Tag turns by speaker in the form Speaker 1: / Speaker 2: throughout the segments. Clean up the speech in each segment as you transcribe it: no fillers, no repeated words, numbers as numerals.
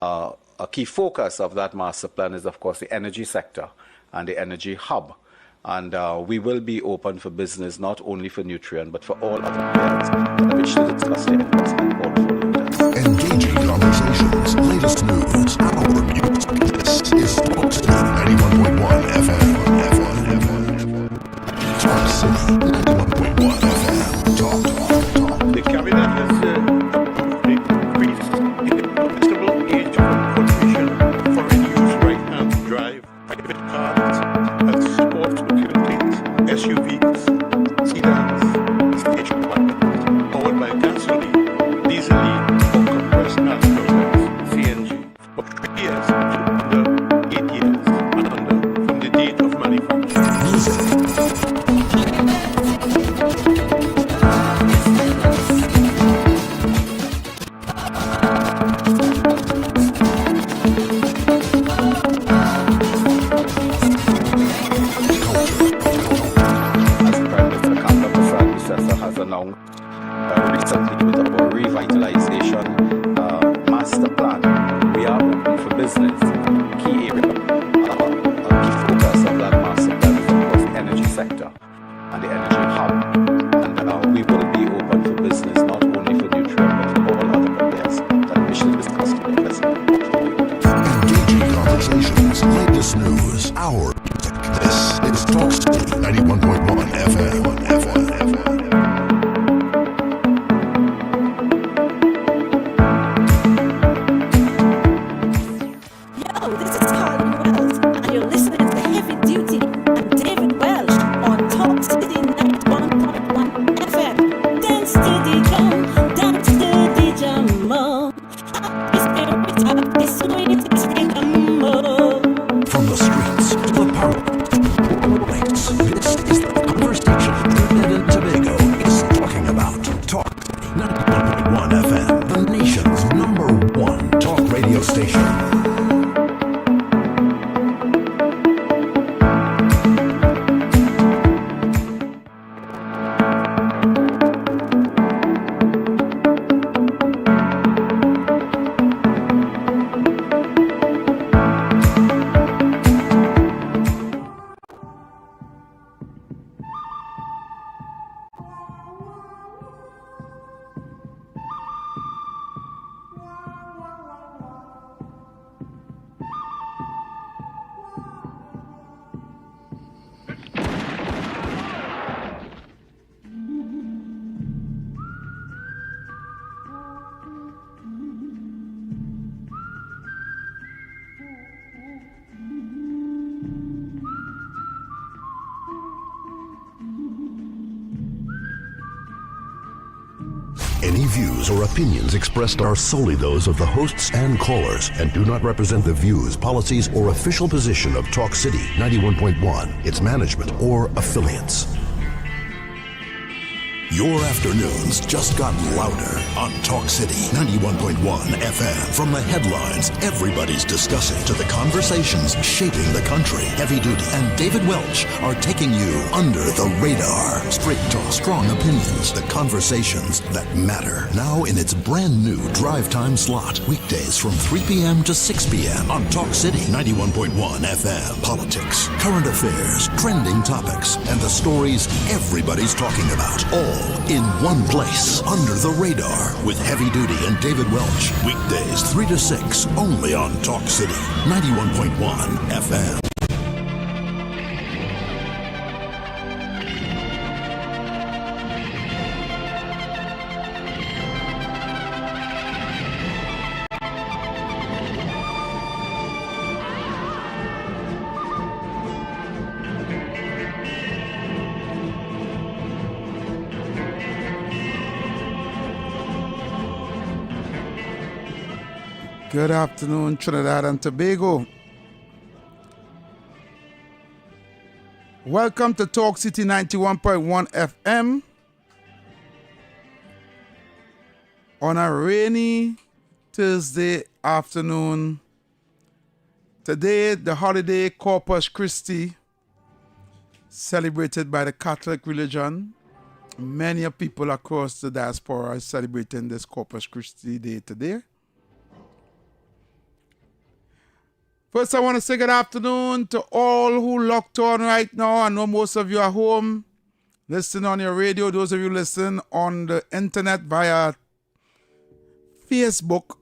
Speaker 1: a key focus of that master plan is, of course, the energy sector and the energy hub. And we will be open for business, not only for Nutrien, but for all other players that wish to discuss their investment portfolio.
Speaker 2: Engaging conversations, latest news, our music. This is Talk City 91.1 FM. Talk City 91.1 FM. Talk.
Speaker 3: The cabinet has increased the permissible age for motorization foreign use right-hand drive, private cars, and sports utilities, SUVs, sedans, station wagons, powered by gasoline, diesel, or compressed natural gas, CNG, for 3 years to under 8 years and under from the date of manufacture.
Speaker 1: Recently with our revitalization master plan, we are open for business. Key area, key focus of that master plan is, of course, the energy sector and the energy hub. And we will be open for business, not only for Nutrien, but for all other players that wish to discuss the investment.
Speaker 2: Engaging conversations, latest news, our music. This is Talk City 91.1 FM.
Speaker 4: This is Welch, and you're listening to Heavy Duty and David Welch on Talk City 91.1 FM. Dance to the drum, oh. Happy spirit, happy sweet, oh.
Speaker 2: From the streets to the parliament, this is the conversation Trinidad and Tobago is talking about. Talk City 91.1 FM, the nation's #1 talk radio station. Any views or opinions expressed are solely those of the hosts and callers and do not represent the views, policies, or official position of Talk City 91.1, its management, or affiliates. Your afternoons just got louder on Talk City 91.1 FM. From the headlines everybody's discussing to the conversations shaping the country, Heavy Duty and David Welch are taking you under the radar. Straight talk, strong opinions, the conversations that matter. Now in its brand new drive time slot, weekdays from 3 p.m. to 6 p.m. on Talk City 91.1 FM. Politics, current affairs, trending topics, and the stories everybody's talking about. All in one place, under the radar, with Heavy Duty and David Welch. Weekdays 3 to 6, only on Talk City 91.1 FM.
Speaker 5: Good afternoon, Trinidad and Tobago. Welcome to Talk City 91.1 FM on a rainy Thursday afternoon. Today, the holiday Corpus Christi, celebrated by the Catholic religion. Many people across the diaspora are celebrating this Corpus Christi Day today. First, I want to say good afternoon to all who locked on right now. I know most of you are home, listening on your radio. Those of you listening on the internet via Facebook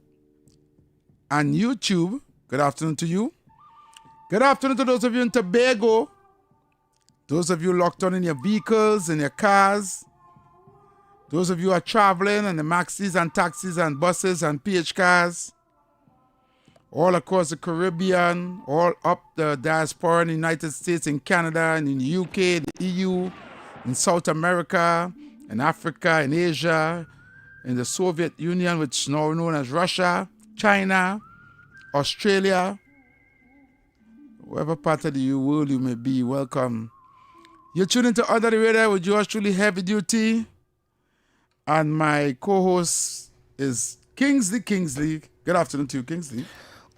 Speaker 5: and YouTube, good afternoon to you. Good afternoon to those of you in Tobago. Those of you locked on in your vehicles, in your cars. Those of you who are traveling in the maxis and taxis and buses and PH cars. All across the Caribbean, all up the diaspora in the United States, in Canada, and in the UK, the EU, in South America, in Africa, in Asia, in the Soviet Union, which is now known as Russia, China, Australia, whatever part of the world you may be, welcome. You're tuning to Under the Radar with yours truly, Heavy Duty, and my co-host is Kingsley. Good afternoon to you, Kingsley.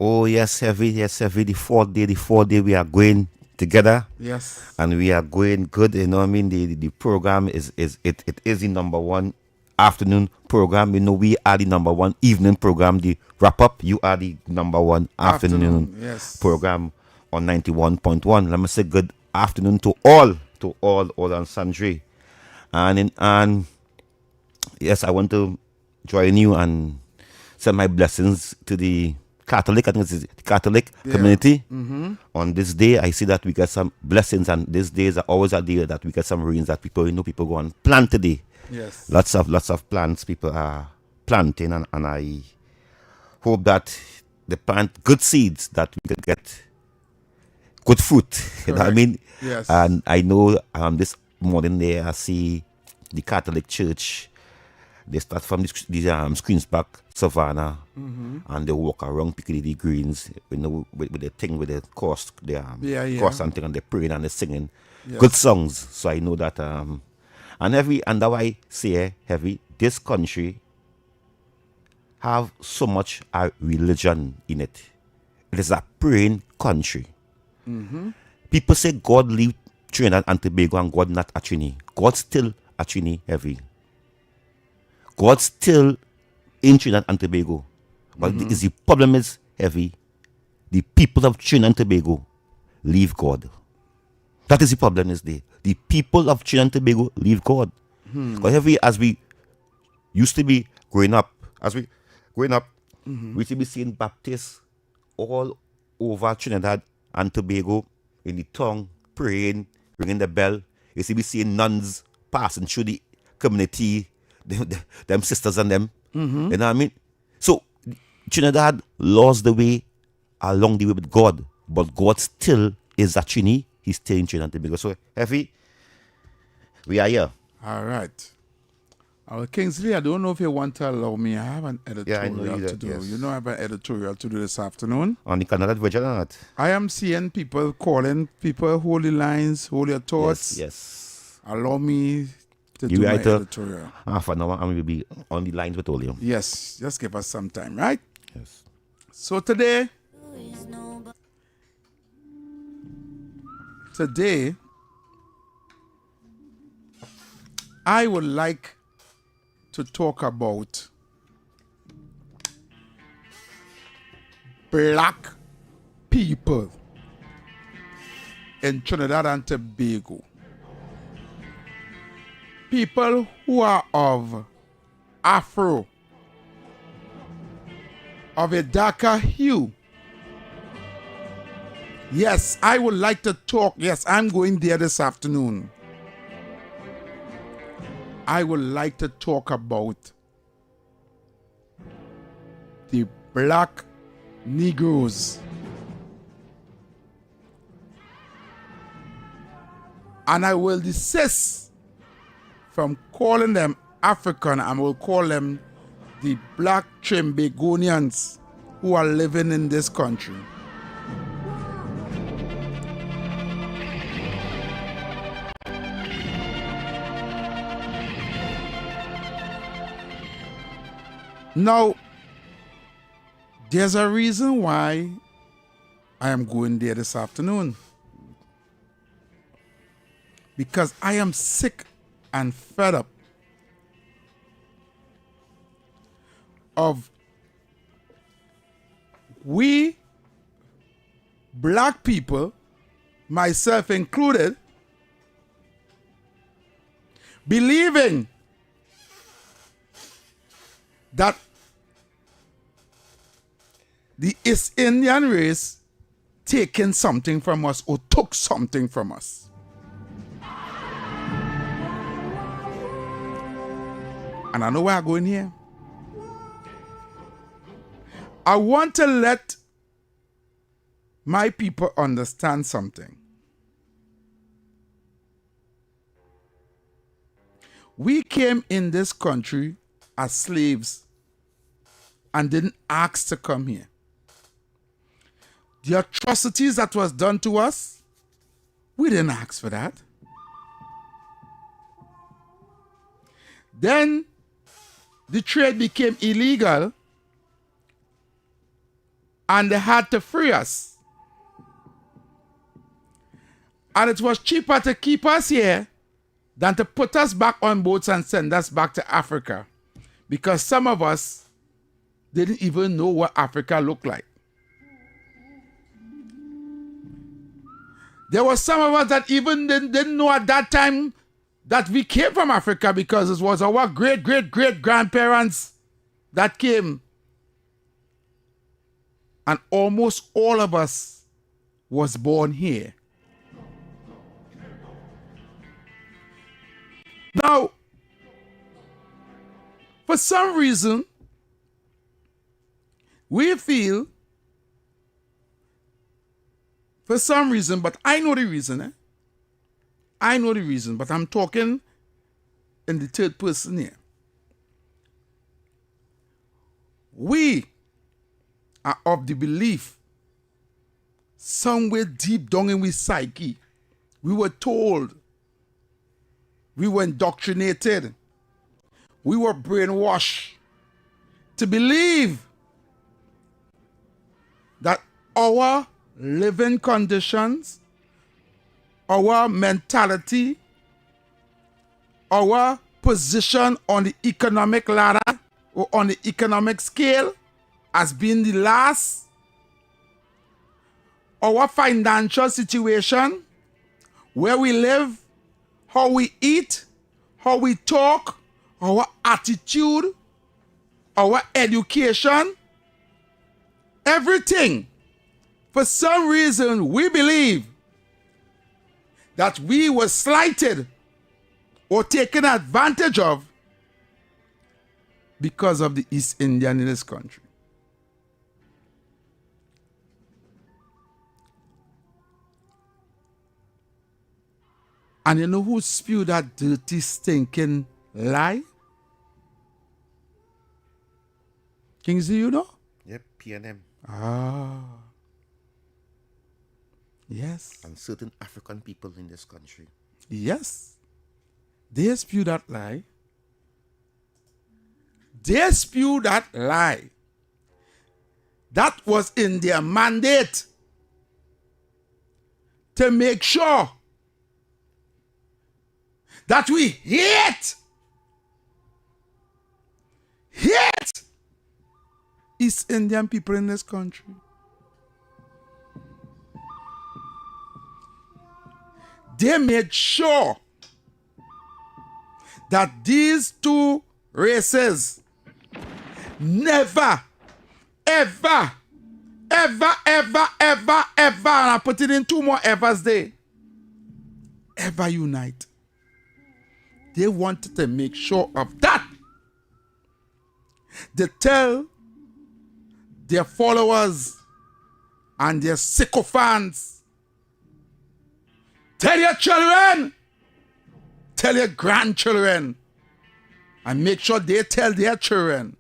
Speaker 6: Oh, yes, Heavy. The fourth day we are going together.
Speaker 5: Yes.
Speaker 6: And we are going good. You know what I mean? The program is the number one afternoon program. You know, we are the number one evening program. The wrap up, you are the number one afternoon
Speaker 5: yes.
Speaker 6: program on 91.1. Let me say good afternoon to all and sundry. And yes, I want to join you and send my blessings to the Catholic, I think it's the Catholic community.
Speaker 5: Mm-hmm.
Speaker 6: On this day, I see that we get some blessings, and these days are always a day that we get some rains that people go and plant today.
Speaker 5: Yes.
Speaker 6: Lots of plants people are planting, and I hope that they plant good seeds that we can get good fruit. You know what I mean?
Speaker 5: Yes.
Speaker 6: And I know this morning there I see the Catholic Church. They start from the Queen's Park, Savannah, and they walk around Piccadilly Greens, you know, with the thing with the cross, cross and thing, and they praying and they singing good songs. So I know that, and how I say Heavy, this country have so much religion in it. It is a praying country. People say God leave Trinidad and Tobago and God not a Trini. God still a Trini, Heavy. God still in Trinidad and Tobago. But the problem is, Heavy, the people of Trinidad and Tobago leave God. That is the problem is there. The people of Trinidad and Tobago leave God. Because Heavy, as we used to be growing up, we used to be seeing Baptists all over Trinidad and Tobago in the tongue, praying, ringing the bell. You used to be seeing nuns passing through the community, them sisters and them. You know what I mean? So Trinidad lost the way along the way with God, but God still is a Trini. He's still in Trinidad and Tobago. So Heavy, we are here.
Speaker 5: All right. Kingsley, I don't know if you want to allow me. I have an editorial to do.
Speaker 6: Yes.
Speaker 5: You know, I have an editorial to do this afternoon.
Speaker 6: On the Canada Virgin or not?
Speaker 5: I am seeing people calling, holy lines, hold your thoughts.
Speaker 6: Yes.
Speaker 5: Allow me to
Speaker 6: You
Speaker 5: do my
Speaker 6: write a-
Speaker 5: editorial.
Speaker 6: Half an hour and we'll be on the lines with all you.
Speaker 5: Yes, just give us some time, right?
Speaker 6: Yes.
Speaker 5: So today, I would like to talk about black people in Trinidad and Tobago. People who are of Afro, of a darker hue. Yes, I would like to talk. Yes, I'm going there this afternoon. I would like to talk about the black Negroes. And I will desist from calling them African. I will call them the black Trimbagonians who are living in this country. Now, there's a reason why I am going there this afternoon. Because I am sick and fed up of we black people, myself included, believing that the East Indian race taken something from us or took something from us. And I know where I'm going here. I want to let my people understand something. We came in this country as slaves and didn't ask to come here. The atrocities that was done to us, we didn't ask for that. Then the trade became illegal and they had to free us. And it was cheaper to keep us here than to put us back on boats and send us back to Africa. Because some of us didn't even know what Africa looked like. There were some of us that even didn't know at that time that we came from Africa, because it was our great-great-great-grandparents that came. And almost all of us was born here. Now, for some reason, we feel, for some reason, but I know the reason, I know the reason, but I'm talking in the third person here. We are of the belief, somewhere deep down in our psyche, we were told, we were indoctrinated, we were brainwashed to believe that our living conditions, our mentality, our position on the economic ladder or on the economic scale as being the last, our financial situation, where we live, how we eat, how we talk, our attitude, our education, everything. For some reason, we believe that we were slighted or taken advantage of because of the East Indian in this country. And you know who spewed that dirty, stinking lie? Kingsley, you know?
Speaker 6: Yep, P&M.
Speaker 5: Ah. Yes.
Speaker 6: And certain African people in this country.
Speaker 5: Yes. They spew that lie. They spew that lie. That was in their mandate to make sure that we hate East Indian people in this country. They made sure that these two races never, ever, ever, ever, ever, ever, and I put it in two more evers there, ever unite. They wanted to make sure of that. They tell their followers and their sycophants, tell your children, tell your grandchildren, and make sure they tell their children.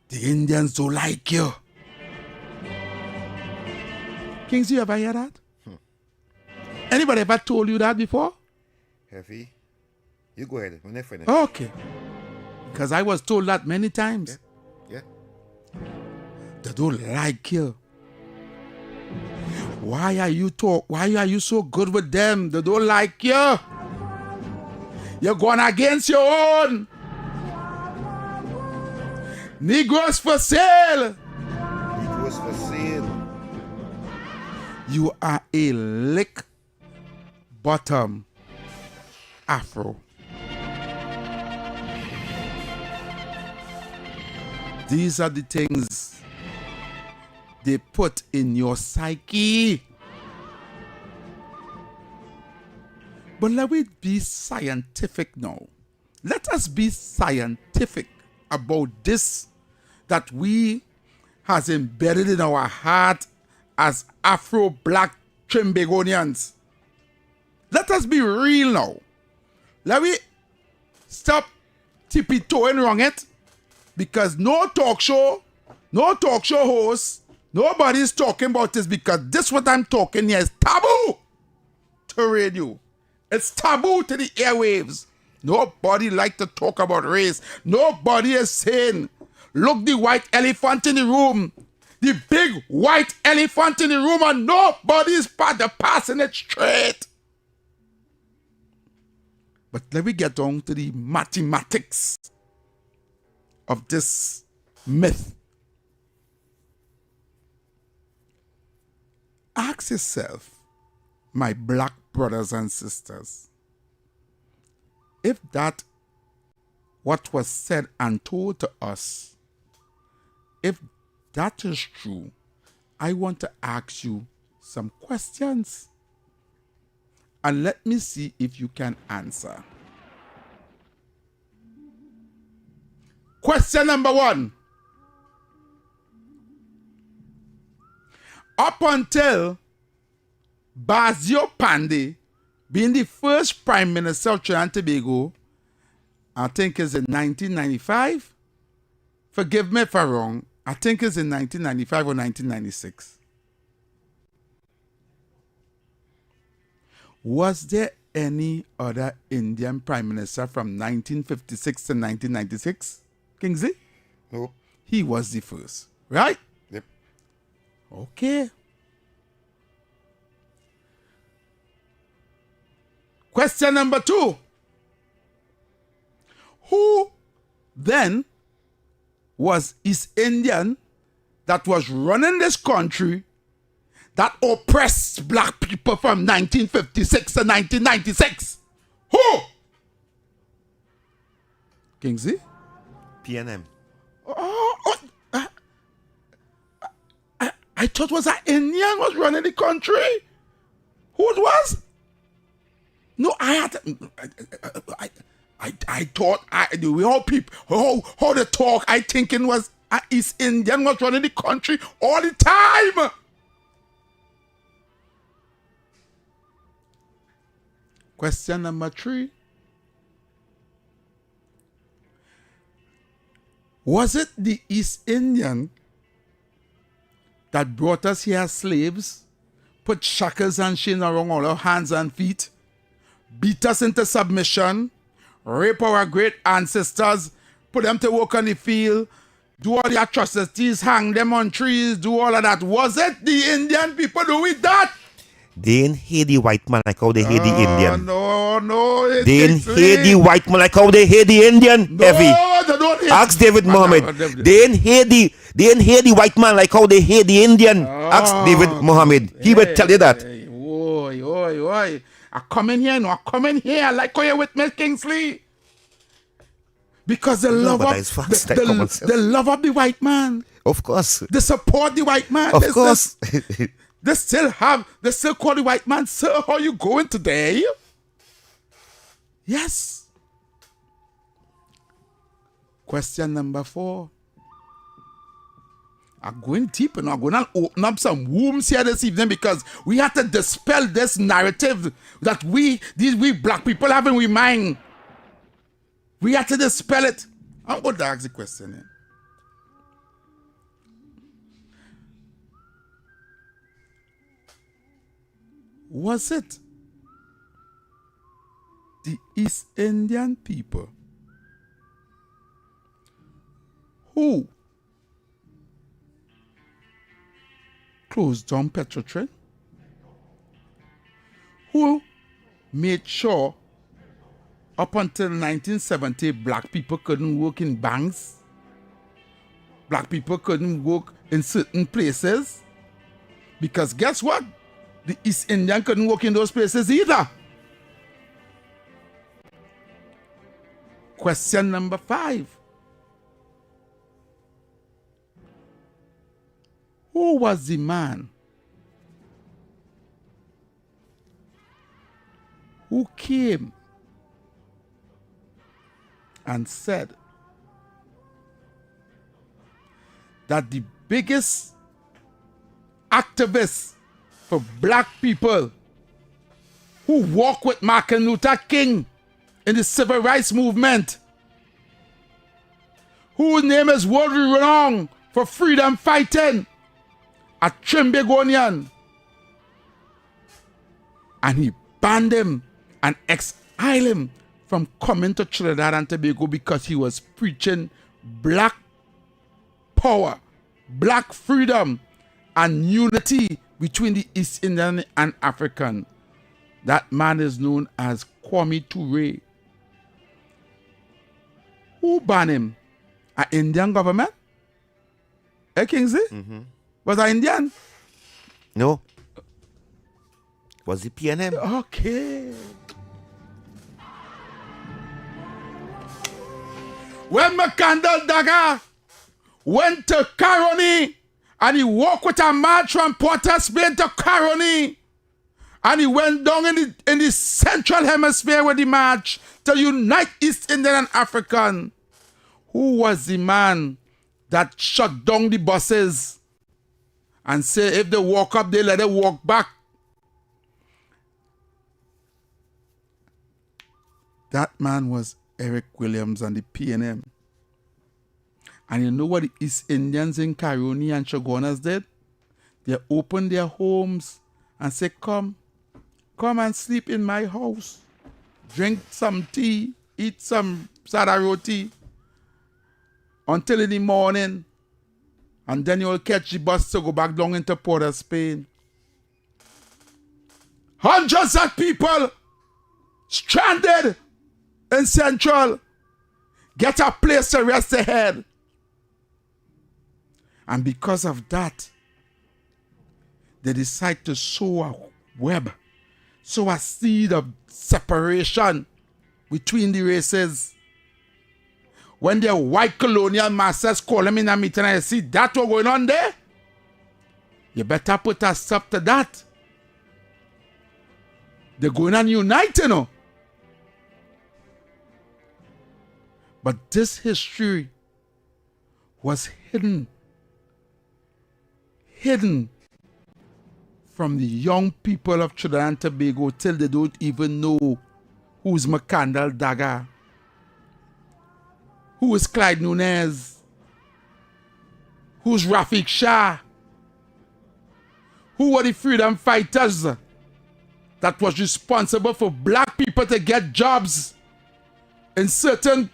Speaker 5: The Indians don't like you. Kings, you ever hear that? Anybody ever told you that before?
Speaker 6: Heavy. You go ahead. When I finish.
Speaker 5: Okay. Because I was told that many times.
Speaker 6: Yeah.
Speaker 5: They don't like you. Why are you so good with them? They don't like you. You're going against your own. Negroes for sale.
Speaker 6: Negroes for sale.
Speaker 5: You are a lick bottom Afro. These are the things they put in your psyche. But let me be scientific now. Let us be scientific about this that we has embedded in our heart as Afro-Black Trimbagonians. Let us be real now. Let me stop tippy-toeing wrong it, because no talk show host, nobody's talking about this, because this what I'm talking here is taboo to radio. It's taboo to the airwaves. Nobody like to talk about race. Nobody is saying, look the white elephant in the room. The big white elephant in the room, and nobody's passing it straight. But let me get down to the mathematics of this myth. Ask yourself, my black brothers and sisters, if that what was said and told to us, if that is true, I want to ask you some questions. And let me see if you can answer. Question number 1. Up until Basio Pandey being the first Prime Minister of Trinidad and Tobago, I think it's in 1995. Forgive me if I'm wrong. I think it's in 1995 or 1996. Was there any other Indian Prime Minister from 1956 to 1996, Kingsley?
Speaker 6: No.
Speaker 5: He was the first, right?
Speaker 6: Yep.
Speaker 5: Okay. Question number 2. Who then was East Indian that was running this country that oppressed black people from 1956 to 1996? Who? Kingsley?
Speaker 6: PNM.
Speaker 5: I thought was an Indian was running the country. Who it was? No, I thought the way how people how they talk, I thinking was East Indian was running the country all the time. Question number 3. Was it the East Indian that brought us here as slaves, put shackles and chains around all our hands and feet, beat us into submission, rape our great ancestors, put them to work on the field, do all the atrocities, hang them on trees, do all of that? Was it the Indian people doing that?
Speaker 6: They didn't hate the white man like how they hate the Indian.
Speaker 5: No.
Speaker 6: They didn't hate the white man like how they hate the Indian.
Speaker 5: No,
Speaker 6: Heavy.
Speaker 5: they don't hate.
Speaker 6: Ask David Mohammed. They didn't hate the white man like how they hate the Indian. Ask David Mohammed. He will tell you that.
Speaker 5: Oi. I come in here, I like how you're with me, Kingsley. Because the love of the white man.
Speaker 6: Of course.
Speaker 5: They support the white man.
Speaker 6: Of course.
Speaker 5: They still call the white man, sir, how you going today? Yes. Question number 4. I'm going deep and I'm going to open up some wombs here this evening, because we have to dispel this narrative that we black people have in we mind. We have to dispel it. I'm going to ask the question here. Was it the East Indian people who closed down Petrotrin, who made sure up until 1970 black people couldn't work in banks, black people couldn't work in certain places. Because guess what? The East Indian couldn't work in those places either. Question number 5. Who was the man who came and said that the biggest activist for black people who walked with Martin Luther King in the civil rights movement, whose name is world renowned for freedom fighting, a Trimbegonian, and he banned him and exiled him from coming to Trinidad and Tobago because he was preaching black power, black freedom, and unity between the East Indian and African. That man is known as Kwame Ture. Who banned him? An Indian government? Kingsley?
Speaker 6: Mm-hmm.
Speaker 5: Was an Indian?
Speaker 6: No. Was the PNM?
Speaker 5: Okay. When McCandle Dagger went to Caroni and he walked with a march from Port of Spain to Caroni, and he went down in the central hemisphere with the march to unite East Indian and African. Who was the man that shut down the buses and said if they walk up, they let them walk back? That man was Eric Williams and the PNM. And you know what the East Indians in Caroni and Chaguanas did? They opened their homes and said, come and sleep in my house. Drink some tea, eat some sada roti until in the morning. And then you'll catch the bus to go back down into Port of Spain. Hundreds of people stranded in Central get a place to rest their head. And because of that, they decide to sow a web, sow a seed of separation between the races. When their white colonial masters call them in a meeting and see that what's going on there, you better put a stop to that. They're going on unite, you know. But this history was hidden from the young people of Trinidad and Tobago till they don't even know who's McCandle Dagger, who is Clyde Nunez, who's Rafik Shah, who were the freedom fighters that was responsible for black people to get jobs in certain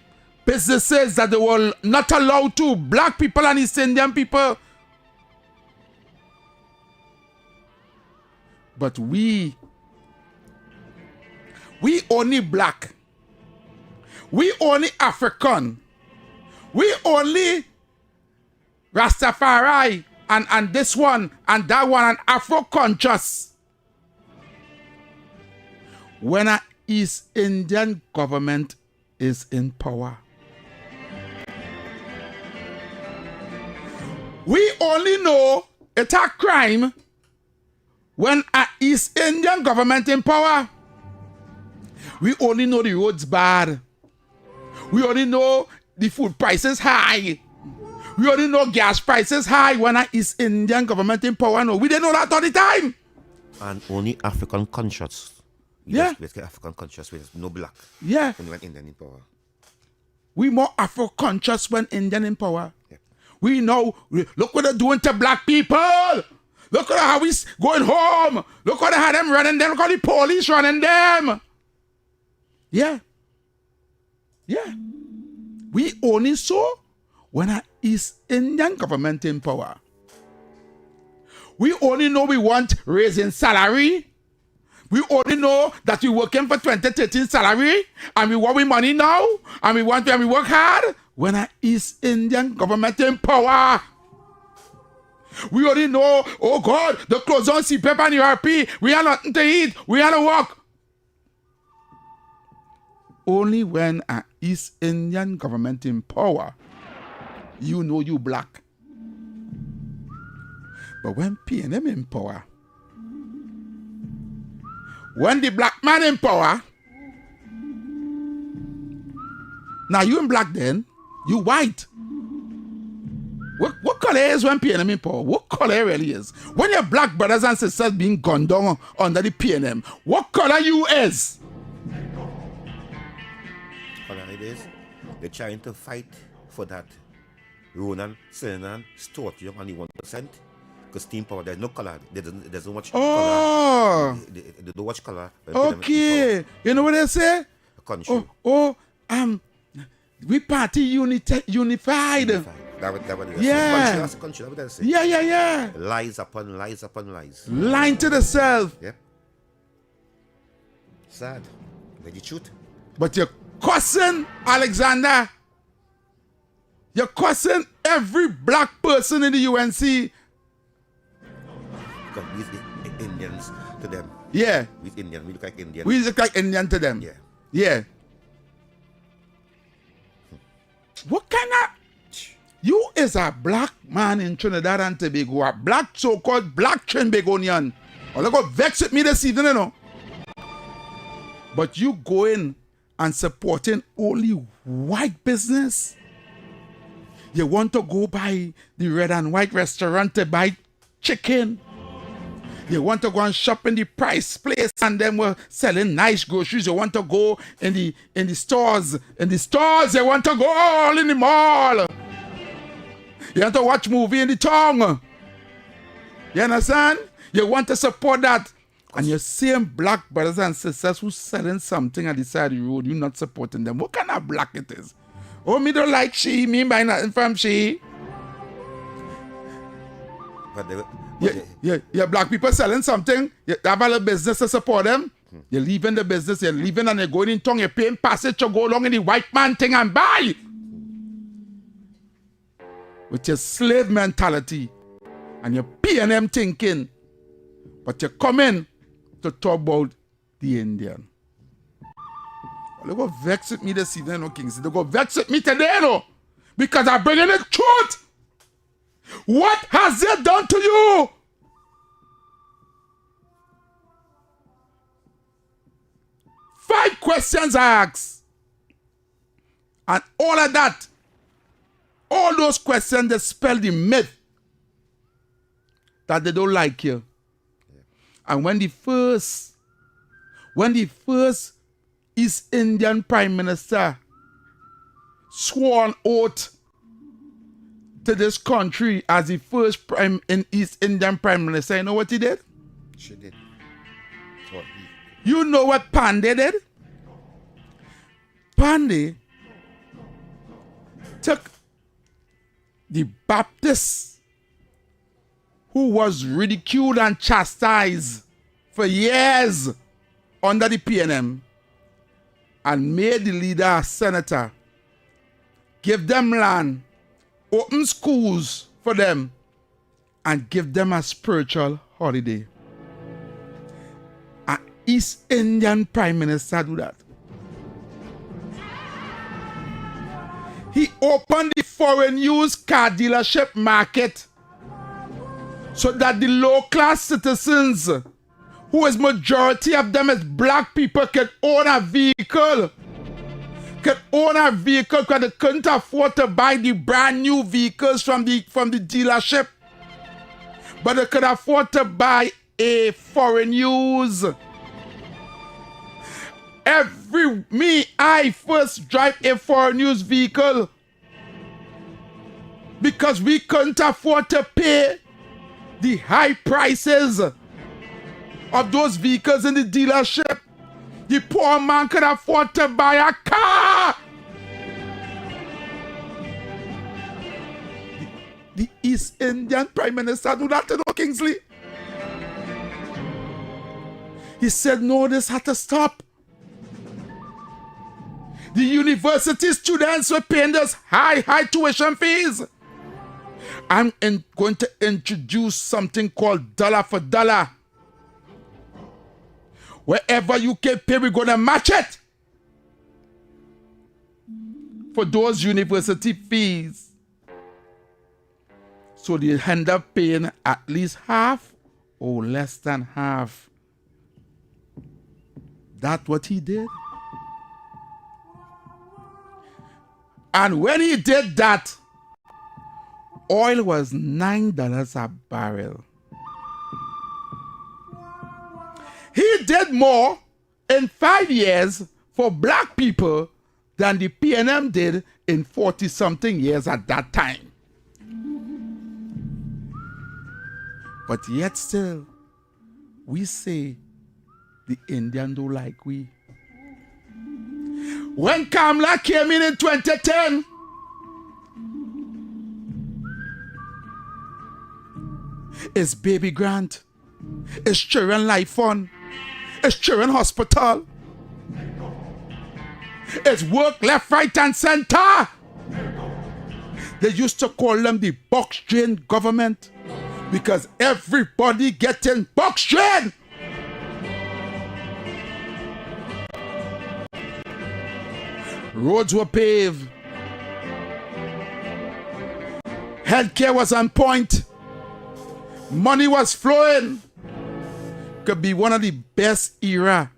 Speaker 5: businesses that they were not allowed to. Black people and East Indian people. But we only black. We only African. We only Rastafari and this one and that one and Afro-conscious. When an East Indian government is in power, we only know it's a crime when an East Indian government in power. We only know the roads bad. We only know the food prices high. We only know gas prices high when an East Indian government in power. No, we didn't know that all the time.
Speaker 6: And only African conscious.
Speaker 5: Yeah.
Speaker 6: Basically African conscious with no black.
Speaker 5: Yeah.
Speaker 6: Only when Indian in power.
Speaker 5: We more Afro-conscious when Indian in power.
Speaker 6: Yeah.
Speaker 5: We know, look what they're doing to black people. Look at how he's going home. Look how they had them running them. Look how the police running them. Yeah. Yeah. We only saw when an East Indian government in power. We only know we want raising salary. We only know that we're working for 2013 salary and we want we money now and we want when we work hard. when an East Indian government in power. We already know, oh God, the close on CPAP and URP. We have nothing to eat. We have to work. Only when an East Indian government in power, you know you black. But when PNM in power, when the black man in power, now you in black then, you white. What color is when PNM in power? What color really is? When your black brothers and sisters being gunned down under the PNM, what color you is?
Speaker 6: Color it is. They're trying to fight for that. Ronan, Senan, Stuart, you only 1%. Because team power, there's no color. There's no much color. They don't watch color.
Speaker 5: Okay. You know what they say?
Speaker 6: A country.
Speaker 5: We party unified.
Speaker 6: That what it is.
Speaker 5: Yeah.
Speaker 6: That's a country. That's what they say.
Speaker 5: Yeah.
Speaker 6: Lies upon lies upon lies.
Speaker 5: Lying to the self.
Speaker 6: Yep. Sad. But the truth.
Speaker 5: But you're cussing Alexander. You're cussing every black person in the UNC.
Speaker 6: Because we Indians to them.
Speaker 5: Yeah.
Speaker 6: We Indian. We look like Indian.
Speaker 5: We look like Indian to them. Yeah. What kind of... You is a black man in Trinidad and Tobago, a black so-called black Trinbagonian. Or look what vex with me this evening, you know. But you going and supporting only white business. You want to go by the red and white restaurant to buy chicken. You want to go and shop in the price place and them were selling nice groceries. You want to go in the stores. In the stores, you want to go all in the mall. You want to watch movie in the town. You understand? You want to support that. And you're seeing black brothers and sisters who selling something at the side of the road, you're not supporting them. What kind of black it is? Oh, me don't like she, me buy nothing from she.
Speaker 6: But
Speaker 5: Yeah, black people selling something, you have a little business to support them. You're leaving the business, you're leaving and you're going in town, you're paying passage to go along in the white man thing and buy. With your slave mentality and your PNM thinking. But you're coming to talk about the Indian. They go vex with me this evening, no Kingsley. They go vex with me today, no. Because I'm bringing the truth. What has it done to you? Five questions I asked. And all of that, all those questions, they spell the myth that they don't like you. Yeah. And when the first East Indian Prime Minister swore an oath to this country as the first East Indian Prime Minister, you know what he did?
Speaker 6: She did.
Speaker 5: You know what Pandey did? Pandey took the Baptist who was ridiculed and chastised for years under the PNM and made the leader a senator, give them land, open schools for them, and give them a spiritual holiday. An East Indian Prime Minister do that. He opened the foreign used car dealership market so that the low-class citizens, who is majority of them is black people, can own a vehicle. Because they couldn't afford to buy the brand new vehicles from the dealership. But they could afford to buy a foreign use. I first drive a foreign use vehicle because we couldn't afford to pay the high prices of those vehicles in the dealership. The poor man could afford to buy a car. The East Indian Prime Minister do that to no Kingsley. He said, no, this had to stop. The university students were paying those high tuition fees. I'm going to introduce something called dollar for dollar. Wherever you can pay, we're going to match it for those university fees. So they end up paying at least half or less than half. That's what he did. And when he did that, oil was $9 a barrel. He did more in 5 years for black people than the PNM did in 40-something years at that time. But yet still, we say the Indian don't like we. When Kamala came in 2010, it's baby grant, it's children life fund, it's children hospital, it's work left, right, and center. They used to call them the box drain government because everybody getting box drain. Roads were paved. Healthcare was on point. Money was flowing. Could be one of the best era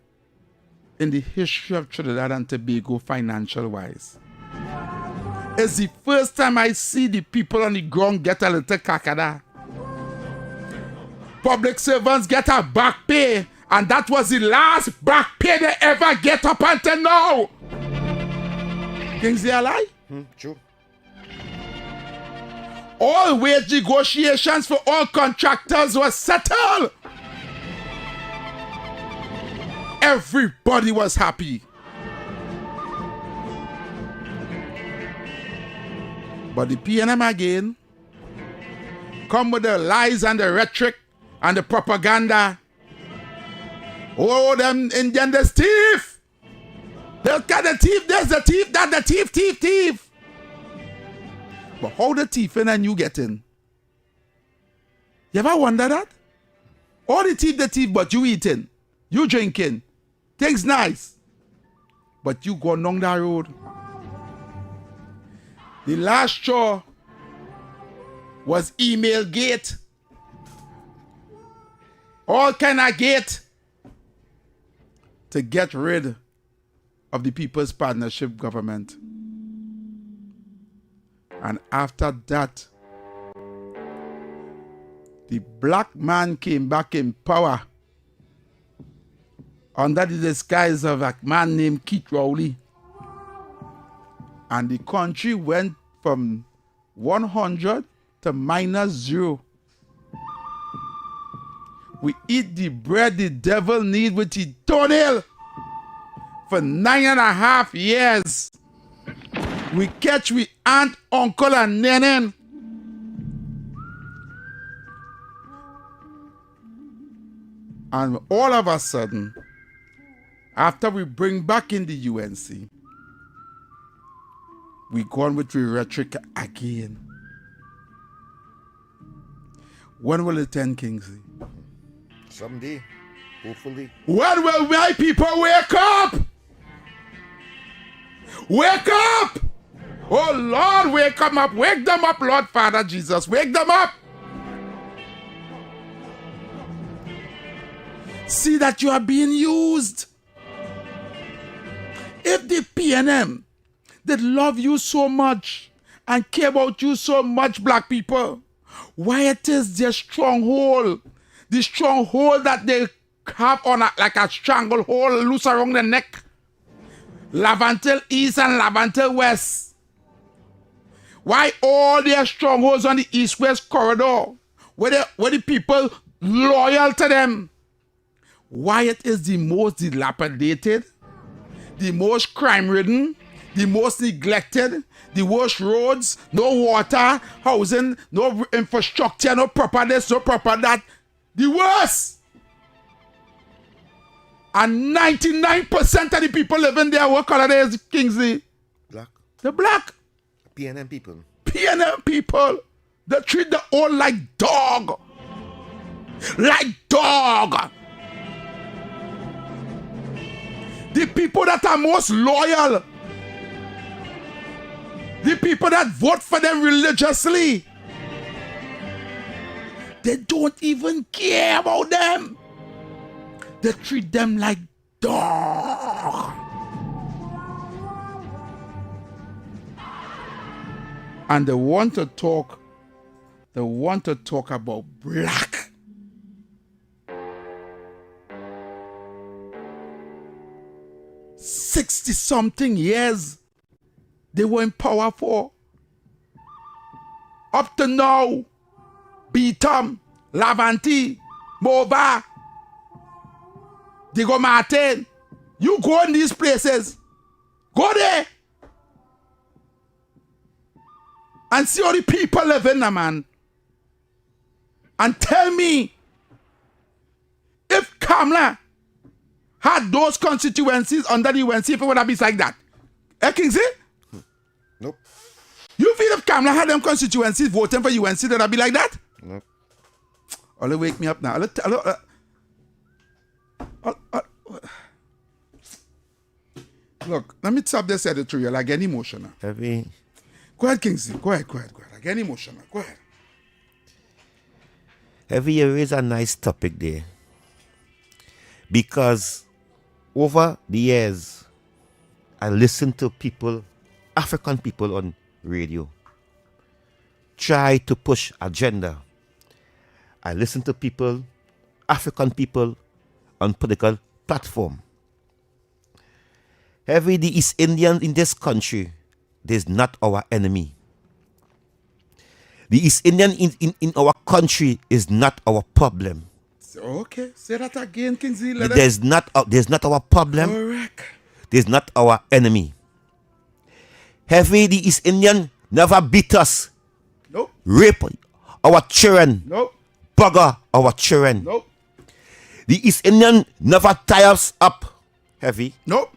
Speaker 5: in the history of Trinidad and Tobago financial-wise. It's the first time I see the people on the ground get a little kakada. Public servants get a back pay, and that was the last back pay they ever get up until now. Things they are lie?
Speaker 6: True.
Speaker 5: All wage negotiations for all contractors were settled. Everybody was happy. But the PNM again come with the lies and the rhetoric and the propaganda. Oh, them Indian, the thief. Look at the thief, there's the thief, that's the thief. But how the thief in and you get in? You ever wonder that? All the thief, but you eating, you drinking, things nice. But you go along that road. The last straw was email gate. All kind of gate to get rid of the People's Partnership government. And after that, the black man came back in power under the disguise of a man named Keith Rowley. And the country went from 100 to -0. We eat the bread the devil need with his toenail. For 9.5 years, we catch we aunt, uncle, and nenen. And all of a sudden, after we bring back in the UNC, we go on with the rhetoric again. When will it end, Kingsley?
Speaker 6: Someday, hopefully.
Speaker 5: When will my people wake up? Wake up! Oh Lord, wake them up. Wake them up, Lord Father Jesus. Wake them up. See that you are being used. If the PNM that love you so much and care about you so much, black people, why it is their stronghold, the stronghold that they have on like a stranglehold loose around the neck, Lavantil East and Lavantil West. Why all their strongholds on the East-West corridor, where the people loyal to them? Why it is the most dilapidated, the most crime-ridden, the most neglected, the worst roads, no water, housing, no infrastructure, no proper this, no proper that, the worst. And 99% of the people living there, what color they is, Kingsley?
Speaker 6: Black.
Speaker 5: The black.
Speaker 6: PNM people.
Speaker 5: PNM people. They treat the old like dog. Like dog. The people that are most loyal. The people that vote for them religiously. They don't even care about them. They treat them like dog. And they want to talk about black. $60-something years they were in power for. Up to now, Beatum, Lavanti, Mova, Diego Martin, you go in these places. Go there. And see all the people living there, man. And tell me, if Kamala had those constituencies under the UNC, if it would have been like that. Eh, Kingsley?
Speaker 6: Nope.
Speaker 5: You feel if Kamala had them constituencies voting for UNC, that would be like that?
Speaker 6: Nope.
Speaker 5: I'll wake me up now. Look, let me stop this editorial. I get emotional.
Speaker 6: Heavy.
Speaker 5: Go ahead, Kingsley. Go ahead. I get emotional. Go ahead.
Speaker 6: Heavy, you raise a nice topic there. Because over the years, I listened to people, African people on radio, try to push agenda. I listen to people, African people, on political platform. Heavy, the East Indians in this country, is not our enemy. The East Indian in our country is not our problem.
Speaker 5: Okay, say that again, Kingsley.
Speaker 6: There's not our problem.
Speaker 5: Correct.
Speaker 6: There's not our enemy. Heavy, the East Indian never beat us.
Speaker 5: Nope.
Speaker 6: Rape our children.
Speaker 5: Nope.
Speaker 6: Bugger our children.
Speaker 5: Nope.
Speaker 6: The East Indian never tie us up. Heavy.
Speaker 5: Nope.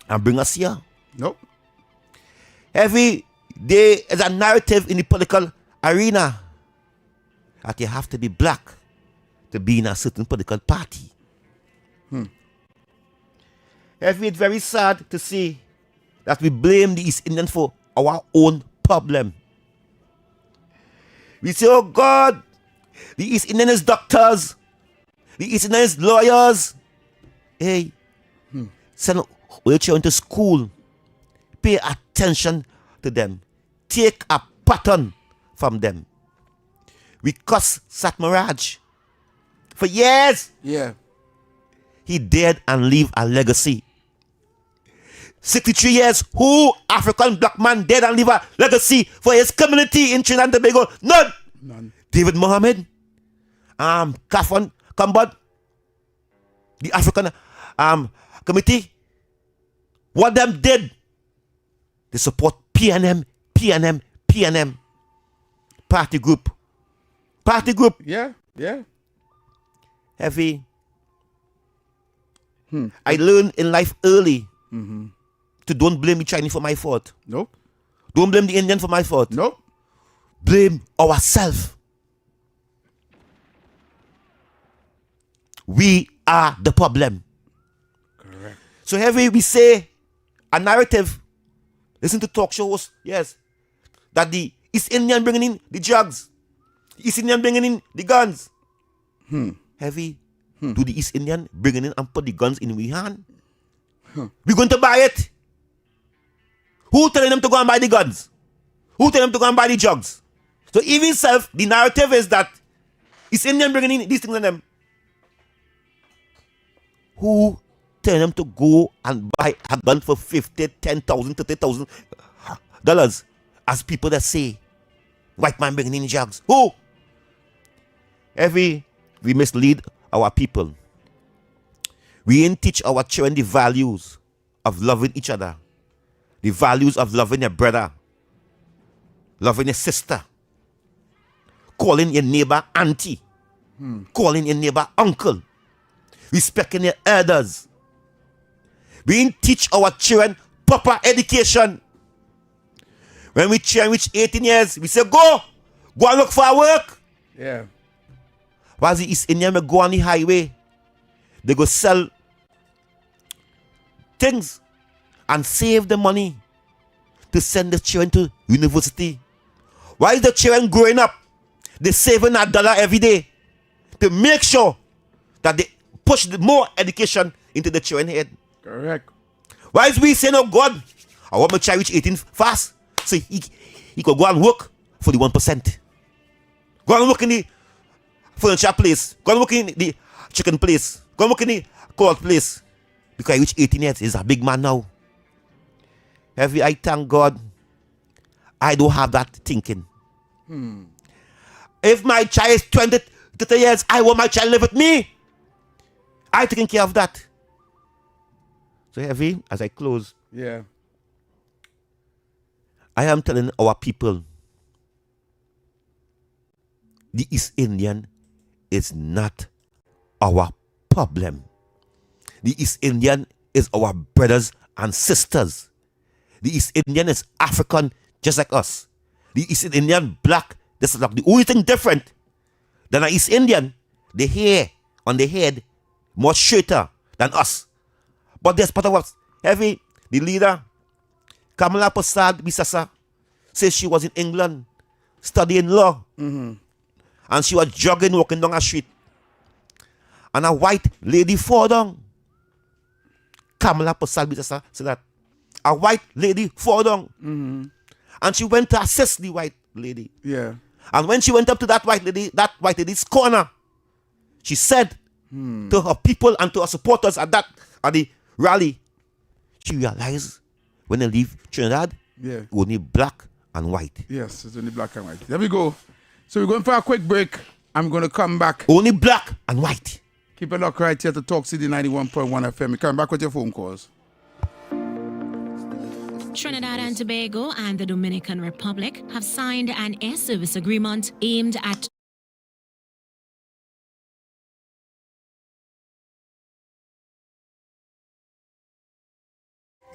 Speaker 6: And bring us here.
Speaker 5: Nope.
Speaker 6: Heavy, there is a narrative in the political arena that you have to be black to be in a certain political party. Heavy, it's very sad to see that we blame the East Indians for our own problem. We say, oh God, the East Indian is doctors, the East Indian is lawyers. Hey, send your children to school. Pay attention to them. Take a pattern from them. We cuss Satmaraj for years.
Speaker 5: Yeah.
Speaker 6: He died and leave a legacy. 63 years, who African black man dead and leave a legacy for his community in Trinidad and Tobago? None. David Mohammed, Kafon Kambod, the African committee. What them did? They support PNM. Party group.
Speaker 5: Yeah.
Speaker 6: Heavy. I learned in life early to don't blame the Chinese for my fault.
Speaker 5: Nope.
Speaker 6: Don't blame the Indian for my fault.
Speaker 5: Nope.
Speaker 6: Blame ourselves. We are the problem.
Speaker 5: Correct.
Speaker 6: So heavy, we say a narrative. Listen to talk shows, yes, that the East Indian bringing in the drugs, the East Indian bringing in the guns. Heavy, do the East Indian bringing in and put the guns in we hand? We're going to buy it. Who telling them to go and buy the guns? Who telling them to go and buy the drugs? So even self, the narrative is that East Indian bringing in these things on them. Who telling them to go and buy a gun for $50,000, $10,000, $30,000 as people that say white man bringing in drugs? Who? We mislead our people. We ain't teach our children the values of loving each other, the values of loving your brother, loving your sister, calling your neighbor auntie, calling your neighbor uncle. respecting your elders. We didn't teach our children proper education. When we children reach 18 years, we say, go and look for work.
Speaker 5: Yeah.
Speaker 6: While the East Indian will go on the highway, they go sell things and save the money to send the children to university. Why is the children growing up? They're saving $1 every day to make sure that they push more education into the children's head.
Speaker 5: Correct.
Speaker 6: Why is we saying, oh God, I want my child reach 18 fast, so he could go and work for the 1%. Go and work in the furniture place. Go and work in the chicken place. Go and work in the court place. Because he reach 18 years, he's a big man now. I thank God I don't have that thinking. If my child is 20, 30 years, I want my child to live with me. I taking care of that. So Heavy, as I close,
Speaker 5: Yeah.
Speaker 6: I am telling our people, the East Indian is not our problem. The East Indian is our brothers and sisters. The East Indian is African just like us. The East Indian black, this is like the only thing different than an East Indian, the hair on the head much straighter than us. But there's part of us. Heavy, the leader, Kamala Prasad Bisasa, says she was in England studying law. And she was jogging, walking down a street. And a white lady fall down. Kamala Prasad Bisasa said that. A white lady fall down. And she went to assist the white lady.
Speaker 5: Yeah.
Speaker 6: And when she went up to that white lady's corner, she said to her people and to her supporters at the rally, she realized when they leave Trinidad,
Speaker 5: Yeah.
Speaker 6: only black and white.
Speaker 5: Yes, it's only black and white. There we go. So we're going for a quick break. I'm going to come back.
Speaker 6: Only black and white.
Speaker 5: Keep it locked right here to Talk City 91.1 FM. We're coming back with your phone calls.
Speaker 7: Trinidad and Tobago and the Dominican Republic have signed an air service agreement aimed at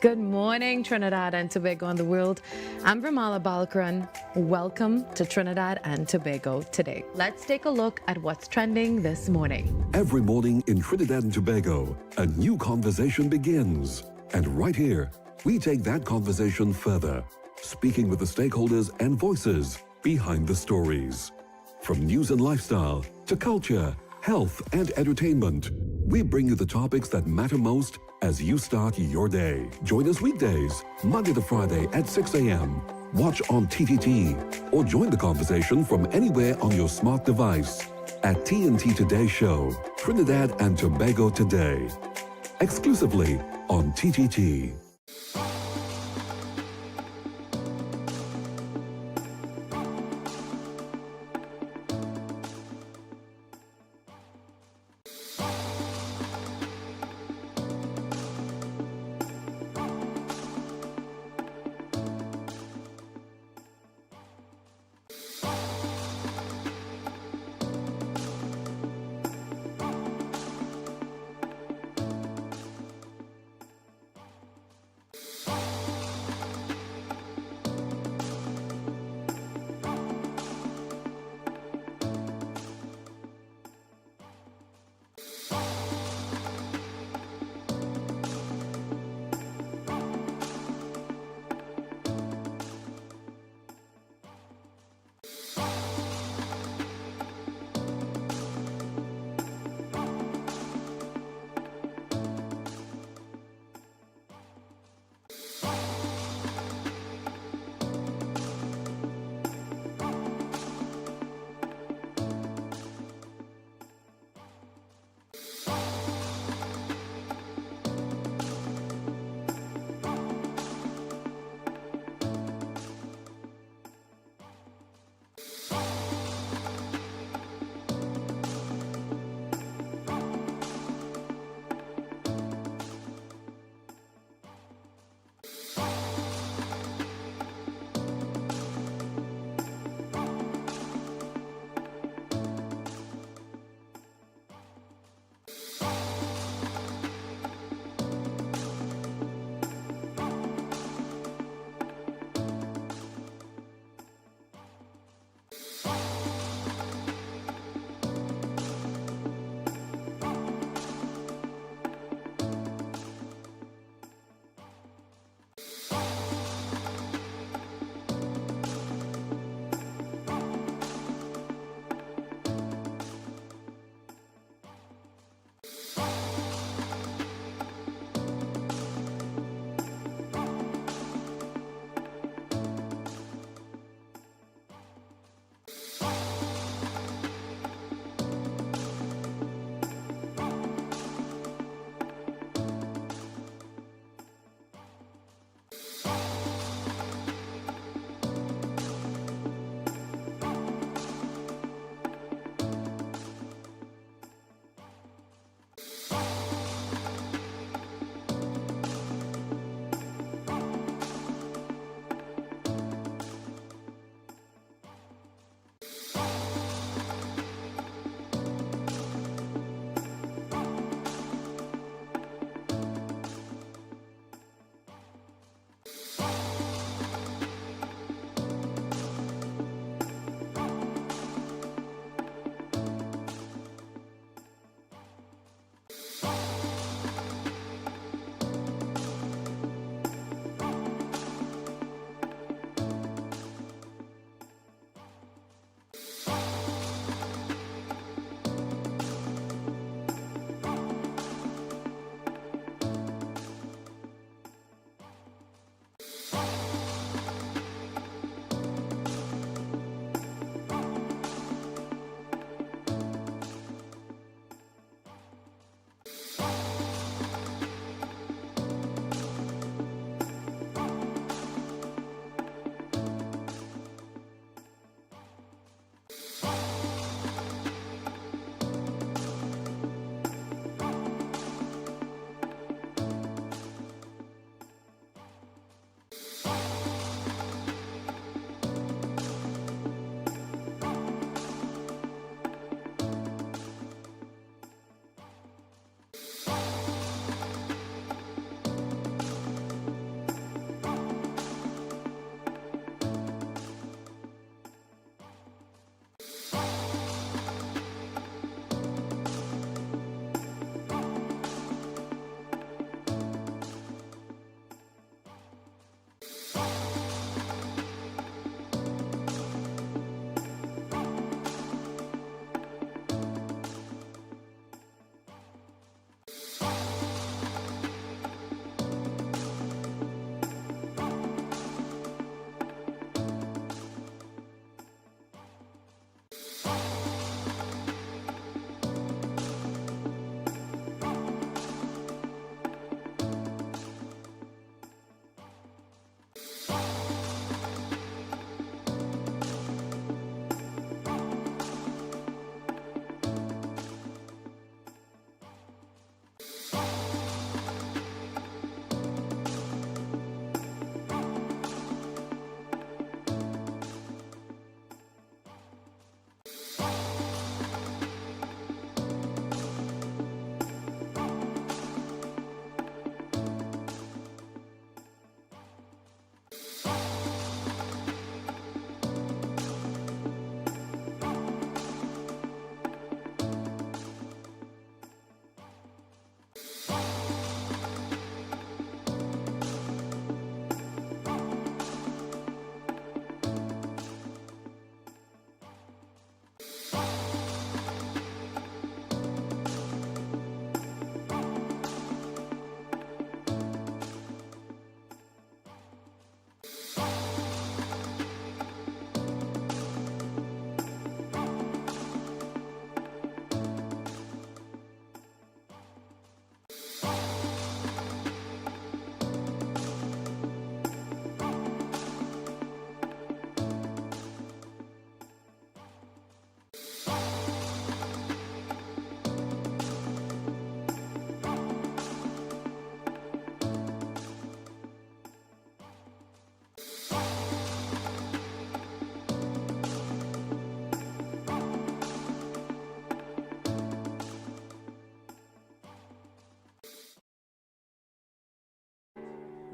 Speaker 8: Good morning, Trinidad and Tobago and the world. I'm Ramala Balkaran. Welcome to Trinidad and Tobago today. Let's take a look at what's trending this morning.
Speaker 9: Every morning in Trinidad and Tobago, a new conversation begins. And right here, we take that conversation further, speaking with the stakeholders and voices behind the stories. From news and lifestyle to culture, health and entertainment, we bring you the topics that matter most as you start your day. Join us weekdays, Monday to Friday at 6 a.m. Watch on TTT or join the conversation from anywhere on your smart device at TNT Today Show, Trinidad and Tobago Today, exclusively on TTT.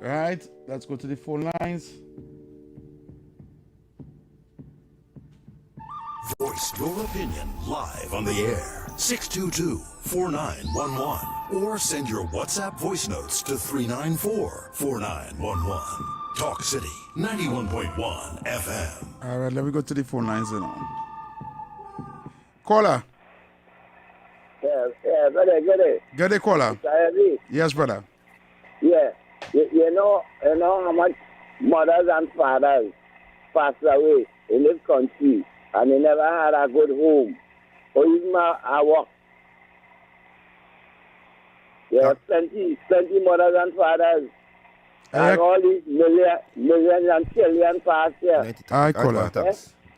Speaker 5: Right, let's go to the phone lines.
Speaker 2: Voice your opinion live on the air. 622-4911. Or send your WhatsApp voice notes to 394-4911. Talk City 91.1 FM.
Speaker 5: All right, let me go to the phone lines now. Caller.
Speaker 10: Yeah, get it.
Speaker 5: Get it, caller.
Speaker 10: Heavy.
Speaker 5: Yes, brother.
Speaker 10: Yeah, you know how much mothers and fathers passed away in this country and they never had a good home or even a work. There are plenty mothers and fathers and all these millions and trillions passed here.
Speaker 5: All right, caller.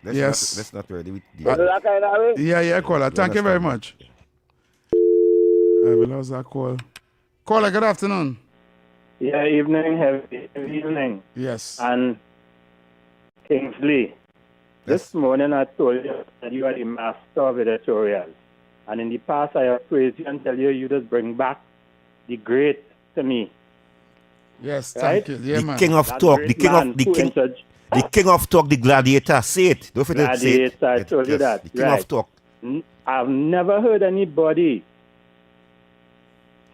Speaker 5: Yes.
Speaker 6: Let's not ready with
Speaker 10: Is that kind of way?
Speaker 5: Yeah, caller. Thank you very much. We lost that call. Caller, good afternoon.
Speaker 11: Yeah, evening. Evening.
Speaker 5: Yes.
Speaker 11: And Kingsley, this morning I told you that you are the master of editorials. And in the past I have praised you and tell you just bring back the great to me.
Speaker 5: Yes,
Speaker 11: right?
Speaker 5: thank you. Yeah,
Speaker 6: the
Speaker 5: man.
Speaker 6: king of
Speaker 11: That
Speaker 6: talk,
Speaker 11: great
Speaker 6: the king
Speaker 11: man
Speaker 6: of the
Speaker 11: who
Speaker 6: king,
Speaker 11: entered-
Speaker 6: the king of talk, the gladiator. Say it. Don't forget to say it.
Speaker 11: Gladiator, I told you that.
Speaker 6: The king
Speaker 11: Right.
Speaker 6: of talk.
Speaker 11: I've never heard anybody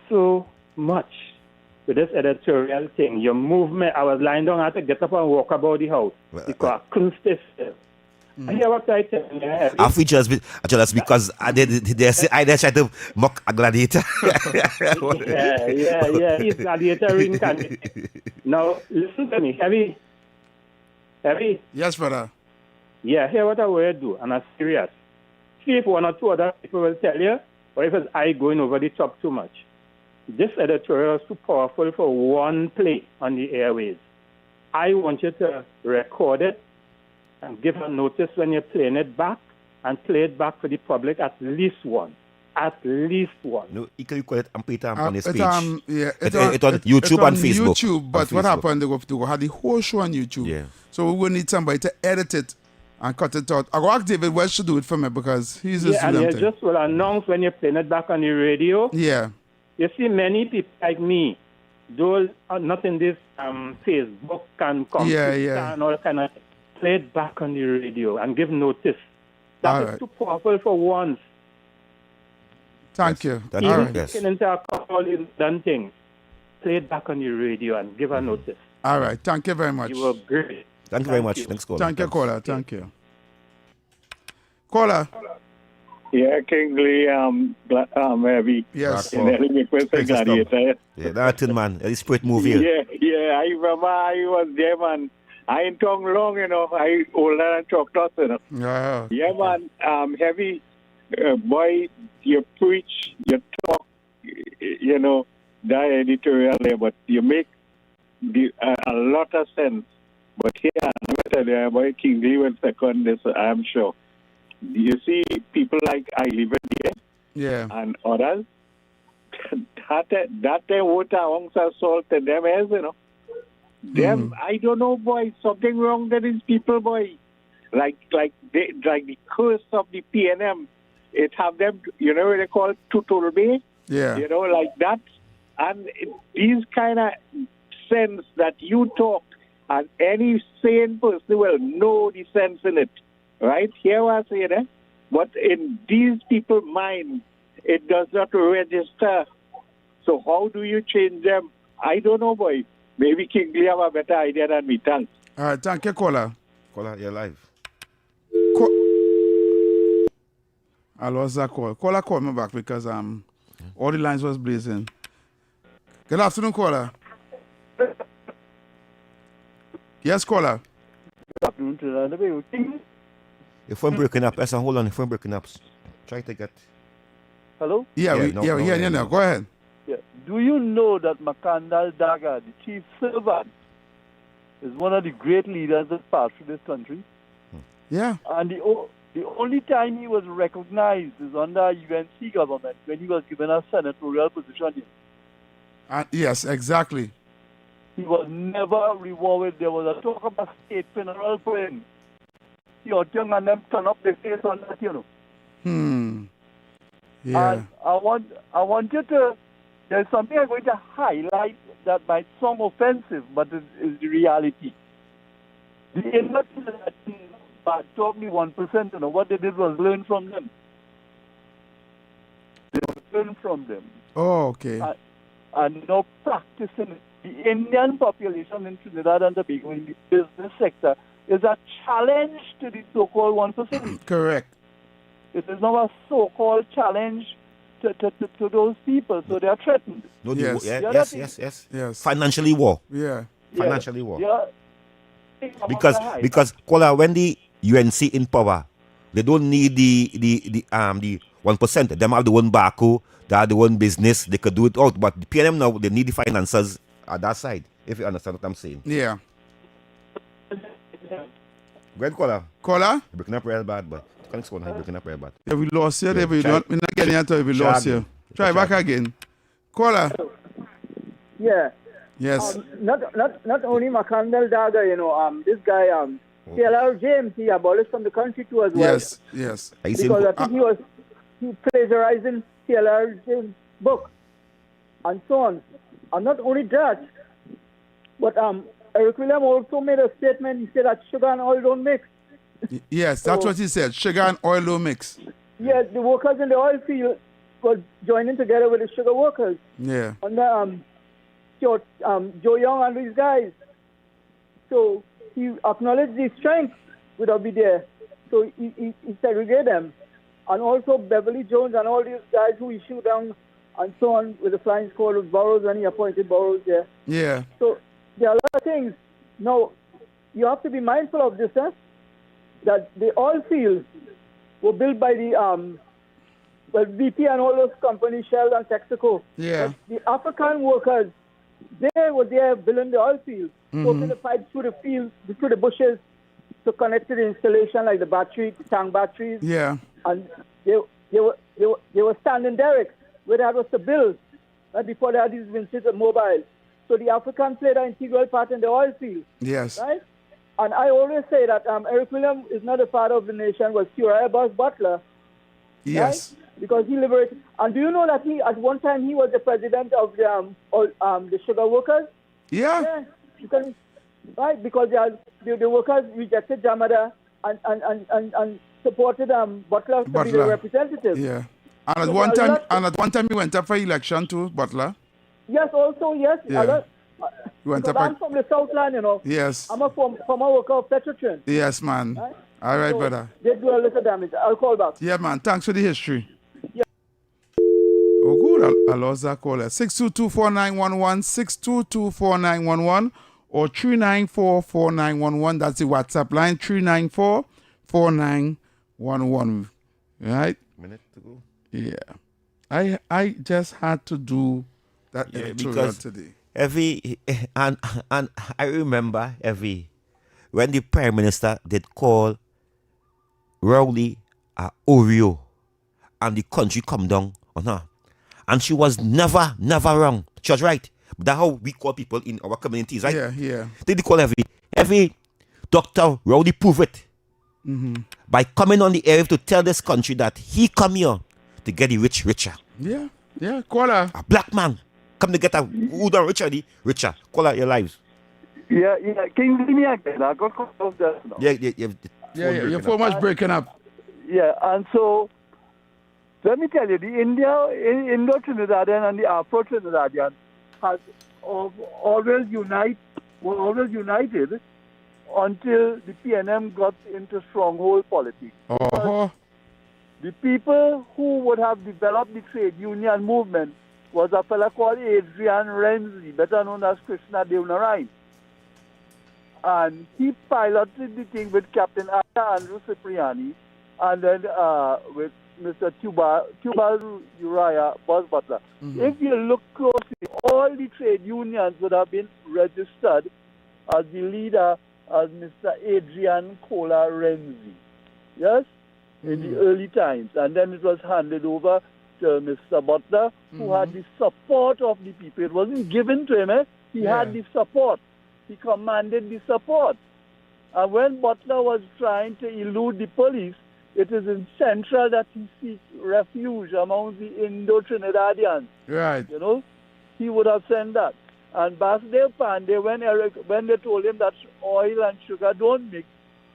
Speaker 11: so much with this editorial thing. Your movement, I was lying down, I had to get up and walk about the house because I couldn't stay still. I hear what I tell you.
Speaker 6: I feel just because they say I try to mock a gladiator.
Speaker 11: yeah. He's gladiator incarnate. Now, listen to me. Heavy.
Speaker 5: Yes, brother.
Speaker 11: Yeah, hear what I will do, and I'm serious. See if one or two other people will tell you, or if it's I going over the top too much. This editorial is too powerful for one play on the airways. I want you to record it and give a notice when you're playing it back and play it back for the public at least once. At least once.
Speaker 6: No, you can record it and put it on his page.
Speaker 5: It's on
Speaker 6: YouTube and Facebook.
Speaker 5: YouTube, but what happened, they go have the whole show on YouTube.
Speaker 6: Yeah.
Speaker 5: So we will need somebody to edit it and cut it out. I go ask David Welch to do it for me because he's just
Speaker 11: and
Speaker 5: doing
Speaker 11: you
Speaker 5: thing.
Speaker 11: just will announce when you're playing it back on the radio.
Speaker 5: Yeah.
Speaker 11: You see, many people like me, those are not in this Facebook and computer and all kind of play it back on the radio and give notice. That is too powerful for once.
Speaker 5: Thank you.
Speaker 11: Even taking into account all these done things, play it back on the radio and give a notice.
Speaker 5: All right. Thank you very much.
Speaker 11: You were great.
Speaker 6: Thank you very much. Thanks, caller.
Speaker 5: Thank you, caller. Thank you. Caller.
Speaker 12: Yeah, Kingsley, Heavy.
Speaker 5: Yes.
Speaker 12: Gladiator.
Speaker 6: Yeah, that's it, man. It's great movie.
Speaker 12: Yeah, I remember I was there, man. I ain't talk long, I older and talked us,
Speaker 5: Yeah.
Speaker 12: Yeah, man. Heavy, boy, you preach, you talk, that editorial there, but you make a lot of sense. But here, let me tell you, boy, Kingsley will second this, I'm sure. You see people like I live
Speaker 5: here
Speaker 12: and others, that they vote amongst us all to them as, Them, I don't know, boy, something wrong with these people, boy. Like the curse of the PNM, it have them, what they call tutulbe?
Speaker 5: Yeah.
Speaker 12: Like that. And these kind of sense that you talk, and any sane person will know the sense in it. Right? Here I say that. But in these people's minds, it does not register. So how do you change them? I don't know, boy. Maybe Kingsley have a better idea than me. Thanks.
Speaker 5: All right. Thank you, caller.
Speaker 6: Caller, you're live.
Speaker 5: I lost that call. Caller called me back because all the lines was blazing. Good afternoon, caller. Yes, caller.
Speaker 13: Good afternoon to the
Speaker 6: Your phone breaking up. Hold on, your phone breaking up. Try to get.
Speaker 13: Hello?
Speaker 5: Yeah, we hear you now. Go ahead.
Speaker 13: Yeah. Do you know that Makandal Daga, the chief servant, is one of the great leaders that passed through this country?
Speaker 5: Yeah.
Speaker 13: And the only time he was recognized is under UNC government when he was given a senatorial position.
Speaker 5: Yes, exactly.
Speaker 13: He was never rewarded. There was a talk about state funeral for him. Your young and them turn up the face on that,
Speaker 5: Yeah.
Speaker 13: And I want you to, there's something I'm going to highlight that might sound offensive, but is the reality. The inmates bad talk the 1%, you know, what they did was learn from them. They learn from them.
Speaker 5: Oh, okay.
Speaker 13: And you know, practicing it. The Indian population in Trinidad and Tobago in the business sector is a challenge to the so-called 1%.
Speaker 5: Correct.
Speaker 13: It is now a so-called challenge to those people, so they are threatened.
Speaker 6: No,
Speaker 5: Yes.
Speaker 6: yes. Financially war.
Speaker 5: Yeah.
Speaker 6: Financially war.
Speaker 13: Yeah.
Speaker 6: Because Kola, when the UNC in power, they don't need the 1%. Them have the one barco, they have the one business, they could do it out. But the PNM now, they need the financiers at that side, if you understand what I'm saying.
Speaker 5: Yeah.
Speaker 6: Go ahead, Kola.
Speaker 5: Kola?
Speaker 6: You're breaking up real bad, but thanks for breaking up real bad.
Speaker 5: Yeah, we lost you there, but
Speaker 6: try-
Speaker 5: we're not getting into it. We
Speaker 6: try
Speaker 5: lost you.
Speaker 6: again.
Speaker 5: Try
Speaker 6: Try
Speaker 5: back again. Kola?
Speaker 14: Yeah.
Speaker 5: Yes.
Speaker 14: Not only McCandle Dagger, you know, this guy, TLR James, he abolished from the country too as well.
Speaker 5: Yes.
Speaker 14: Because I think he plagiarizing TLR James' book and so on. And not only that, but Eric William also made a statement. He said that sugar and oil don't mix.
Speaker 5: Yes, that's what he said. Sugar and oil don't mix.
Speaker 14: Yeah, the workers in the oil field were joining together with the sugar workers.
Speaker 5: Yeah.
Speaker 14: And Joe Young and these guys. So he acknowledged the strength would not be there. So he segregated them. And also Beverly Jones and all these guys who issued down and so on with the flying squad of Burroughs when he appointed Burroughs there.
Speaker 5: Yeah.
Speaker 14: So there are a lot of things. Now, you have to be mindful of this, that the oil fields were built by the BP and all those companies, Shell and Texaco.
Speaker 5: Yeah.
Speaker 14: But the African workers, they were there building the oil fields, putting the pipes through the fields, through the bushes to connect to the installation like the battery, the tank batteries.
Speaker 5: Yeah.
Speaker 14: And they were standing derricks where they had was to build before they had these vintage mobiles. So the Africans played an integral part in the oil field.
Speaker 5: Yes.
Speaker 14: Right? And I always say that Eric William is not a father of the nation, was Uriah Bus Butler.
Speaker 5: Yes.
Speaker 14: Right? Because he liberated. And do you know that at one time he was the president of the sugar workers?
Speaker 5: Yeah.
Speaker 14: Right? Because the workers rejected Jamada and supported Butler to be the representative.
Speaker 5: Yeah. And at one time he went up for election too, Butler.
Speaker 14: Yes, also, yes.
Speaker 5: Yeah.
Speaker 14: I'm from the Southland, you know.
Speaker 5: Yes.
Speaker 14: I'm a former worker of Petrotrin.
Speaker 5: Yes, man.
Speaker 14: Right?
Speaker 5: All right,
Speaker 14: So
Speaker 5: brother.
Speaker 14: they do a little damage. I'll call back.
Speaker 5: Yeah, man. Thanks for the history.
Speaker 14: Yeah.
Speaker 5: Oh, good. I lost that caller. 622-4911, 622-4911, or 394-4911. That's the WhatsApp line, 394-4911. Right?
Speaker 6: Minute to go.
Speaker 5: Yeah. I just had to do that editorial today.
Speaker 6: And I remember when the Prime Minister did call Rowley a Oreo and the country come down on her. And she was never wrong. She was right. But that's how we call people in our communities, right?
Speaker 5: Yeah.
Speaker 6: They call every Dr. Rowley prove it. By coming on the air to tell this country that he come here to get the rich richer.
Speaker 5: Yeah. Caller.
Speaker 6: A black man come to get a who done richer. Call out your lives.
Speaker 13: Yeah. Can you give me again? I got cut off just now.
Speaker 5: Yeah. Your phone was breaking up.
Speaker 13: Yeah, and so let me tell you, the Indo-Trinidadian and the Afro-Trinidadian were always united until the PNM got into stronghold politics. The people who would have developed the trade union movement was a fellow called Adrian Renzi, better known as Krishna Devanarayan. And he piloted the thing with Captain Andrew Cipriani and then with Mr. Tubal Uriah Bus Butler. If you look closely, all the trade unions would have been registered as the leader as Mr. Adrian Kola Renzi. Yes? In the early times. And then it was handed over to Mr. Butler, who had the support of the people. It wasn't given to him. He had the support. He commanded the support. And when Butler was trying to elude the police, it is essential that he seek refuge among the Indo-Trinidadians.
Speaker 5: Right.
Speaker 13: You know, he would have sent that. And Basdev Pandey, when they told him that oil and sugar don't mix,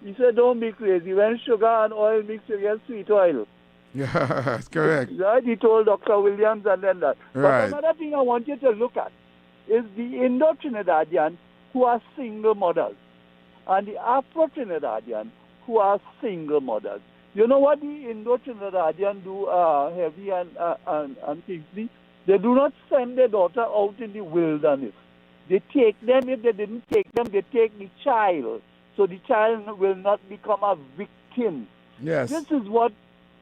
Speaker 13: He said, don't be crazy. When sugar and oil mix, you get sweet oil.
Speaker 5: Yeah, that's correct.
Speaker 13: Right? He told Dr. Williams and then that.
Speaker 5: Right.
Speaker 13: But another thing I want you to look at is the Indo-Trinidadian who are single mothers and the Afro-Trinidadian who are single mothers. You know what the Indo-Trinidadian do, Heavy and Kingsley? They do not send their daughter out in the wilderness. They take them. If they didn't take them, they take the child. So the child will not become a victim.
Speaker 5: Yes.
Speaker 13: This is what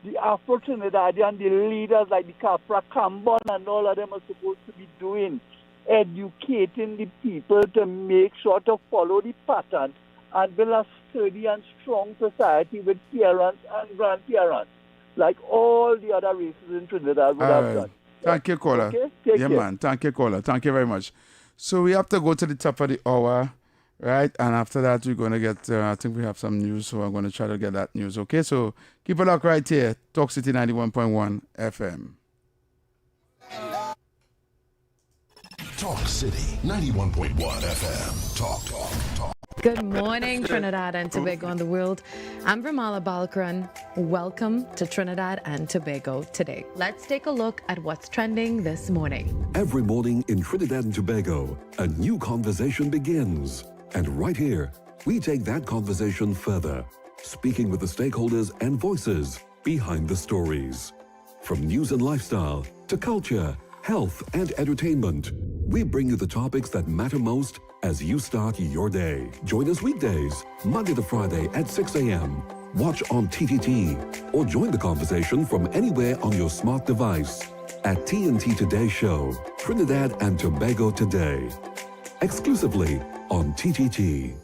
Speaker 13: the Afro-Trinidadian, the leaders like the Capra Cambon and all of them are supposed to be doing. Educating the people to make sure to follow the pattern and build a sturdy and strong society with parents and grandparents, like all the other races in Trinidad would have done.
Speaker 5: Thank you, caller.
Speaker 13: Okay? Take care.
Speaker 5: Man. Thank you, caller. Thank you very much. So we have to go to the top of the hour, right? And after that, we're going to get, I think we have some news, so I'm going to try to get that news, okay? So keep it locked right here, Talk City 91.1 FM.
Speaker 2: Talk City 91.1 FM. Talk.
Speaker 8: Good morning, Trinidad and Tobago and the world. I'm Vermala Balkaran. Welcome to Trinidad and Tobago today. Let's take a look at what's trending this morning.
Speaker 9: Every morning in Trinidad and Tobago, a new conversation begins. And right here, we take that conversation further, speaking with the stakeholders and voices behind the stories. From news and lifestyle to culture, health and entertainment, we bring you the topics that matter most as you start your day. Join us weekdays, Monday to Friday at 6 a.m. Watch on TTT or join the conversation from anywhere on your smart device at TNT Today Show, Trinidad and Tobago Today, exclusively on TTT.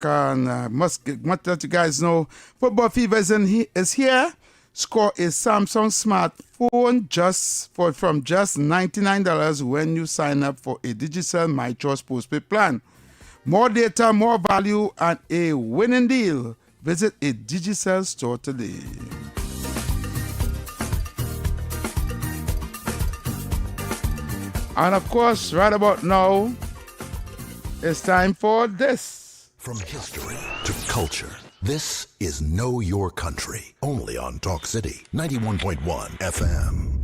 Speaker 5: And must let you guys know, Football Fever is here. Score a Samsung smartphone from just $99 when you sign up for a Digicel My Choice postpaid plan. More data, more value, and a winning deal. Visit a Digicel store today. And of course, right about now, it's time for this.
Speaker 2: From history to culture, this is Know Your Country, only on Talk City 91.1 FM.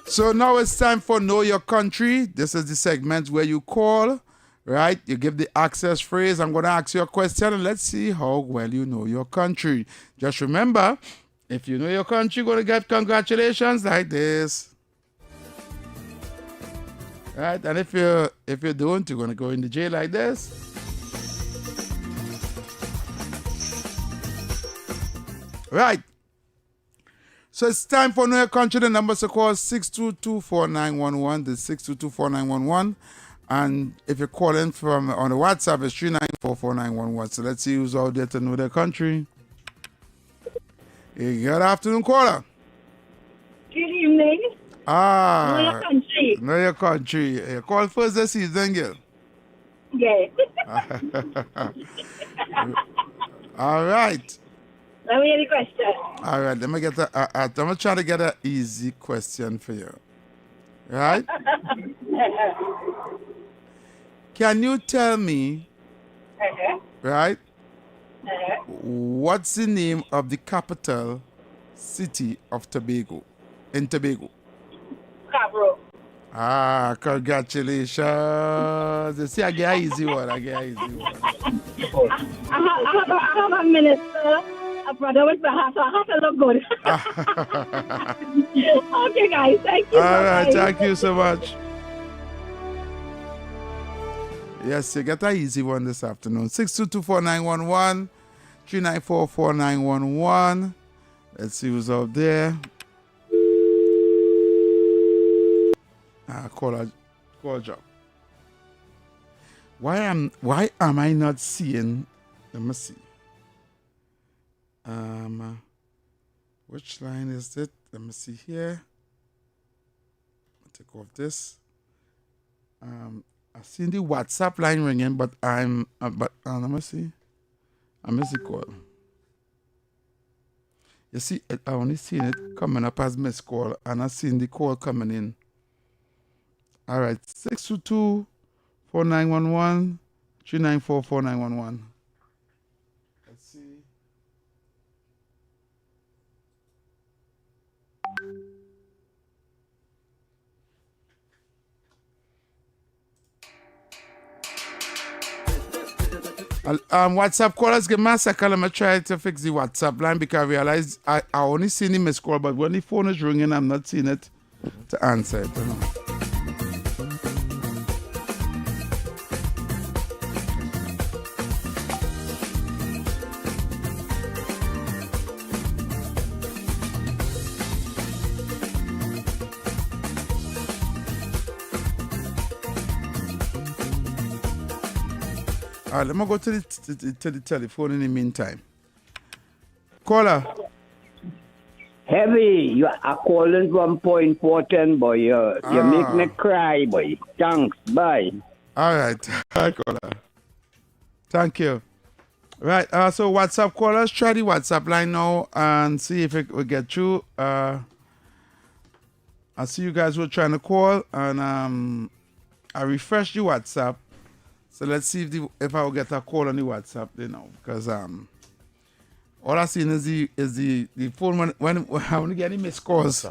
Speaker 5: So now it's time for Know Your Country. This is the segment where you call, right? You give the access phrase. I'm going to ask you a question and let's see how well you know your country. Just remember, if you know your country, you're going to get congratulations like this. Right? And if you don't, you're going to go in the jail like this. Right. So it's time for Know Your Country. The numbers to call 622-4911. The 622-4911. And if you're calling from on the WhatsApp, it's 394-4911. So let's see who's out there to know their country. Hey, good afternoon, caller.
Speaker 15: Good evening. Know your country.
Speaker 5: Know your country. You call first this season, girl.
Speaker 15: Yeah.
Speaker 5: All right.
Speaker 15: Let me hear the question.
Speaker 5: All right. Let me get I'm going to try to get an easy question for you. Right? Can you tell me, right, what's the name of the capital city of Tobago? In Tobago?
Speaker 15: Cabro.
Speaker 5: Congratulations. You see, I get an easy one.
Speaker 15: I have a minister, a brother with my heart, so I have to look good. Okay, guys. Thank you.
Speaker 5: All right. Thank you so much. Yes, you get an easy one this afternoon. 622-4911, 394-4911. Let's see who's out there. Call job. Why am I not seeing? Let me see. Which line is it? Let me see here. I'll take off this. I've seen the WhatsApp line ringing, but let me see. I missed the call. You see, I only seen it coming up as missed call, and I seen the call coming in. All right, 622-4911, 394-4911. Let's see. WhatsApp callers, give me a second. Let me try to fix the WhatsApp line because I realized I only seen the missed call, but when the phone is ringing, I'm not seeing it to answer it. You know. All right, let me go to the telephone in the meantime. Caller.
Speaker 16: Heavy, you are calling from Point Portland, boy. You make me cry, boy. Thanks, bye.
Speaker 5: All right. Hi, caller. Thank you. Right, so WhatsApp callers, try the WhatsApp line now and see if it will get through. I see you guys were trying to call, and I refreshed the WhatsApp. So let's see if I will get a call on the WhatsApp, you know, because all I seen is the phone when I only get any missed calls.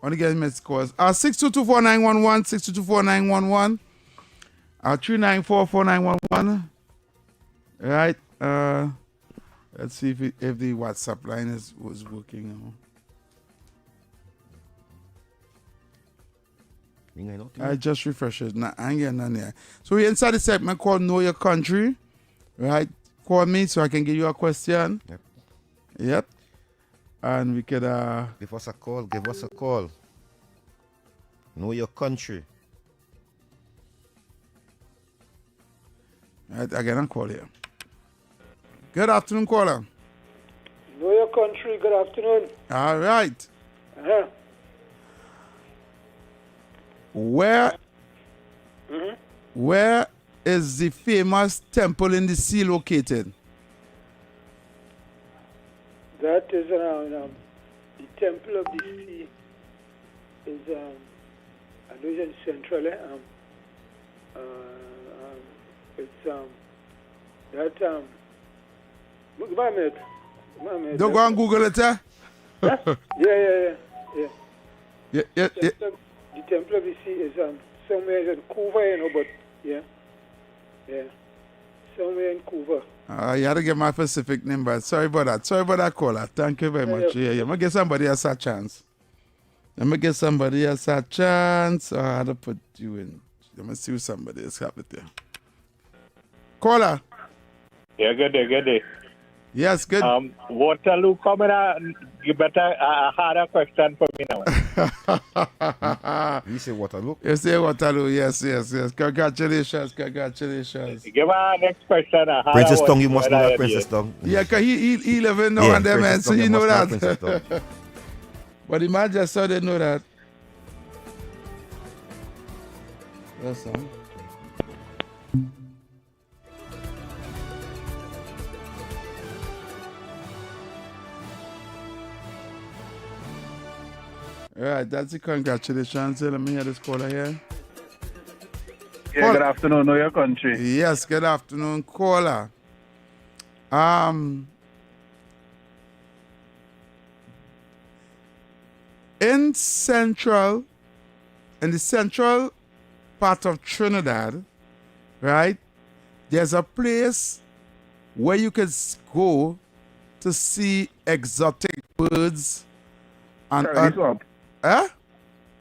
Speaker 5: Only get any missed calls. 622-4911, 622-4911, 394-4911. Right. Let's see if the WhatsApp line was working. I just refreshed it. Nah, I ain't getting none there. So we're inside the segment called Know Your Country. Right? Call me so I can give you a question. Yep. And we could
Speaker 6: give us a call. Know your country.
Speaker 5: Right, again, I'll call you. Good afternoon, caller.
Speaker 17: Know your country. Good afternoon.
Speaker 5: All right.
Speaker 17: Uh-huh.
Speaker 5: Where is the famous temple in the sea located?
Speaker 17: That is the Temple of the Sea. Is I know it's in Central. It's that Give me a minute.
Speaker 5: Don't go and Google it, eh?
Speaker 17: Yeah.
Speaker 5: Yeah.
Speaker 17: The Temple of the Sea is somewhere in Cuba, you know, but yeah, somewhere in Cuba.
Speaker 5: You had to get my specific name, but sorry about that, caller. Thank you very much. Yeah. I'm going to give somebody else a chance. Oh, I had to put you in. Let me see who somebody else have it there. Caller.
Speaker 12: Yeah, good day.
Speaker 5: Yes, good.
Speaker 12: Waterloo coming out. You better a harder question for me now.
Speaker 6: You say Waterloo?
Speaker 5: You say Waterloo, yes. Congratulations.
Speaker 12: Give our next question a harder
Speaker 6: Princess
Speaker 12: one.
Speaker 6: Tongue, you must know that Princess Tongue.
Speaker 5: Yeah, because he living now and then, man, so you know that. But the man just saw they know that. That's all. All right, that's the congratulations. Let me hear this caller here.
Speaker 18: Yeah, good afternoon, know your country.
Speaker 5: Yes, good afternoon, caller. In the central part of Trinidad, right, there's a place where you can go to see exotic birds and
Speaker 18: Swamp.
Speaker 5: Huh?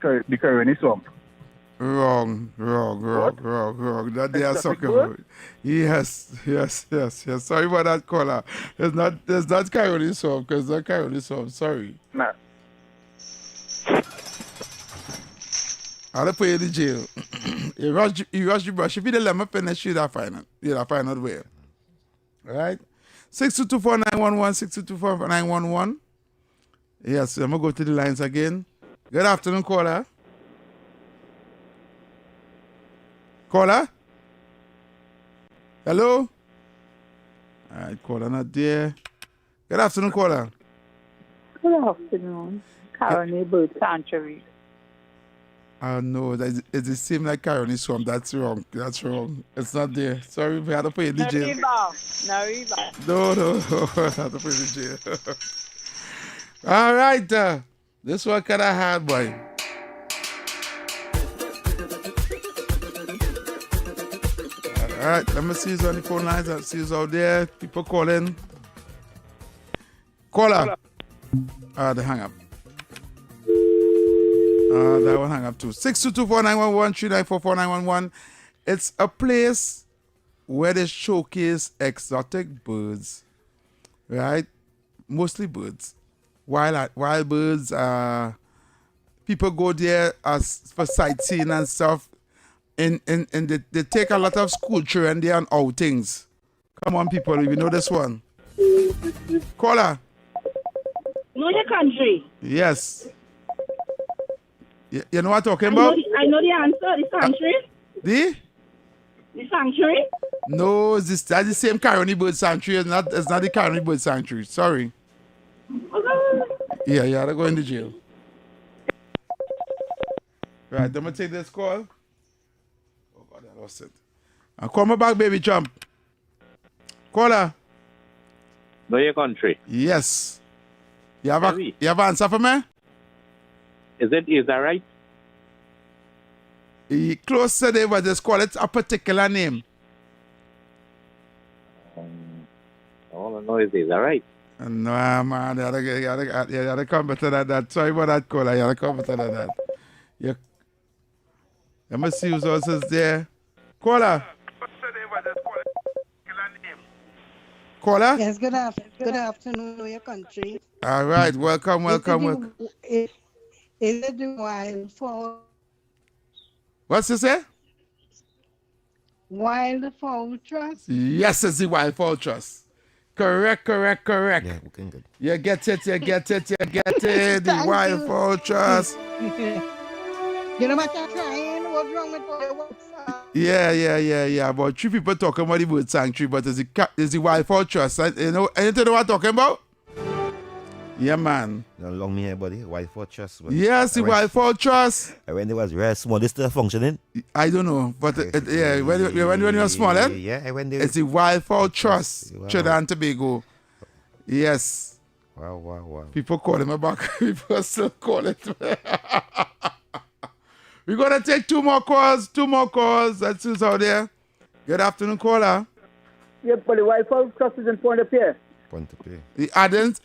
Speaker 18: The Caroni Swamp.
Speaker 5: Wrong. That they are sucking for. Yes. Sorry about that, caller. There's not Coyote Swamp, because that Coyote Swamp. Sorry.
Speaker 18: Nah.
Speaker 5: I'll put you in the jail. you rush the brush. If you don't let me finish, you'll find out where. All right? 6224911, 6224911. Yes, I'm going to go to the lines again. Good afternoon, caller. Caller? Hello? All right, caller not there. Good afternoon, caller.
Speaker 19: Good afternoon. Caroni Bird Sanctuary.
Speaker 5: No, it seems like Caroni Swamp. That's wrong. It's not there. Sorry, we had to put you in the jail. No, I had to put you in the jail. All right, this one kind of hard, boy. All right, let me see who's on the phone lines. I see who's out there. People calling. Caller. They hang up. That one hang up too. 6224911, 3944911. It's a place where they showcase exotic birds, right? Mostly birds. Wild birds. People go there for sightseeing and stuff. And they take a lot of school children there on outings. Come on, people, you know this one. Caller.
Speaker 15: Know your country.
Speaker 5: Yes. You know what I'm talking about?
Speaker 15: I know the answer. The sanctuary. The sanctuary?
Speaker 5: No, that's the same Caroni Bird Sanctuary. It's not the Caroni Bird Sanctuary. Sorry. Yeah, they're going to jail. Right, I'm going to take this call. Oh, God, I lost it. Call me back, baby chump. Caller.
Speaker 12: Know your country.
Speaker 5: Yes. You have an answer for me?
Speaker 12: Is that right?
Speaker 5: Close to it, but just call it a particular name.
Speaker 12: All I know is that right?
Speaker 5: No, man, you gotta come better than that. Sorry about that, caller. You gotta come better than that. Let me see who's also there. Caller. Caller?
Speaker 20: Yes, good afternoon, know your country.
Speaker 5: All right, welcome.
Speaker 20: Is it the wild fowl
Speaker 5: What's you say?
Speaker 20: Wildfowl Trust.
Speaker 5: Yes, it's the Wildfowl Trust. Correct.
Speaker 6: Yeah, looking good.
Speaker 5: You get it. The Wildfowl Trust.
Speaker 20: You know what I'm trying? What's wrong with the WhatsApp?
Speaker 5: Yeah. About 3 people talking about the bird sanctuary, but it's the Wildfowl Trust. You know anything what I'm talking about? Yeah, man.
Speaker 6: Don't long me here, buddy. Wildfowl Trust.
Speaker 5: Yes, the Wildfowl Trust.
Speaker 6: When it was very small, this still functioning?
Speaker 5: I don't know, but when you're small, it's the Wildfowl Trust, Trinidad and Tobago. Yes.
Speaker 6: Wow.
Speaker 5: People call him back. People still call it. We're going to take 2 more calls. That's who's out there. Good afternoon, caller.
Speaker 14: Yeah, but the Wildfowl Trust is in Point of Pierre.
Speaker 5: I didn't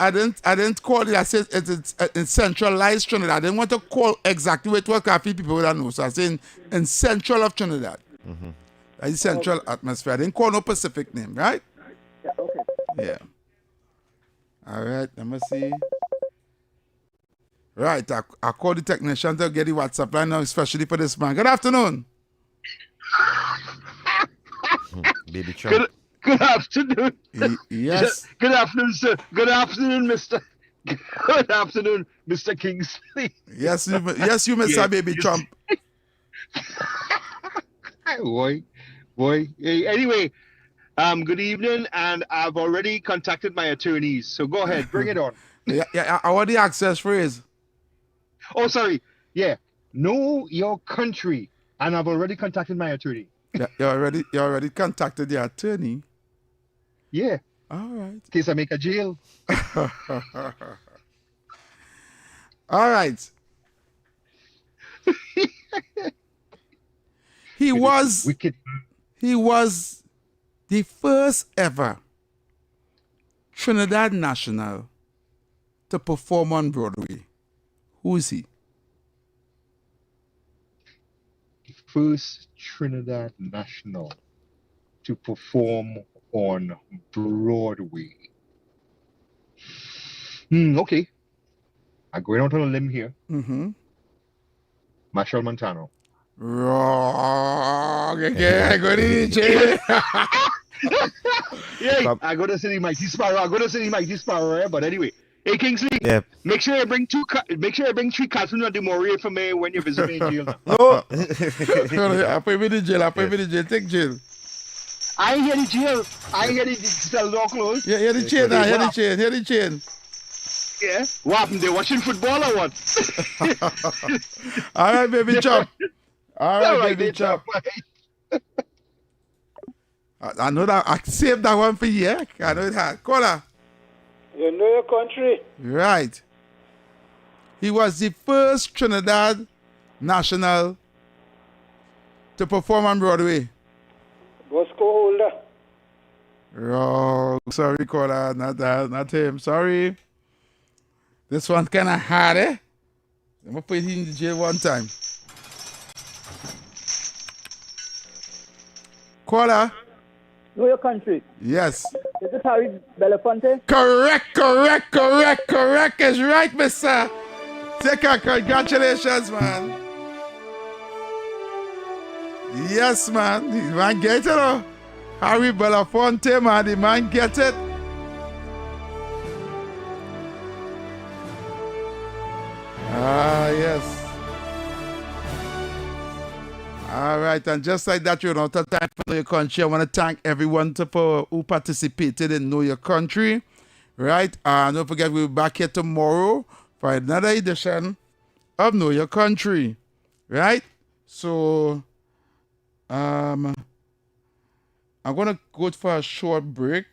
Speaker 5: call it. I said it's in centralized Trinidad. I didn't want to call exactly where it was. People would know. So I said in central of Trinidad. That's the central atmosphere. I didn't call no Pacific name, right?
Speaker 14: Yeah, okay.
Speaker 5: Yeah. All right, let me see. Right, I called the technician to get the WhatsApp line now, especially for this man. Good afternoon.
Speaker 6: Baby Trump.
Speaker 21: Good afternoon.
Speaker 5: Yes.
Speaker 21: Good afternoon, sir. Good afternoon, Mr. Good afternoon, Mr. Kingsley.
Speaker 5: Yes, you Mr. Baby Trump.
Speaker 21: Boy. Hey, anyway, good evening, and I've already contacted my attorneys. So go ahead, bring it on.
Speaker 5: Yeah. I want the access phrase.
Speaker 21: Oh, sorry. Yeah. Know your country, and I've already contacted my attorney.
Speaker 5: You already contacted your attorney.
Speaker 21: Yeah.
Speaker 5: All right.
Speaker 21: In case I make a jail.
Speaker 5: All right. He was the first ever Trinidad national to perform on Broadway. Who is he?
Speaker 21: First Trinidad national to perform on Broadway. Okay. I'm going out on a limb here. Marshall Montano.
Speaker 5: Wrong again. I go to jail.
Speaker 21: Yeah, I go to City Mighty Sparrow. But anyway, hey Kingsley.
Speaker 6: Yeah.
Speaker 21: Make sure you bring 3 cartons of the Moray for me when you visit me in jail.
Speaker 5: No. I put me in jail. Take jail.
Speaker 21: I ain't here the jail. I ain't here the cell door closed.
Speaker 5: Yeah, hear the chain now. Hear the chain.
Speaker 21: Yeah. What happened? They watching football or what?
Speaker 5: All right, baby chop. All right, baby chop. I know that. I saved that one for you. I know it had. Caller.
Speaker 17: You know your country.
Speaker 5: Right. He was the first Trinidad national to perform on Broadway.
Speaker 17: Bosco Holder.
Speaker 5: Wrong. Sorry, caller. Not him. Sorry. This one's kind of hard, I'm going to put him in the jail one time. Caller.
Speaker 14: Know your country.
Speaker 5: Yes.
Speaker 14: Is it Harry Belafonte?
Speaker 5: Correct. Is right, mister. Take a congratulations, man. Yes, man. The man get it, Harry Belafonte, man. The man get it. Yes. All right, and just like that, you're out of time for Know Your Country. I want to thank everyone who participated in Know Your Country. Right? Don't forget, we'll be back here tomorrow for another edition of Know Your Country. Right? So, I'm going to go for a short break,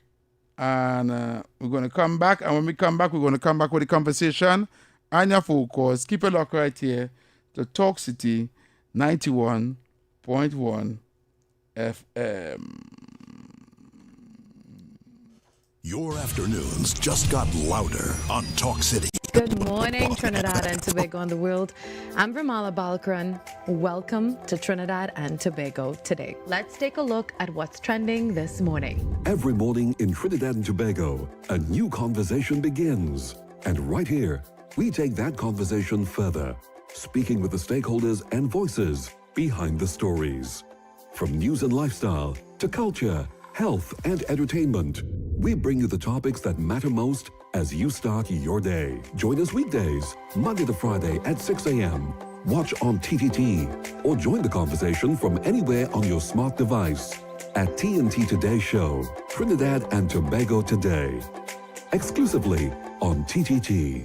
Speaker 5: and we're going to come back. And when we come back, we're going to come back with the conversation and your phone calls. Keep it locked right here to Talk City 91.1 FM.
Speaker 2: Your afternoons just got louder on Talk City.
Speaker 8: Good morning, Trinidad and Tobago and the world. I'm Vermala Balkaran. Welcome to Trinidad and Tobago today. Let's take a look at what's trending this morning.
Speaker 9: Every morning in Trinidad and Tobago, a new conversation begins. And right here, we take that conversation further, speaking with the stakeholders and voices behind the stories. From news and lifestyle to culture, health, and entertainment, we bring you the topics that matter most as you start your day. Join us weekdays, Monday to Friday at 6 a.m. Watch on TTT or join the conversation from anywhere on your smart device at TNT Today Show, Trinidad and Tobago Today, exclusively on TTT.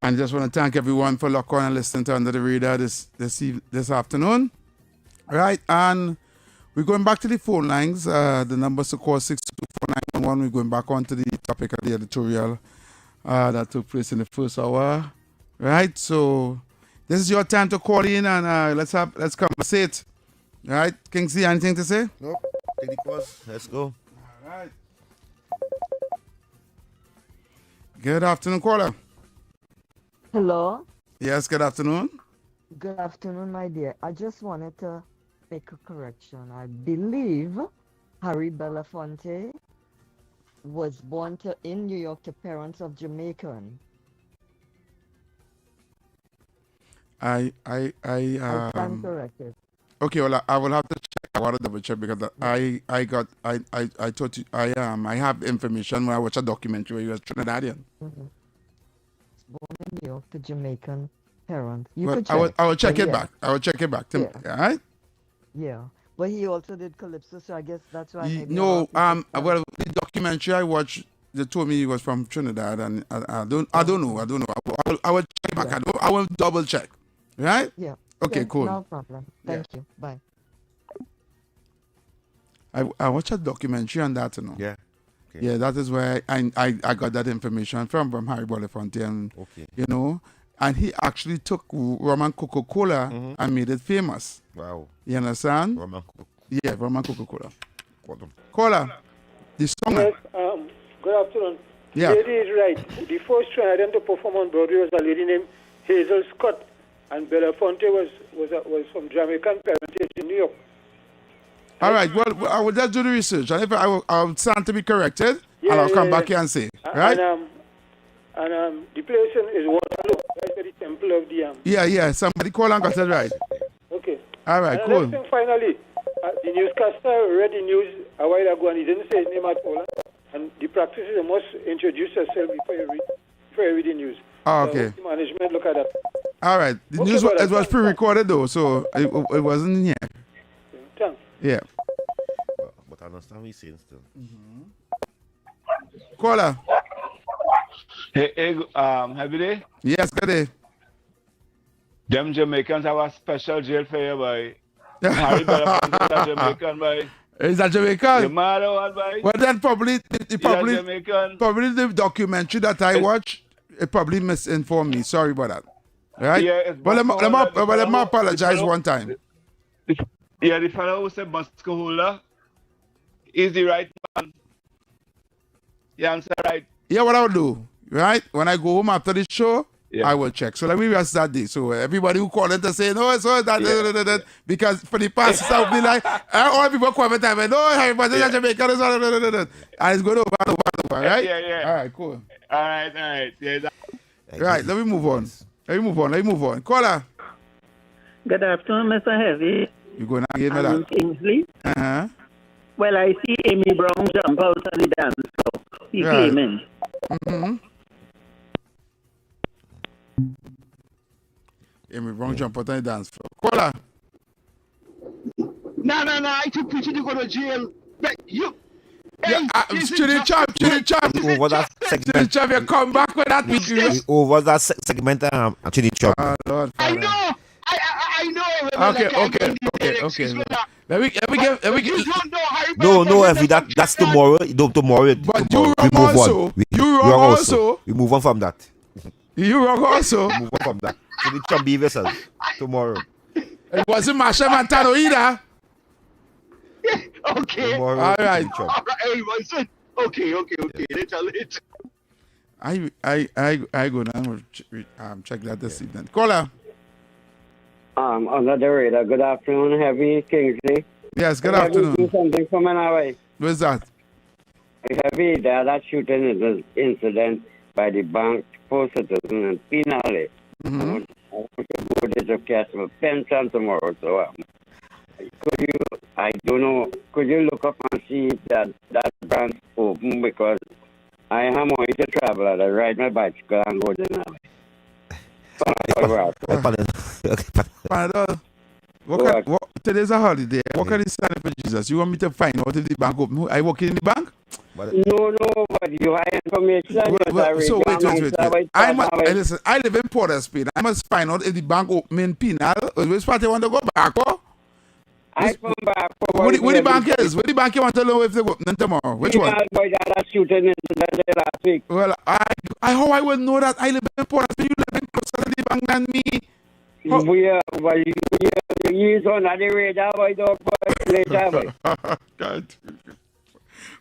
Speaker 5: And just want to thank everyone for locking on and listening to Under the Radar this afternoon. All right, and we're going back to the phone lines. The numbers to call 624-911. We're going back on to the topic of the editorial that took place in the first hour. Right, so this is your time to call in and let's conversate. All right, Kingsley, anything to say?
Speaker 6: No, take the calls. Let's go.
Speaker 5: All right. Good afternoon, caller.
Speaker 19: Hello.
Speaker 5: Yes, good afternoon.
Speaker 3: Good afternoon, my dear. I just wanted to make a correction. I believe Harry Belafonte was born in New York to parents of Jamaican.
Speaker 5: I
Speaker 3: stand corrected.
Speaker 5: Okay, well, I will have to check. I want to double check because I thought I have information when I watched a documentary where he was Trinidadian.
Speaker 3: Mm-hmm. Born in New York to Jamaican parents. You
Speaker 5: Well,
Speaker 3: could check.
Speaker 5: I will check it
Speaker 3: yeah.
Speaker 5: back. I will check it back. All right.
Speaker 3: Yeah, but he also did Calypso, so I guess that's why.
Speaker 5: No, well, the documentary I watched, they told me he was from Trinidad, and I don't know. I will check back. I will double check. Right?
Speaker 3: Yeah.
Speaker 5: Okay, cool.
Speaker 3: No problem. Thank you. Bye.
Speaker 5: I watched a documentary on that, you know.
Speaker 6: Yeah. Okay.
Speaker 5: Yeah, that is where I got that information from Harry Belafonte, and you know, and he actually took rum and Coca-Cola and made it famous.
Speaker 6: Wow.
Speaker 5: You understand?
Speaker 6: Rum and Coca.
Speaker 5: Yeah, rum and Coca-Cola. Caller, the song.
Speaker 17: Yes, good afternoon.
Speaker 5: Yeah.
Speaker 17: The lady is right. The first Trinidadian to perform on Broadway was a lady named Hazel Scott, and Belafonte was from Jamaican parentage in New York.
Speaker 5: All right. Well, I will just do the research, and if I will stand to be corrected, and I'll come back here and say, right?
Speaker 17: And the place is Waterloo. That's where the temple of the
Speaker 5: Yeah. Somebody call and got it right.
Speaker 17: Okay.
Speaker 5: All right.
Speaker 17: And
Speaker 5: Cool.
Speaker 17: next thing, finally, the newscaster read the news a while ago, and he didn't say his name at all. And the practice is you must introduce yourself before you read the news.
Speaker 5: Oh, okay.
Speaker 17: So management look at that.
Speaker 5: All right. The
Speaker 17: Okay,
Speaker 5: news
Speaker 17: brother,
Speaker 5: it was pre-recorded though, so it wasn't in here.
Speaker 17: Thanks.
Speaker 5: Yeah.
Speaker 6: But I understand what he's saying still.
Speaker 5: Caller.
Speaker 22: Hey, happy day?
Speaker 5: Yes, good day.
Speaker 22: Them Jamaicans have a special jail for you, boy. Harry Belafonte is a Jamaican, boy.
Speaker 5: Is that Jamaican?
Speaker 22: You mad or what, boy?
Speaker 5: Well, then probably
Speaker 22: Jamaican.
Speaker 5: probably the documentary that I watched, it probably misinformed me. Sorry about that. Right?
Speaker 22: Yeah,
Speaker 5: but let me apologize one time.
Speaker 22: Yeah, the fellow who said Bosco Holder is the right man. You answer right.
Speaker 5: Yeah, what I'll do, right? When I go home after the show, I will check. So let me rest that day. So everybody who called in to say, no, it's all that, because for the past, I'll be like, all people comment time, no, everybody is Jamaican, and it's going over, right?
Speaker 22: Yeah.
Speaker 5: All right, cool.
Speaker 22: All right. Yeah,
Speaker 5: right, let me move on. Caller.
Speaker 23: Good afternoon, Mr. Heavy.
Speaker 5: You going to give me
Speaker 23: I'm
Speaker 5: that?
Speaker 23: Kingsley.
Speaker 5: Uh-huh.
Speaker 23: Well, I see Amy Brown jump out of the dance, so he came in.
Speaker 5: Mm-hmm. Amy Brown jump out on the dance floor. Caller.
Speaker 21: No, I took picture to go to jail. But you.
Speaker 5: Chili chop.
Speaker 6: Over that segment.
Speaker 5: Chili chop, you come back with that video.
Speaker 6: Over that segment, Chili chop.
Speaker 5: Lord,
Speaker 21: I know.
Speaker 5: Okay. Let me give.
Speaker 21: You don't know Harry
Speaker 6: No, Effie, that's tomorrow. Tomorrow.
Speaker 5: But
Speaker 6: tomorrow.
Speaker 5: you wrong also. You wrong also.
Speaker 6: We move on from that.
Speaker 5: You wrong also.
Speaker 6: Move on from that. Chili chop, be vessel tomorrow.
Speaker 5: It wasn't Masha Montano either.
Speaker 21: Okay.
Speaker 5: Tomorrow, all right.
Speaker 21: Hey, Wilson. Okay. Later.
Speaker 5: I go down and check that this evening. Caller.
Speaker 16: Under the radar. Good afternoon, Heavy Kingsley.
Speaker 5: Yes, good afternoon.
Speaker 16: Do something for me now,
Speaker 5: what's that?
Speaker 16: Heavy, that shooting incident by the bank for citizen and penally.
Speaker 5: Mm-hmm.
Speaker 16: I want to go there to catch my pension tomorrow. So could you look up and see if that branch open, because I am going to travel. I ride my bicycle and go there now.
Speaker 5: Today's a holiday. What can you stand for Jesus? You want me to find out if the bank open? I work in the bank?
Speaker 16: No, but you have information.
Speaker 5: So wait. Listen, I live in Port of Spain. I must find out if the bank open in Penal. Which part you want to go back?
Speaker 16: I come back.
Speaker 5: Where the bank is? Where the bank you want to know if they open tomorrow? Which one?
Speaker 16: Shooting incident last week.
Speaker 5: Well, how I will know that? I live in Port of Spain. You live in closer to the bank than me.
Speaker 16: You use on the radar, boy, dog, boy, later, boy.
Speaker 5: God.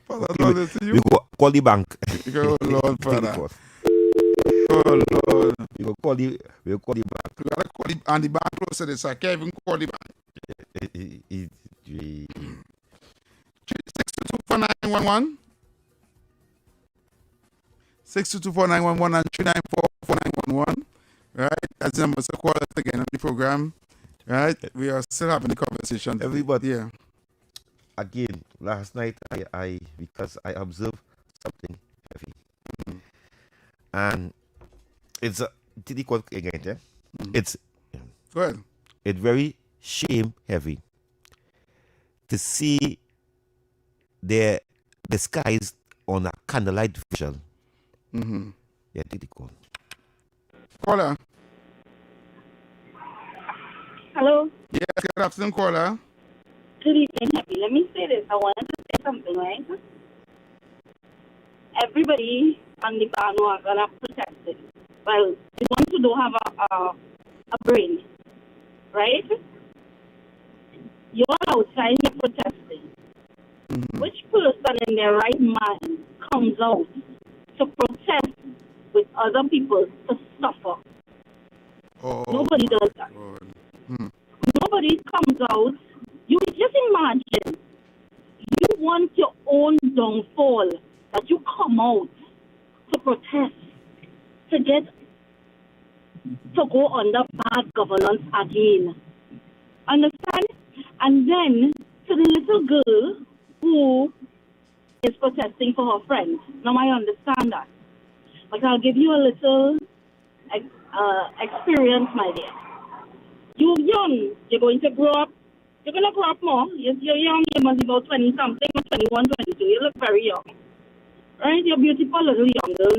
Speaker 6: We go call the bank.
Speaker 5: Oh, Lord, Father. Oh, Lord.
Speaker 6: We go call the bank.
Speaker 5: You gotta call the, and the bank close today, so I can't even call the bank. 6224911 6224911 and 3944911. Right? That's the number to call us again on the program. Right? We are still having the conversation.
Speaker 6: Everybody.
Speaker 5: Yeah.
Speaker 6: Again, last night I because I observed something heavy. And it's did he call again, yeah? It's
Speaker 5: go ahead.
Speaker 6: It's very shame heavy to see the skies on a candlelight visual. Yeah, did he call?
Speaker 5: Caller.
Speaker 15: Hello.
Speaker 5: Yes, good afternoon, caller.
Speaker 15: Good evening, Happy. Let me say this. I wanted to say something, right? Everybody on the bandwagon are protesting. Well, the ones who don't have a brain, right? You're outside here protesting. Which person in their right mind comes out to protest with other people to suffer? Nobody does that. Nobody comes out. You just imagine, you want your own downfall, that you come out to protest, to go under bad governance again. Understand? And then to the little girl who is protesting for her friends. Now I understand that. But I'll give you a little experience, my dear. You're young. You're going to grow up. You're going to grow up more. You're young. You must be about 20-something, 21, 22. You look very young. Right? You're beautiful, a little younger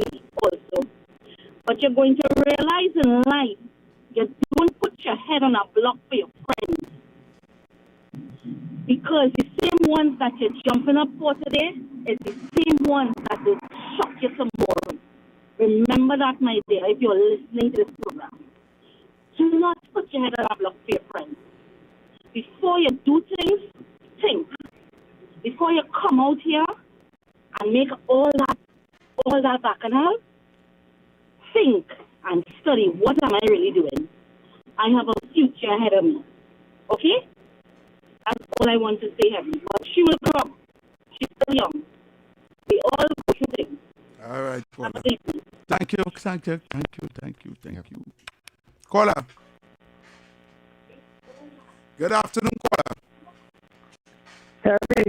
Speaker 15: also. But you're going to realize in life, you don't put your head on a block for your friends. Because the same ones that you're jumping up for today is the same ones that will shock you tomorrow. Remember that, my dear, if you're listening to this program. Do not put your head on a block for your friends. Before you do things, think. Before you come out here and make all that bacchanal, think and study, what am I really doing? I have a future ahead of me. Okay? That's all I want to say, Heavy. But she will grow up. She's still young. We all go through things.
Speaker 5: All right, caller. Thank you. Caller. Good afternoon, caller.
Speaker 13: Heavy.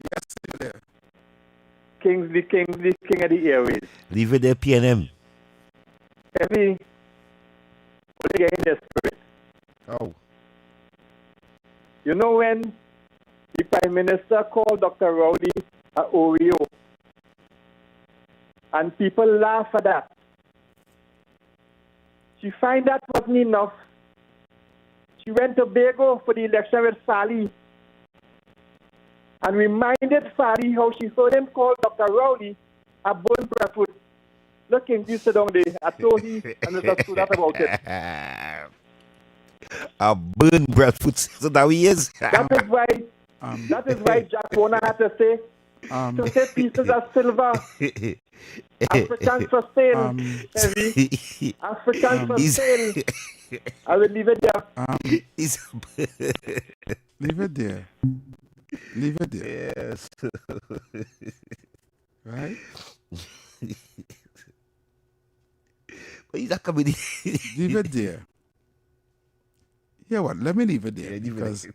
Speaker 5: Yes, you're there.
Speaker 13: Kingsley, king of the airways.
Speaker 6: Leave it there, PNM.
Speaker 13: Heavy. What again in the spirit?
Speaker 6: Oh.
Speaker 13: You know when the Prime Minister called Dr. Rowley a Oreo, and people laugh at that. She find that wasn't enough. She went to Tobago for the election with Sally and reminded Sally how she heard him call Dr. Rowley a bone breadfruit. Look, King, you sit down there. I told you, and there's a that about it.
Speaker 6: A burn breadfruit, so that he is.
Speaker 13: That is why Jack Warner had to say pieces of silver. African for sale. Heavy. African for sale. I will leave it there.
Speaker 5: Leave it there. Leave it there.
Speaker 6: Yes.
Speaker 5: Right?
Speaker 6: But he's not coming.
Speaker 5: Leave it there. Yeah, what? Let me leave it there. Because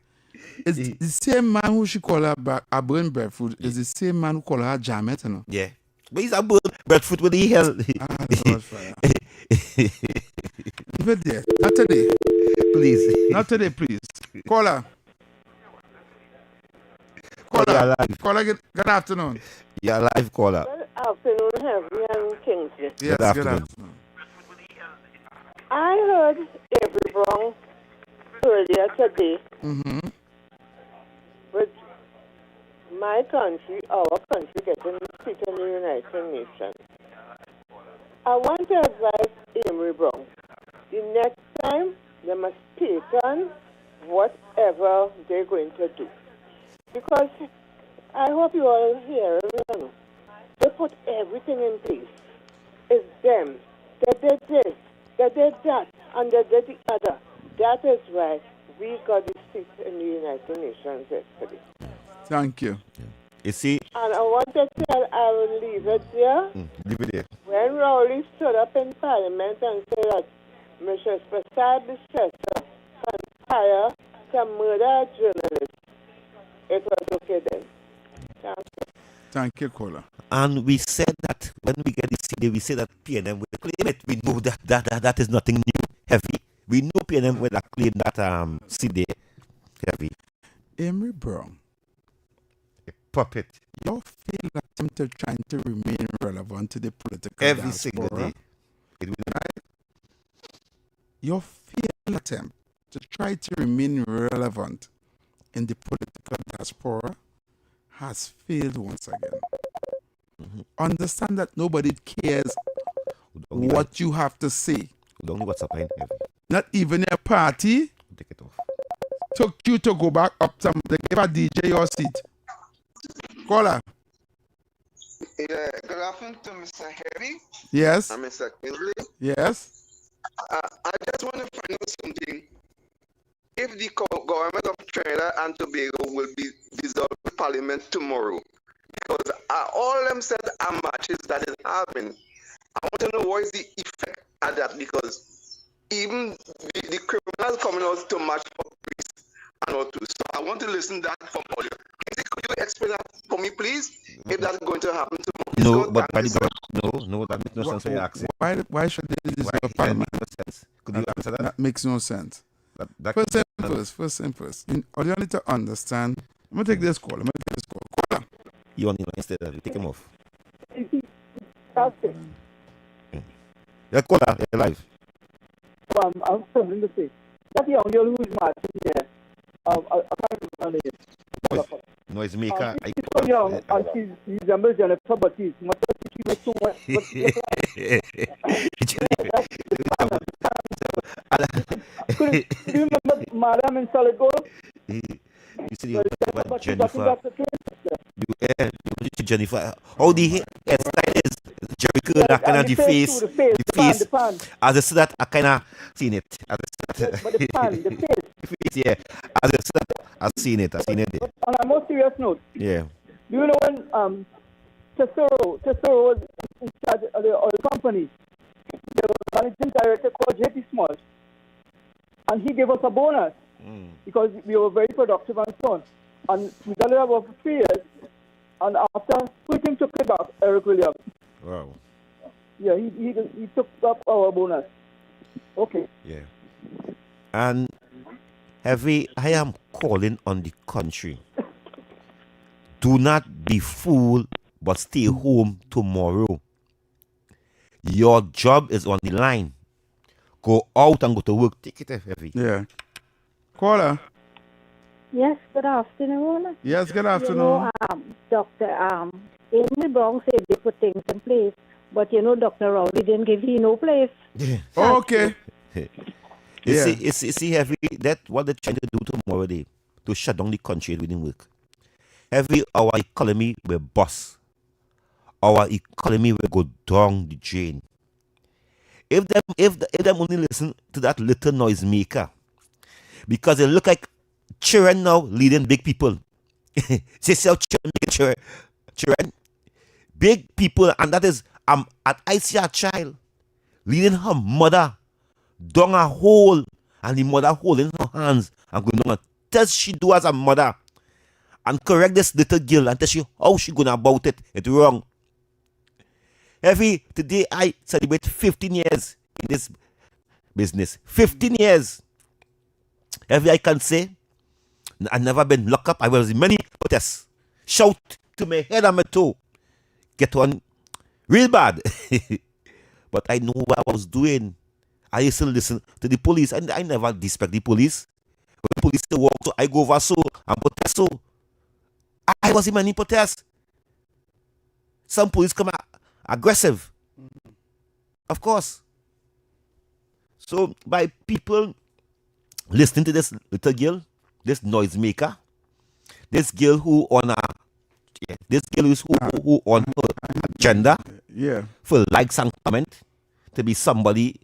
Speaker 5: it's the same man who she call her a burn breadfruit is the same man who call her a jamet, you know?
Speaker 6: Yeah. But he's a burn breadfruit with the hell.
Speaker 5: Leave it there. Not today.
Speaker 6: Please.
Speaker 5: Not today, please. Caller. Caller, good afternoon.
Speaker 6: You're live, caller.
Speaker 1: Good afternoon, Henry and Kingsley.
Speaker 5: Yes, good afternoon.
Speaker 1: I heard Avery Brown earlier today with my country, our country, getting seat in the United Nations. I want to advise Avery Brown, the next time they must take on whatever they're going to do. Because I hope you all hear, they put everything in place. It's them. They did this. They did that, and they did the other. That is why we got the seat in the United Nations yesterday.
Speaker 5: Thank you.
Speaker 6: You see,
Speaker 1: And I want to tell, I will leave it there.
Speaker 6: leave it there.
Speaker 1: When Rowley stood up in Parliament and said that Mr. Fitzdavid conspire to murder a journalist, it was okay then. Thank you.
Speaker 5: Thank you, caller.
Speaker 6: And we said that when we get the CD, we say that PNM will claim it. We know that is nothing new, heavy. We know PNM will claim that CD heavy.
Speaker 5: Emery Brown.
Speaker 6: A puppet.
Speaker 5: Your failed attempt of trying to remain relevant to the political
Speaker 6: every
Speaker 5: diaspora,
Speaker 6: single day.
Speaker 5: Right? Your failed attempt to try to remain relevant in the political diaspora has failed once again. Understand that nobody cares what you have to say.
Speaker 6: Only what's happening.
Speaker 5: Not even your party
Speaker 6: take it off.
Speaker 5: Took you to go back up to give a DJ your seat. Caller.
Speaker 4: Yeah, good afternoon to Mr. Heavy.
Speaker 5: Yes.
Speaker 4: And Mr. Kinsley.
Speaker 5: Yes.
Speaker 4: I just want to find out something. If the government of Trinidad and Tobago will be dissolved in Parliament tomorrow, because all them said are matches that is having, I want to know what is the effect of that, because even the criminals coming out to match for police and all too. So I want to listen to that from audio. Could you explain that for me, please? If that's going to happen tomorrow.
Speaker 6: No, but by the government, no, that makes no sense. You're asking.
Speaker 5: Why should they dissolve Parliament?
Speaker 6: Could you answer that?
Speaker 5: That makes no sense. First thing first. All you need to understand. I'm gonna take this call. Caller.
Speaker 6: You on the line instead of take him off. Yeah, caller, you're live.
Speaker 14: I'm something to say. That young girl who is marching here, I can't remember her name.
Speaker 6: Noise maker.
Speaker 14: She's so young and she resembles Jennifer Baptiste. She makes so much. Could you remember Madam in Solid Gold?
Speaker 6: You see, you about Jennifer. Jennifer. How the hairstyle is Jericho, that kind of the face. As I said that, I kind of seen it. As I said,
Speaker 14: but the face.
Speaker 6: Yeah. As I said, I've seen it there.
Speaker 14: On a more serious note.
Speaker 6: Yeah.
Speaker 14: Do you know when Tesoro was in charge of the oil company? There was a managing director called J.P. Smalls, and he gave us a bonus because we were very productive and so on. And we got it about 3 years, and after quitting took it back, Eric Williams.
Speaker 6: Wow.
Speaker 14: Yeah, he took up our bonus. Okay.
Speaker 6: Yeah. And Heavy, I am calling on the country. Do not be fooled, but stay home tomorrow. Your job is on the line. Go out and go to work. Take it, Heavy.
Speaker 5: Yeah. Caller.
Speaker 7: Yes, good afternoon.
Speaker 5: Yes, good afternoon.
Speaker 7: You know, Dr. Amy Brown said they put things in place, but you know, Dr. Rowley didn't give you no place.
Speaker 5: Okay.
Speaker 6: You see, Heavy, that what they're trying to do tomorrow day to shut down the country, it didn't work. Heavy, our economy will bust. Our economy will go down the drain. If them only listen to that little noise maker, because they look like children now leading big people. They say children, big people, and that is I see a child leading her mother down a hole, and the mother holding her hands and going on. Tell she do as a mother and correct this little girl and tell she how she going about it. It's wrong. Today I celebrate 15 years in this business. 15 years. I can say I've never been locked up. I was in many protests. Shout to my head and my toe. Get one real bad. But I know what I was doing. I used to listen to the police, and I never disrespect the police. When the police walk, so I go over so and protest so. I was in many protests. Some police come aggressive. Of course. So by people listening to this little girl, this noisemaker, this girl who on her agenda,
Speaker 5: yeah,
Speaker 6: for likes and comment, to be somebody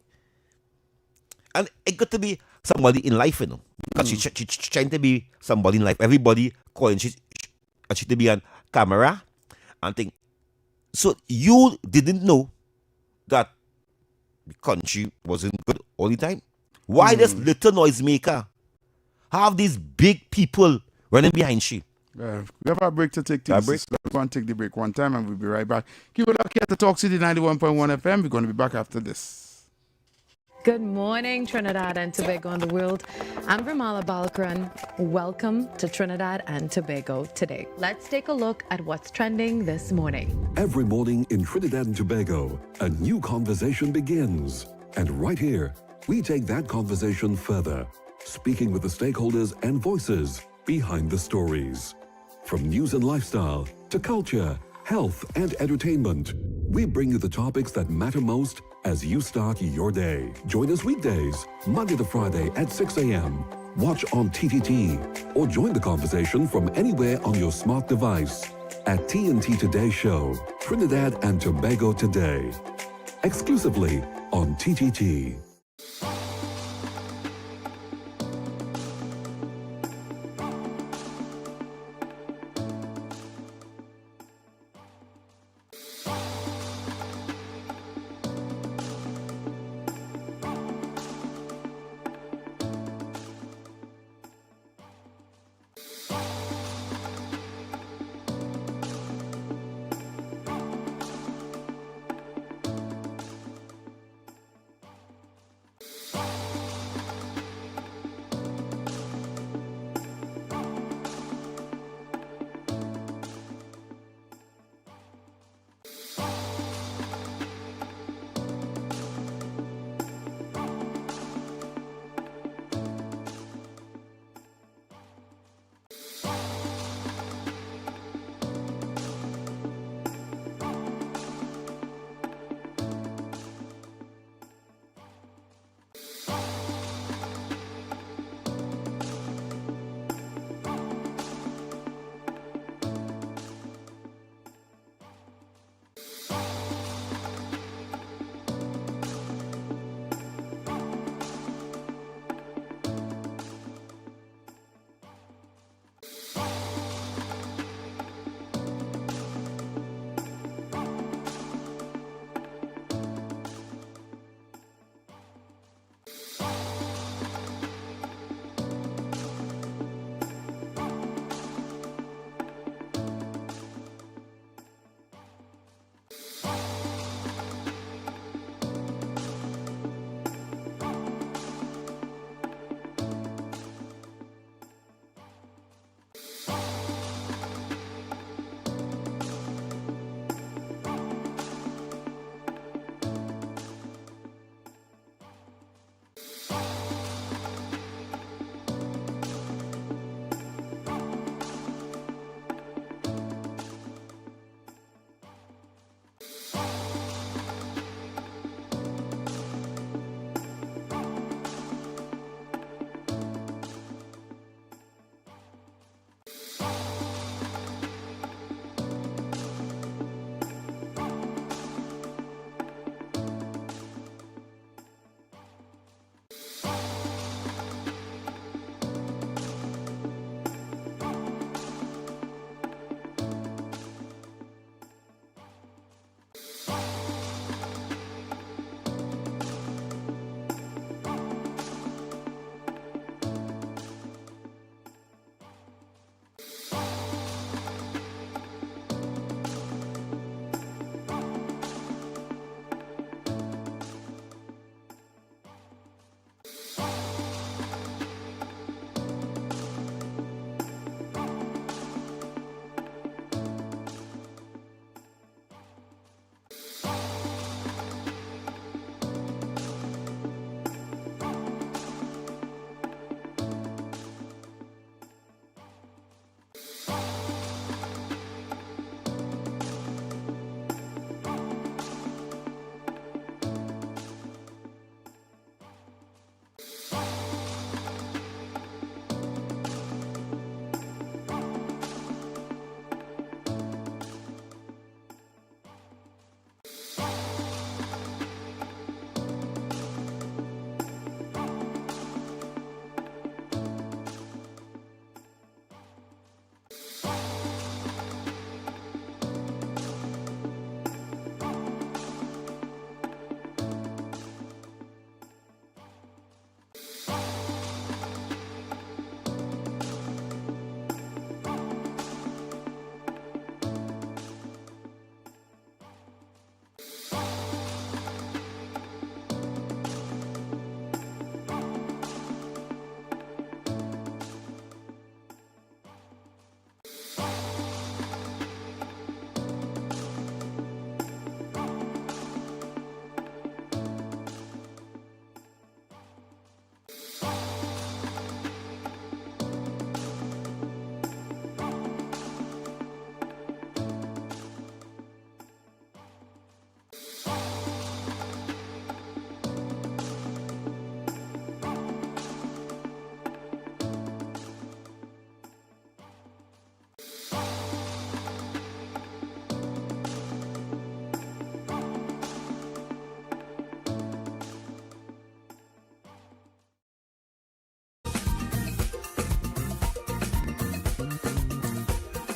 Speaker 6: And it got to be somebody in life, you know. Because she's trying to be somebody in life. Everybody calling she to be on camera and think. So you didn't know that the country wasn't good all the time? Why this little noisemaker have these big people running behind she?
Speaker 5: We have a break to take. Let's go and take the break one time and we'll be right back. Keep it up here to Talk City 91.1 FM. We're going to be back after this.
Speaker 8: Good morning, Trinidad and Tobago and the world. I'm Vermala Balkaran. Welcome to Trinidad and Tobago today. Let's take a look at what's trending this morning.
Speaker 9: Every morning in Trinidad and Tobago, a new conversation begins. And right here, we take that conversation further, speaking with the stakeholders and voices behind the stories. From news and lifestyle to culture, health and entertainment, we bring you the topics that matter most as you start your day. Join us weekdays, Monday to Friday at 6 a.m. Watch on TTT or join the conversation from anywhere on your smart device at TNT Today Show, Trinidad and Tobago Today, exclusively on TTT.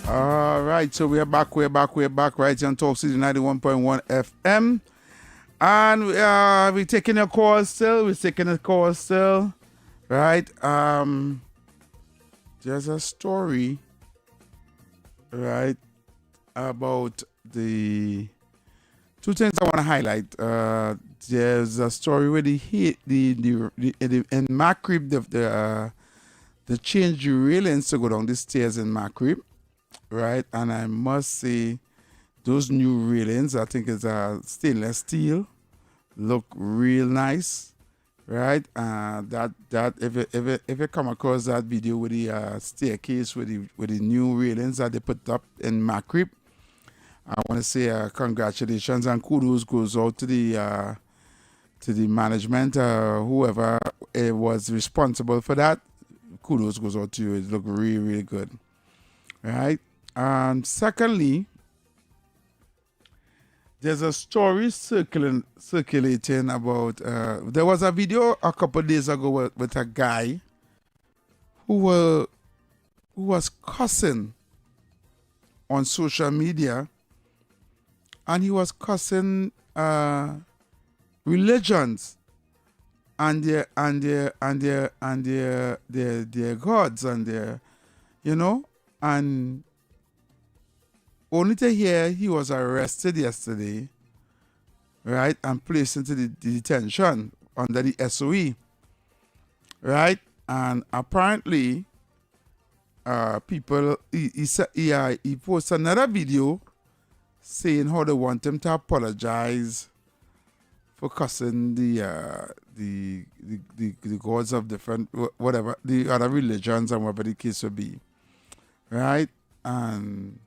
Speaker 5: All right, so we're back right here on Talk City 91.1 FM. And we're taking a call still. Right? There's a story, right, about the two things I want to highlight. There's a story where in Macrib, they changed the railings to go down the stairs in Macrib, right? And I must say, those new railings, I think it's stainless steel, look real nice, right? That if you come across that video with the staircase with the new railings that they put up in Macrib, I want to say congratulations and kudos goes out to the management, whoever was responsible for that. Kudos goes out to you. It looked really, really good, right? And secondly, there's a story circulating about. There was a video a couple of days ago with a guy who was cussing on social media, and he was cussing religions and their gods and their, and only to hear he was arrested yesterday, right, and placed into the detention under the SOE, right, and apparently people, he posted another video saying how they want him to apologize for cussing the gods of different, whatever, the other religions and whatever the case would be, right? And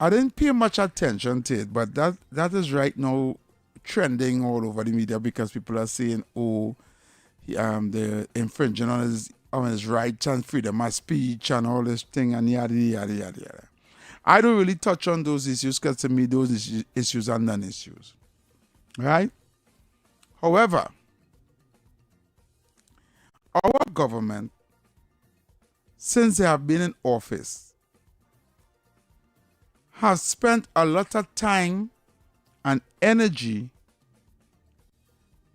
Speaker 5: I didn't pay much attention to it, but that is right now trending all over the media because people are saying, they're infringing on his rights and freedom of speech and all this thing and yada, yada, yada, yada. I don't really touch on those issues because to me those issues are non-issues. Right? However, our government, since they have been in office, has spent a lot of time and energy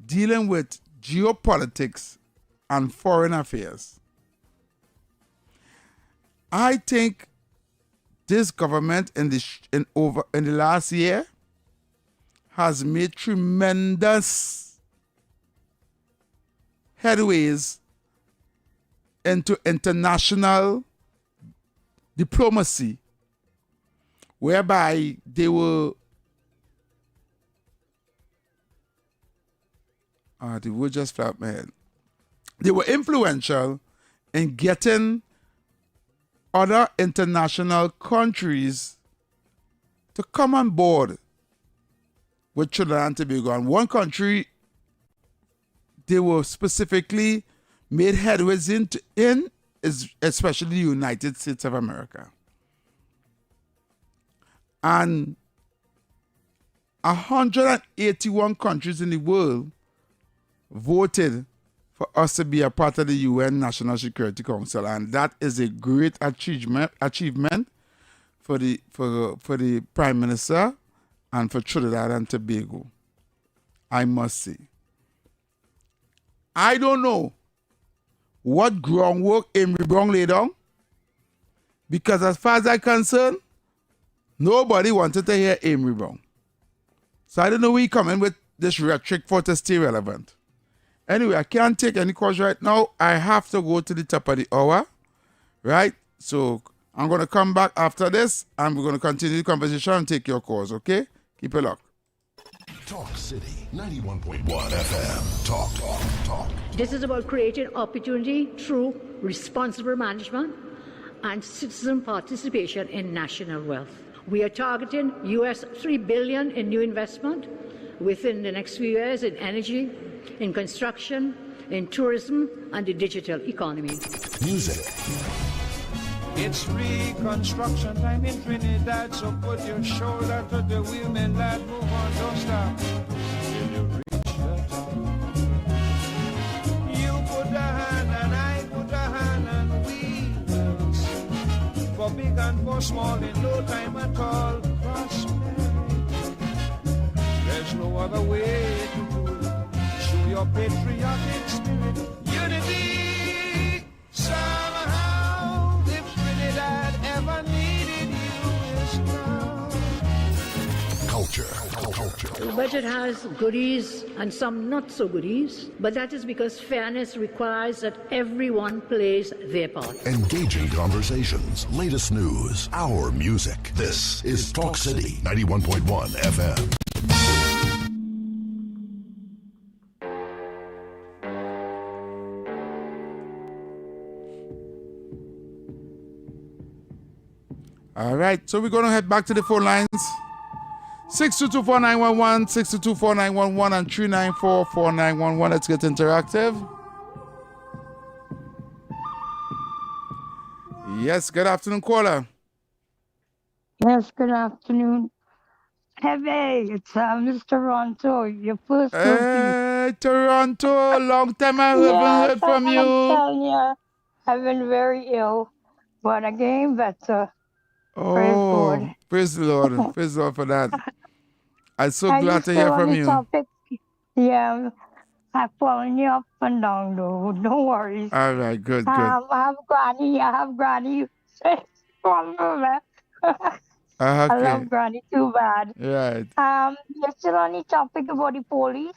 Speaker 5: dealing with geopolitics and foreign affairs. I think this government in the last year has made tremendous headways into international diplomacy, whereby they were the word just fell out my head. They were influential in getting other international countries to come on board with Trinidad and Tobago. And one country they were specifically made headways in is especially the United States of America. And 181 countries in the world voted for us to be a part of the UN National Security Council, and that is a great achievement for the Prime Minister and for Trinidad and Tobago, I must say. I don't know what groundwork Emery Brown laid down, because as far as I'm concerned, nobody wanted to hear Emery Brown. So I don't know where he come in with this rhetoric for to stay relevant. Anyway, I can't take any calls right now. I have to go to the top of the hour, right? So I'm going to come back after this, and we're going to continue the conversation and take your calls, okay? Keep it locked.
Speaker 2: Talk City 91.1 FM. Talk.
Speaker 10: This is about creating opportunity through responsible management and citizen participation in national wealth. We are targeting US $3 billion in new investment within the next few years in energy, in construction, in tourism, and the digital economy.
Speaker 2: Music.
Speaker 11: It's reconstruction time in Trinidad, so put your shoulder to the wheel, man, lad, move on, don't stop. Till you reach the top. You put a hand and I put a hand and we will sing. for big and for small in no time at all. Prosperity, there's no other way to do it. Show your patriotic spirit, unity. Somehow, if Trinidad ever needed you, is now.
Speaker 2: Culture.
Speaker 10: The budget has goodies and some not so goodies, but that is because fairness requires that everyone plays their part.
Speaker 2: Engaging conversations, latest news, our music. This is Talk City 91.1 FM.
Speaker 5: All right, so we're going to head back to the phone lines. 622-4911, 622-4911, and 394-4911. Let's get interactive. Yes, good afternoon, caller.
Speaker 12: Yes, good afternoon. Heavy, it's Mr. Toronto, your first
Speaker 5: Hey, Toronto, long time I haven't heard from you.
Speaker 12: I'm telling you, I've been very ill, but I getting better. Praise God.
Speaker 5: Praise the Lord. Praise the Lord for that. I'm so glad to
Speaker 12: still
Speaker 5: hear
Speaker 12: on
Speaker 5: from
Speaker 12: the
Speaker 5: you.
Speaker 12: Topic. Yeah, I'm following you up and down, though. No worries.
Speaker 5: All right, good.
Speaker 12: I have Granny. I
Speaker 5: Okay.
Speaker 12: love Granny too bad.
Speaker 5: Right.
Speaker 12: You're still on the topic about the police.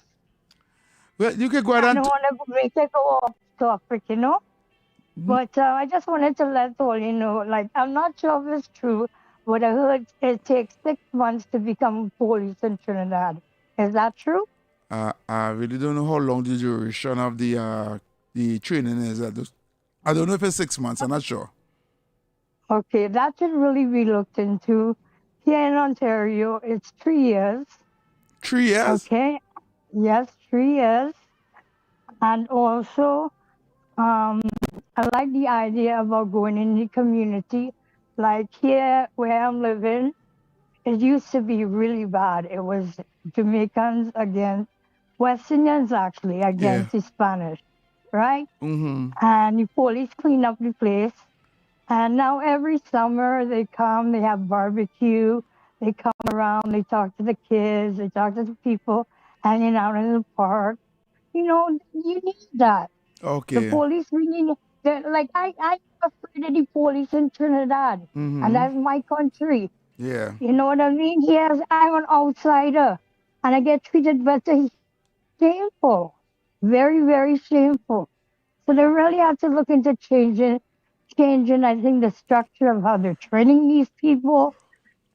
Speaker 5: Well, you can go ahead
Speaker 12: I
Speaker 5: and...
Speaker 12: don't want to make it go off topic, you know? But I just wanted to let all you know, like, I'm not sure if it's true, but I heard it takes 6 months to become police in Trinidad. Is that true?
Speaker 5: I really don't know how long the duration of the training is. I don't know if it's 6 months. I'm not sure.
Speaker 12: Okay, that should really be looked into. Here in Ontario, it's 3 years.
Speaker 5: 3 years?
Speaker 12: Okay. Yes, 3 years. And also, I like the idea about going in the community. Like here where I'm living, it used to be really bad. It was Jamaicans against West Indians, actually, against the Spanish, right?
Speaker 5: Mm-hmm.
Speaker 12: And the police clean up the place. And now every summer they come, they have barbecue, they come around, they talk to the kids, they talk to the people hanging out in the park. You know, you need that.
Speaker 5: Okay.
Speaker 12: The police, we need, like, I'm afraid of the police in Trinidad, and that's my country.
Speaker 5: Yeah.
Speaker 12: You know what I mean? Yes, I'm an outsider, and I get treated better. Shameful. Very, very shameful. So they really have to look into changing, I think, the structure of how they're training these people,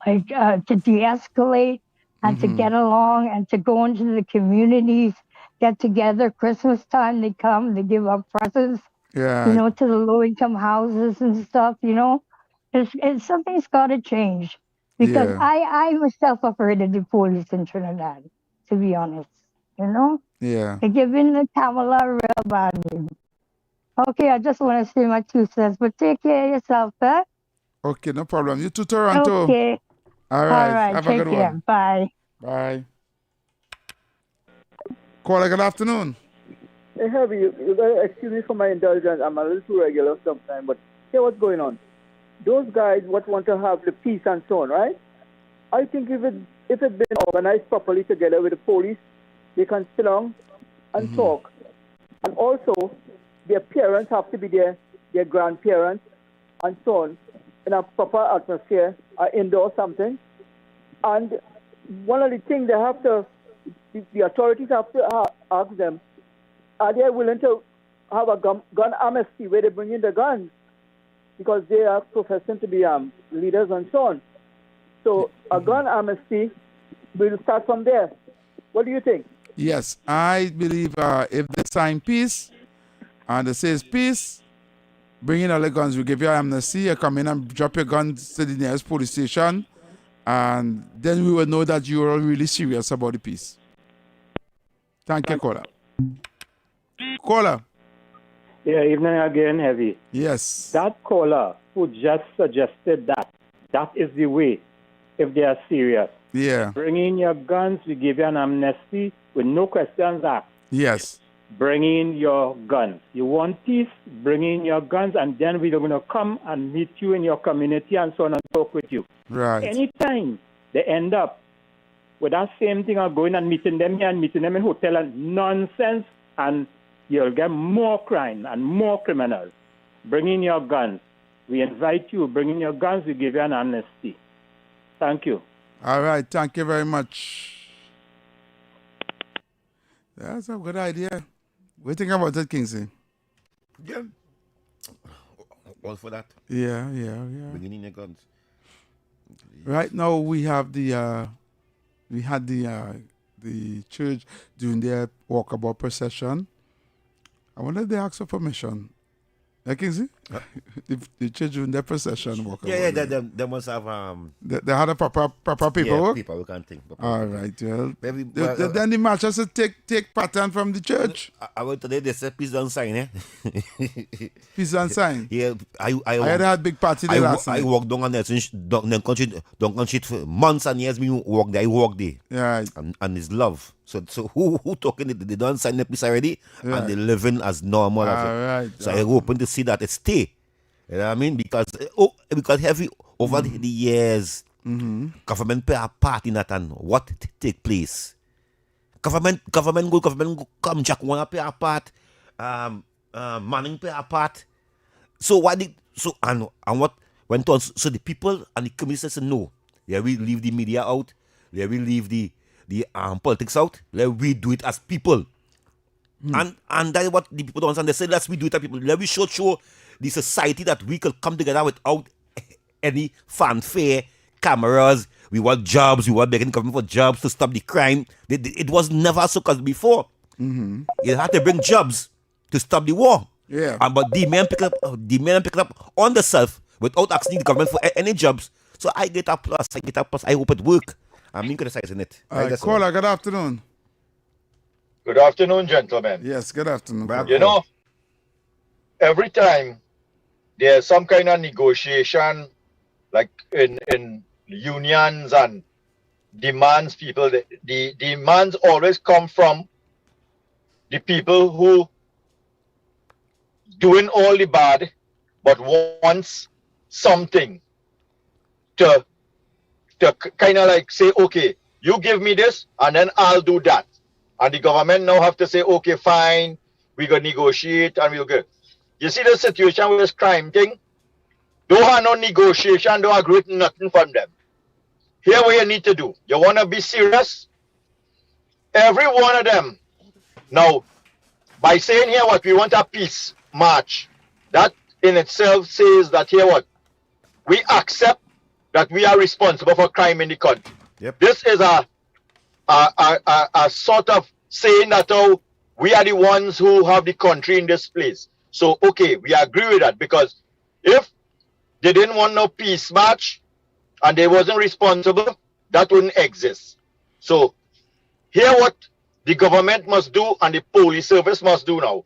Speaker 12: like to de-escalate and to get along and to go into the communities, get together. Christmas time, they come, they give out presents,
Speaker 5: Yeah.
Speaker 12: you know, to the low-income houses and stuff, you know. It's something's got to change because
Speaker 5: Yeah.
Speaker 12: I myself afraid of the police in Trinidad, to be honest, you know.
Speaker 5: Yeah.
Speaker 12: They're giving the Kamala a real bad name. Okay, I just want to say my 2 cents, but take care of yourself, eh?
Speaker 5: Okay, no problem. You to Toronto.
Speaker 12: Okay.
Speaker 5: All right.
Speaker 12: All right.
Speaker 5: Have
Speaker 12: Take
Speaker 5: a good
Speaker 12: care.
Speaker 5: one.
Speaker 12: Bye.
Speaker 5: Bye. Caller, good afternoon.
Speaker 13: Hey, Heavy, you gotta excuse me for my indulgence. I'm a little too regular sometimes, but here what's going on. Those guys what want to have the peace and so on, right? I think if it's been organized properly together with the police, they can sit down and talk. And also, their parents have to be there, their grandparents, and so on, in a proper atmosphere, indoor something. And one of the things they have to, the authorities have to ask them, are they willing to have a gun amnesty where they bring in the guns? Because they are professing to be leaders and so on. So a gun amnesty will start from there. What do you think?
Speaker 5: Yes, I believe if they sign peace and they say peace, bring in all the guns, we give you amnesty, you come in and drop your guns to the nearest police station, and then we will know that you are really serious about the peace. Thank you, caller. Caller.
Speaker 23: Yeah, evening again, Heavy.
Speaker 5: Yes.
Speaker 23: That caller who just suggested that is the way, if they are serious.
Speaker 5: Yeah.
Speaker 23: Bring in your guns, we give you an amnesty with no questions asked.
Speaker 5: Yes.
Speaker 23: bring in your guns. You want peace, bring in your guns, and then we're going to come and meet you in your community and so on and talk with you.
Speaker 5: Right.
Speaker 23: Anytime they end up with that same thing of going and meeting them here and meeting them in hotel and nonsense, and you'll get more crime and more criminals. Bring in your guns. We invite you, bring in your guns, we give you an amnesty. Thank you.
Speaker 5: All right, thank you very much. That's a good idea. What do you think about it, Kingsley?
Speaker 6: Yeah. All for that.
Speaker 5: Yeah.
Speaker 6: Bringing in your guns.
Speaker 5: Right now we have the church doing their walkabout procession. I wonder if they ask for permission. Yeah, Kingsley? The church doing their procession walkabout.
Speaker 6: Yeah, they must have
Speaker 5: they had a proper paperwork?
Speaker 6: Yeah, people we can't think.
Speaker 5: All right, well.
Speaker 6: Then
Speaker 5: the match has to take pattern from the church.
Speaker 6: I went today, they said peace don't sign, eh?
Speaker 5: Peace don't sign?
Speaker 6: Yeah, I
Speaker 5: had a big party there last night.
Speaker 6: I walked down on there since don't country for months and years. Me walk there, I walk there.
Speaker 5: Yeah.
Speaker 6: And it's love. So who talking? They don't sign the peace already,
Speaker 5: right.
Speaker 6: And they living as normal as it.
Speaker 5: Right.
Speaker 6: So I hoping to see that it stay. You know what I mean? Because heavy over the years, government play a part in that and what take place. Government go come Jack wanna play a part. Manning play a part. So and what went on? So the people and the community said no. Yeah, we leave the media out. Yeah, we leave the politics out. Let we do it as people. And that's what the people don't understand. They say let's we do it as people. Let we show the society that we could come together without any fanfare, cameras. We want jobs. We want begging government for jobs to stop the crime. It was never so cause before. You had to bring jobs to stop the war.
Speaker 5: Yeah.
Speaker 6: But the men pick up on themselves without asking the government for any jobs. So I get a plus. I hope it work. I'm not criticizing it.
Speaker 5: Caller, good afternoon.
Speaker 18: Good afternoon, gentlemen.
Speaker 5: Yes, good afternoon.
Speaker 18: You know, every time there's some kind of negotiation, like in unions and demands, people, the demands always come from the people who doing all the bad, but wants something to kind of like say, okay, you give me this and then I'll do that. And the government now have to say, okay, fine, we go negotiate and we'll go. You see the situation with this crime thing? Don't have no negotiation, don't agree with nothing from them. Here what you need to do. You want to be serious? Every one of them. Now, by saying here what we want a peace march, that in itself says that here what? We accept that we are responsible for crime in the country.
Speaker 6: Yep.
Speaker 18: This is a sort of saying that we are the ones who have the country in this place. So, okay, we agree with that because if they didn't want no peace march and they wasn't responsible, that wouldn't exist. So, here what the government must do and the police service must do now.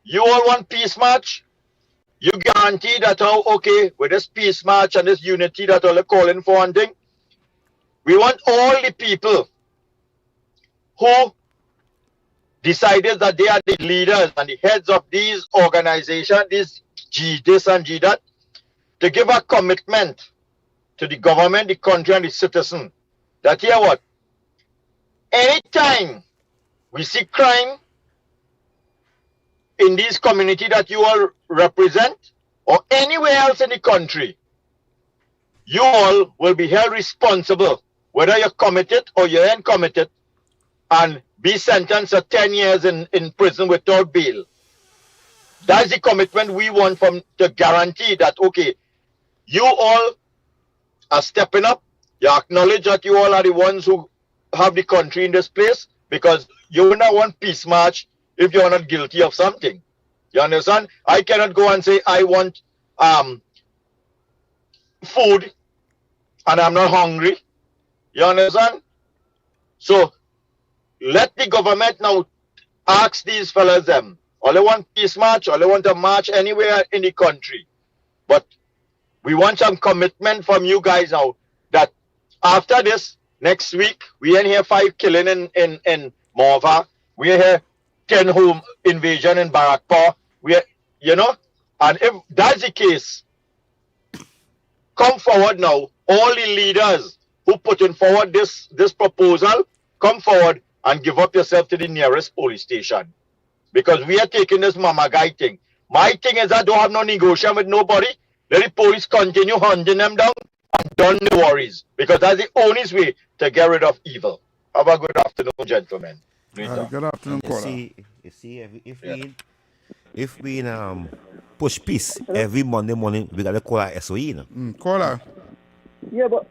Speaker 18: You all want peace march? You guarantee that okay, with this peace march and this unity that all are calling for one thing, we want all the people who decided that they are the leaders and the heads of these organizations, this and G that, to give a commitment to the government, the country, and the citizen that here what? Anytime we see crime in these communities that you all represent or anywhere else in the country, you all will be held responsible, whether you're committed or you ain't committed, and be sentenced to 10 years in prison without bail. That's the commitment we want from to guarantee that, okay, you all are stepping up. You acknowledge that you all are the ones who have the country in this place, because you will not want peace march if you're not guilty of something. You understand? I cannot go and say I want food and I'm not hungry. You understand? So let the government now ask these fellas them. All they want peace march, all they want to march anywhere in the country. But we want some commitment from you guys now that after this, next week, we ain't here 5 killing in Morva. We are here 10 home invasion in Barakpur, and if that's the case, come forward now. All the leaders who putting forward this proposal, come forward and give up yourself to the nearest police station. Because we are taking this mama guy thing. My thing is I don't have no negotiation with nobody. Let the police continue hunting them down and done the worries. Because that's the only way to get rid of evil. Have a good afternoon, gentlemen.
Speaker 5: Good afternoon, caller.
Speaker 6: You see, if we push peace every Monday morning, we gotta call our SOE.
Speaker 5: Caller.
Speaker 14: Yeah, but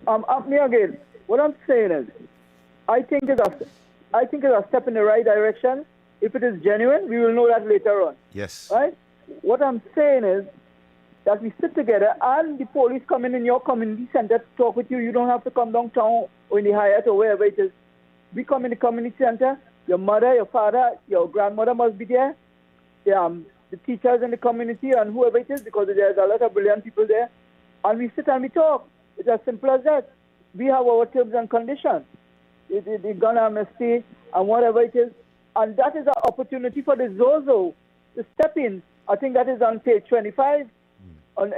Speaker 14: me again. What I'm saying is, I think it's a step in the right direction. If it is genuine, we will know that later on.
Speaker 6: Yes.
Speaker 14: Right? What I'm saying is that we sit together and the police come in your community center to talk with you. You don't have to come downtown or in the Hyatt or wherever it is. We come in the community center. Your mother, your father, your grandmother must be there. The teachers in the community and whoever it is, because there's a lot of brilliant people there. And we sit and we talk. It's as simple as that. We have our terms and conditions. The gun amnesty and whatever it is. And that is an opportunity for the Zozo to step in. I think that is on page 25 in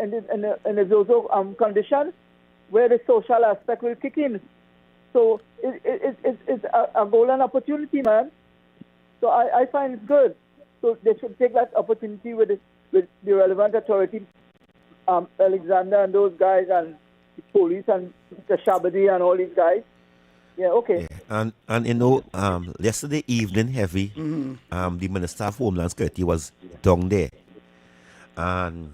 Speaker 14: the Zozo condition, where the social aspect will kick in. So it's a golden opportunity, man. So I find it good. So they should take that opportunity with the relevant authority, Alexander and those guys, and the police and Mr. Shabadi and all these guys. Yeah, okay.
Speaker 6: Yeah. And yesterday evening, Heavy, the Minister of Homeland Security was down there. And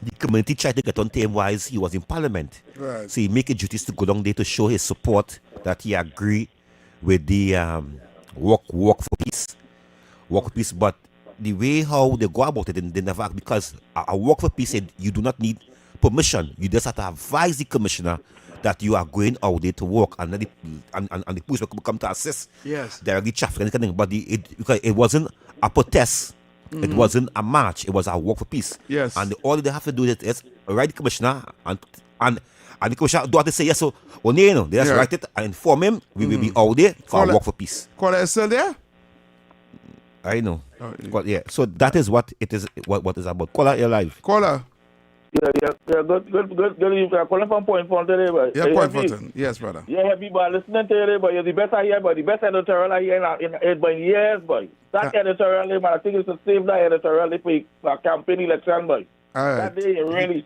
Speaker 6: the community tried to get on to him while he was in Parliament.
Speaker 5: Right.
Speaker 6: So he made it duties to go down there to show his support that he agreed with the walk for peace. Walk for peace. But the way how they go about it, they never, because a walk for peace said you do not need permission. You just have to advise the commissioner that you are going out there to work, and then the police will come to assist.
Speaker 5: Yes.
Speaker 6: Directly traffic and anything. But because it wasn't a protest, it wasn't a march, it was a walk for peace.
Speaker 5: Yes.
Speaker 6: And all they have to do is write the commissioner and the commissioner do have to say yes. So they just write it and inform him we will be out there for a walk for peace.
Speaker 5: Caller is still there?
Speaker 6: I know. But yeah, so that is what it is. What is about. Caller, you're live.
Speaker 5: Caller.
Speaker 3: Yeah. Good. I'm calling from Point Fountain today, but
Speaker 5: yeah, Point Fountain. Yes, brother.
Speaker 3: Yeah, Heavy, but listening to you, but you're the best I hear, but the best editorial I hear in years, boy. That editorial, man, I think it's the same that editorial for campaign election, boy. That day, really,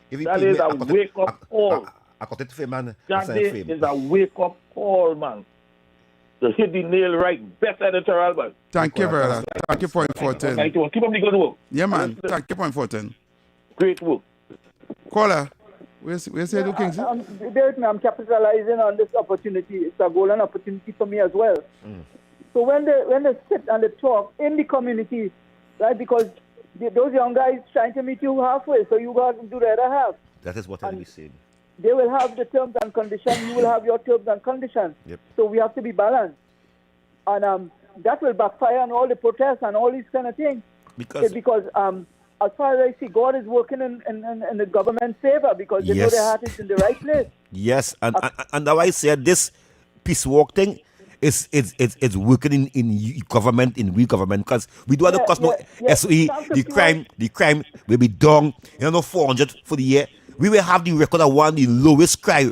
Speaker 3: that is a wake-up call. That day is a wake-up call, man. To hit the nail right, best editorial, boy.
Speaker 5: Thank you, brother. Thank you, Point Fountain.
Speaker 3: Thank you. Keep up the good work.
Speaker 5: Yeah, man. Thank you, Point Fountain.
Speaker 3: Great work.
Speaker 5: Caller, where's Edu Kingsley?
Speaker 14: I'm capitalizing on this opportunity. It's a golden opportunity for me as well. So when they sit and they talk in the community, right, because those young guys trying to meet you halfway, so you got to do the other half.
Speaker 6: That is what I'm saying.
Speaker 14: They will have the terms and conditions, you will have your terms and conditions.
Speaker 6: Yep.
Speaker 14: So we have to be balanced. And that will backfire on all the protests and all these kind of things. Because as far as I see, God is working in the government's favor because they know their heart is in the right place.
Speaker 6: Yes, and now I said this peace walk thing is working in government, in real government, because we do have the cost no SOE, the crime will be down, 400 for the year. We will have the record of one of the lowest crime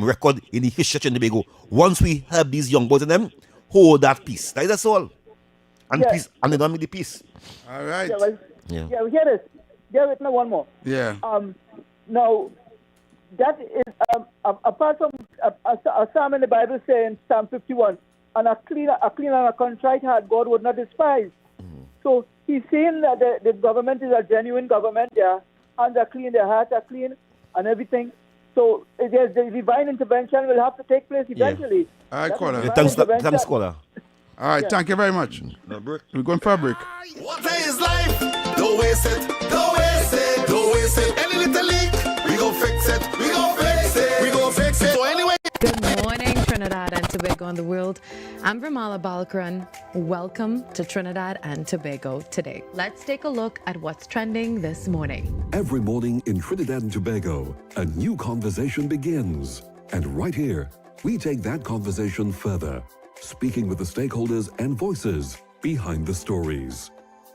Speaker 6: record in the history of Trinidad. Once we help these young boys and them hold that peace. That's all. And peace, and they don't make the peace.
Speaker 5: All right.
Speaker 14: Yeah, we hear this. Bear with me one more.
Speaker 5: Yeah.
Speaker 14: Now, that is apart from a psalm in the Bible saying Psalm 51, and a clean and a contrite heart God would not despise. So he's saying that the government is a genuine government. Their hands are clean, their hearts are clean, and everything. So there's the divine intervention will have to take place eventually.
Speaker 5: All right, caller.
Speaker 6: Thanks, caller.
Speaker 5: All right, thank you very much. We're going for a break.
Speaker 2: Water is life. Don't waste it. Don't waste it. Don't waste it. Any little leak, we gon' fix it. We gon' fix it. We gon' fix it. So anyway.
Speaker 8: Good morning, Trinidad and Tobago and the world. I'm Vermala Balkaran. Welcome to Trinidad and Tobago today. Let's take a look at what's trending this morning.
Speaker 9: Every morning in Trinidad and Tobago, a new conversation begins. And right here, we take that conversation further, speaking with the stakeholders and voices Behind the Stories.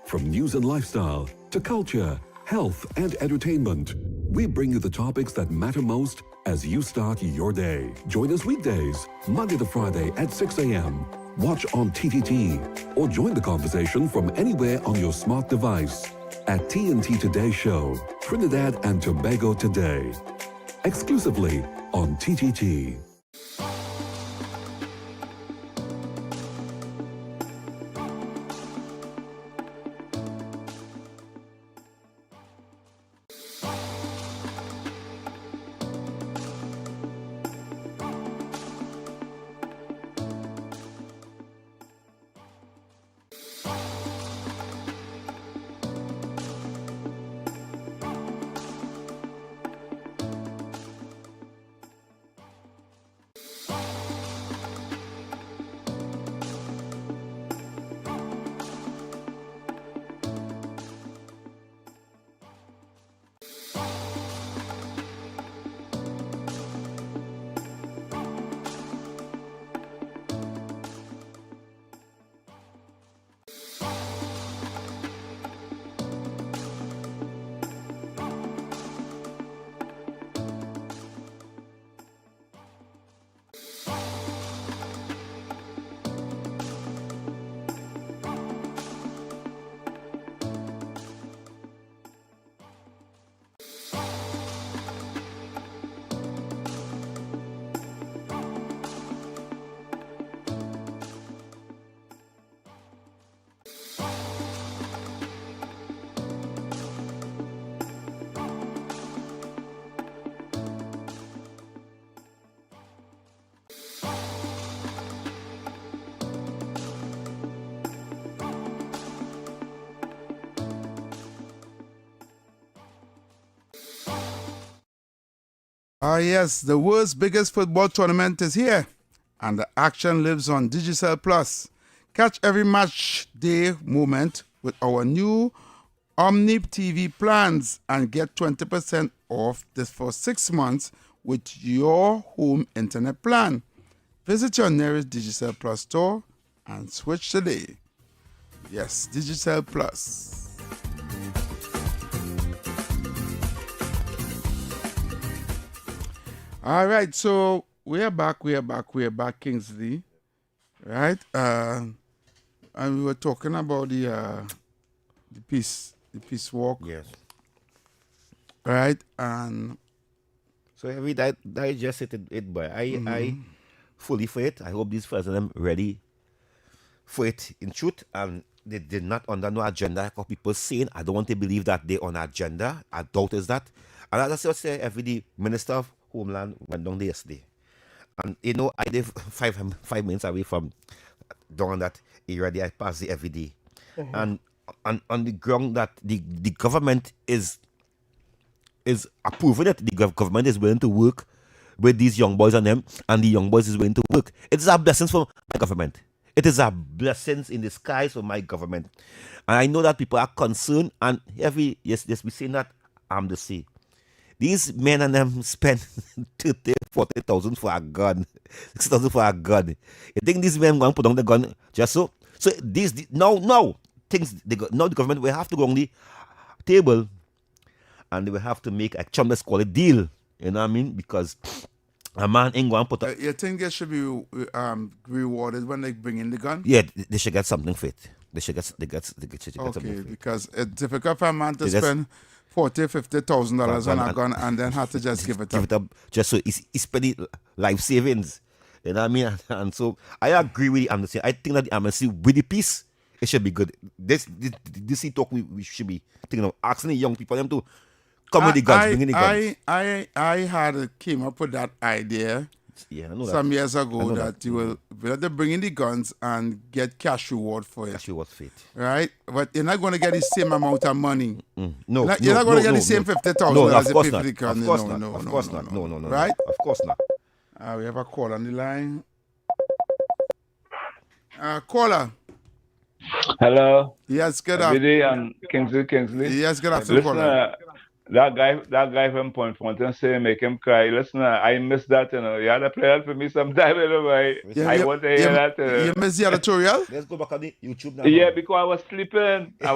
Speaker 9: From news and lifestyle to culture, health and entertainment, we bring you the topics that matter most as you start your day. Join us weekdays, Monday to Friday at 6 a.m. Watch on TTT or join the conversation from anywhere on your smart device at TNT Today Show, Trinidad and Tobago Today. Exclusively on TTT.
Speaker 5: Ah, yes, the world's biggest football tournament is here, and the action lives on Digicel Plus. Catch every match day moment with our new Omni TV plans and get 20% off this for 6 months with your home internet plan. Visit your nearest Digicel Plus store and switch today. Yes, Digicel Plus. All right, so we are back, Kingsley, right? And we were talking about the peace walk.
Speaker 6: Yes.
Speaker 5: Right, and
Speaker 6: so every that just it, boy. I fully for it. I hope these fellas are ready for it in truth, and they did not under no agenda like how people saying. I don't want to believe that they on agenda. I doubt is that. And as I say, every day, Minister of Homeland went down there yesterday, and you know I live 5 minutes away from down that area. I pass it every day, and on the ground that the government is approving it. The government is willing to work with these young boys and them, and the young boys is willing to work. It is a blessing for my government. It is a blessing in disguise for my government, and I know that people are concerned. And yes, we saying that I'm the sea. These men and them spend 30,000, 40,000 for a gun, 6,000 for a gun. You think these men going to put down the gun just so? So now things now the government will have to go on the table, and they will have to make a chumless call a deal. You know what I mean? Because a man ain't going to put up.
Speaker 5: You think they should be rewarded when they bring in the gun?
Speaker 6: Yeah, they should get something for it. They should get something for it.
Speaker 5: Because it's difficult for a man to spend $40,000-$50,000 on a gun and then have to just give it up.
Speaker 6: Give it up just so he's spending life savings. You know what I mean? And so I agree with the amnesty. I think that the amnesty with the peace, it should be good. This talk we should be thinking of asking the young people them to come with the guns, bringing the guns.
Speaker 5: I came up with that idea some years ago that you will let them bring in the guns and get cash reward for it.
Speaker 6: Cash reward for it.
Speaker 5: Right? But you're not going to get the same amount of money.
Speaker 6: No,
Speaker 5: you're not going to get the same $50,000 as you pay for the gun.
Speaker 6: Of course not. Of course not. No.
Speaker 5: Right?
Speaker 6: Of course not.
Speaker 5: We have a call on the line. Caller.
Speaker 22: Hello.
Speaker 5: Yes, good
Speaker 22: afternoon. Kingsley.
Speaker 5: Yes, good afternoon, caller.
Speaker 22: That guy from Point Fountain say make him cry. Listen, I miss that, you know. You had to play that for me sometime, you know, boy. I want to hear that.
Speaker 5: You miss the editorial?
Speaker 6: Let's go back on the YouTube now.
Speaker 22: Yeah, because I was sleeping. I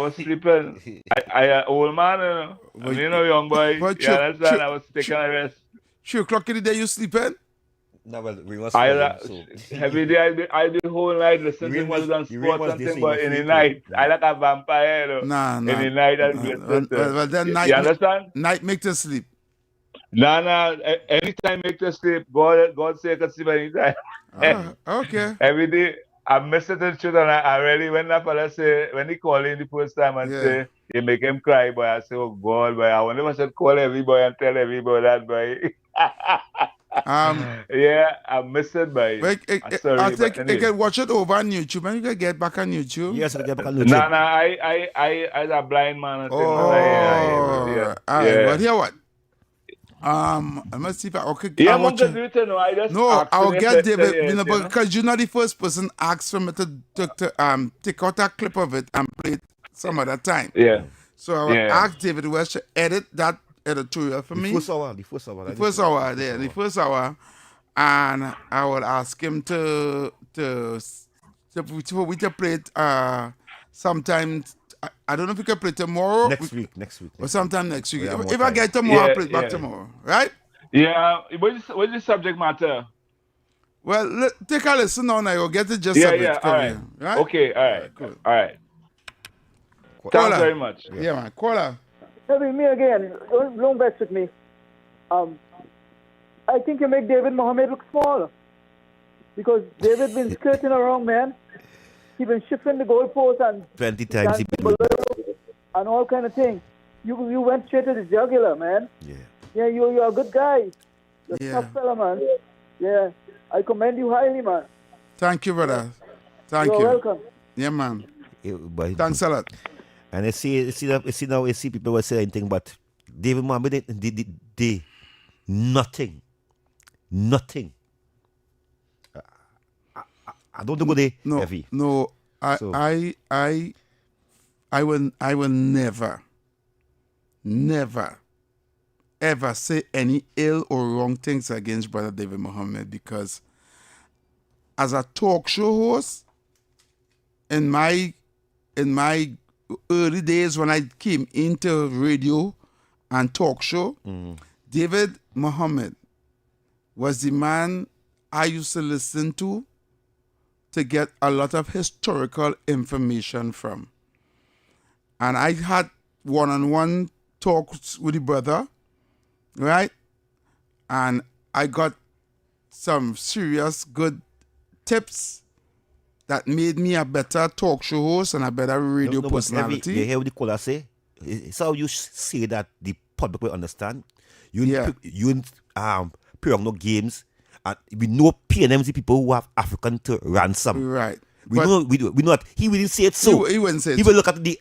Speaker 22: old man, you know. I mean, young boy. You understand? I was taking a rest.
Speaker 5: 3 o'clock in the day you sleeping?
Speaker 6: No, well, we was
Speaker 22: every day I do the whole night listening to news and sports and things, but in the night, I like a vampire, you know.
Speaker 5: Nah.
Speaker 22: In the night,
Speaker 5: well, then night,
Speaker 22: you understand?
Speaker 5: Night make to sleep.
Speaker 22: Nah. Anytime make to sleep. God say I can sleep anytime.
Speaker 5: Okay.
Speaker 22: Every day, I miss it in children. I really, when that fella say, when he call in the first time and say, you make him cry, boy, I say, oh God, boy, I wonder if I should call everybody and tell everybody that, boy. Yeah, I miss it, boy.
Speaker 5: I think you can watch it over on YouTube and you can get back on YouTube.
Speaker 6: Yes, I get back on YouTube.
Speaker 22: Nah, I a blind man.
Speaker 5: But here what? I must see if I can.
Speaker 22: Yeah, I'm going to do it, you know. I just
Speaker 5: I'll get David, because you're not the first person asked for me to take out a clip of it and play it some other time.
Speaker 22: Yeah.
Speaker 5: So I will ask David Welch to edit that editorial for me.
Speaker 6: The first
Speaker 5: hour. And I will ask him to play it sometime. I don't know if we can play tomorrow.
Speaker 6: Next week.
Speaker 5: Or sometime next week. If I get tomorrow, I'll play it back tomorrow. Right?
Speaker 22: Yeah. What's the subject matter?
Speaker 5: Well, take a listen now and I will get it just a bit.
Speaker 22: All right.
Speaker 5: Right?
Speaker 22: Okay, all right.
Speaker 5: Cool.
Speaker 22: All right. Thanks very much.
Speaker 5: Yeah, man. Caller.
Speaker 14: Me again. Don't mess with me. I think you make David Mohammed look small. Because David been skirting around, man. He been shifting the goalpost and
Speaker 6: 20 times he been
Speaker 14: and all kind of things. You went straight to the jugular, man. Yeah, you're a good guy. You're a tough fella, man. Yeah, I commend you highly, man.
Speaker 5: Thank you, brother. You're
Speaker 14: welcome.
Speaker 5: Yeah, man. Thanks a lot.
Speaker 6: And I see people were saying anything, but David Mohammed did nothing. I don't go there heavy.
Speaker 5: No, I will never, ever say any ill or wrong things against Brother David Mohammed, because as a talk show host, in my early days when I came into radio and talk show, David Mohammed was the man I used to listen to get a lot of historical information from. And I had one-on-one talks with the brother, right? And I got some serious good tips that made me a better talk show host and a better radio personality.
Speaker 6: You hear what the caller say? It's how you say that the public will understand. You play no games. And we know PNMC people who have African to ransom.
Speaker 5: Right.
Speaker 6: We know that he wouldn't say it so.
Speaker 5: He wouldn't say it.
Speaker 6: He will look at the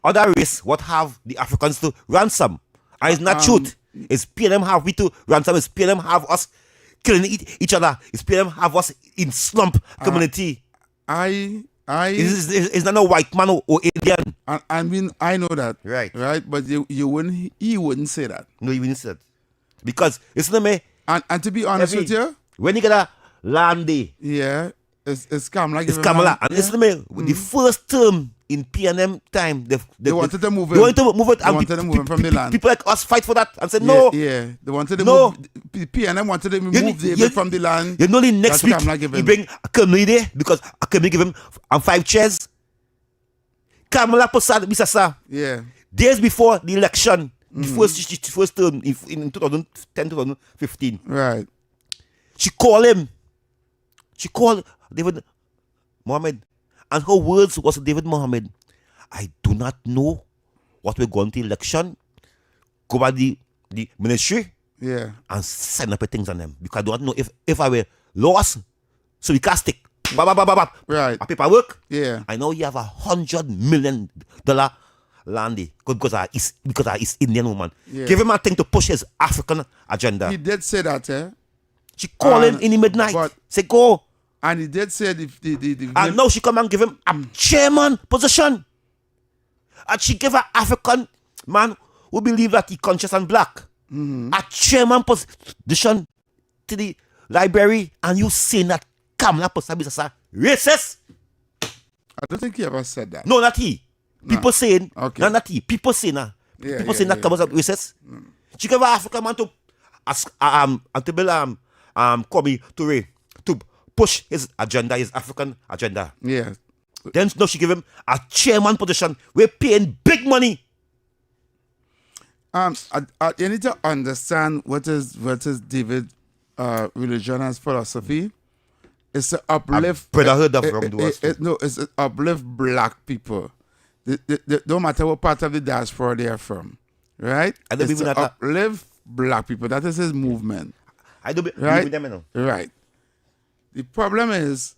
Speaker 6: other race, what have the Africans to ransom. And it's not truth. It's PNM have we to ransom. It's PNM have us killing each other. It's PNM have us in slump community. It's not a white man or Indian.
Speaker 5: I mean, I know that.
Speaker 6: Right.
Speaker 5: But he wouldn't say that.
Speaker 6: No, he wouldn't say that. Because it's not me.
Speaker 5: And to be honest with you,
Speaker 6: when you get a land day,
Speaker 5: it's Kamala.
Speaker 6: It's Kamala. And listen to me, with the first term in PNM time,
Speaker 5: they wanted to move it.
Speaker 6: They wanted to move it.
Speaker 5: They wanted to move it from the land.
Speaker 6: People like us fight for that and said no.
Speaker 5: Yeah, they wanted to move. PNM wanted to move David from the land.
Speaker 6: You know, next week he bring a committee there because a committee give him 5 chairs. Kamala Posad Bisasa.
Speaker 5: Yeah.
Speaker 6: Days before the election. The first term in 2010, 2015.
Speaker 5: Right.
Speaker 6: She called him. She called David Mohammed. And her words was, David Mohammed, I do not know what we're going to election. Go by the ministry.
Speaker 5: Yeah.
Speaker 6: And sign up things on them. Because I do not know if I were lost. So we can't stick.
Speaker 5: Right.
Speaker 6: A paperwork.
Speaker 5: Yeah.
Speaker 6: I know you have $100 million landy because I is Indian woman.
Speaker 5: Yeah.
Speaker 6: Give him a thing to push his African agenda.
Speaker 5: He did say that,
Speaker 6: She called him in the midnight. Say go.
Speaker 5: And he did say
Speaker 6: and now she come and give him a chairman position. And she give an African man who believe that he conscious and black. A chairman position to the library, and you saying that Kamala Posabi is a racist?
Speaker 5: I don't think he ever said that.
Speaker 6: No, not he. People saying,
Speaker 5: okay.
Speaker 6: not he. People saying that.
Speaker 5: Yeah,
Speaker 6: People saying that Kamala is racist. She gave African man to Kwame Ture to push his agenda, his African agenda.
Speaker 5: Yeah.
Speaker 6: Then now she give him a chairman position. We're paying big money.
Speaker 5: You need to understand what is David religion as philosophy. It's to uplift
Speaker 6: brotherhood of wrongdoers.
Speaker 5: It's to uplift black people. No matter what part of the diaspora they are from, right? It's to uplift black people. That is his movement.
Speaker 6: I don't believe
Speaker 5: right?
Speaker 6: with them, you know.
Speaker 5: Right. The problem is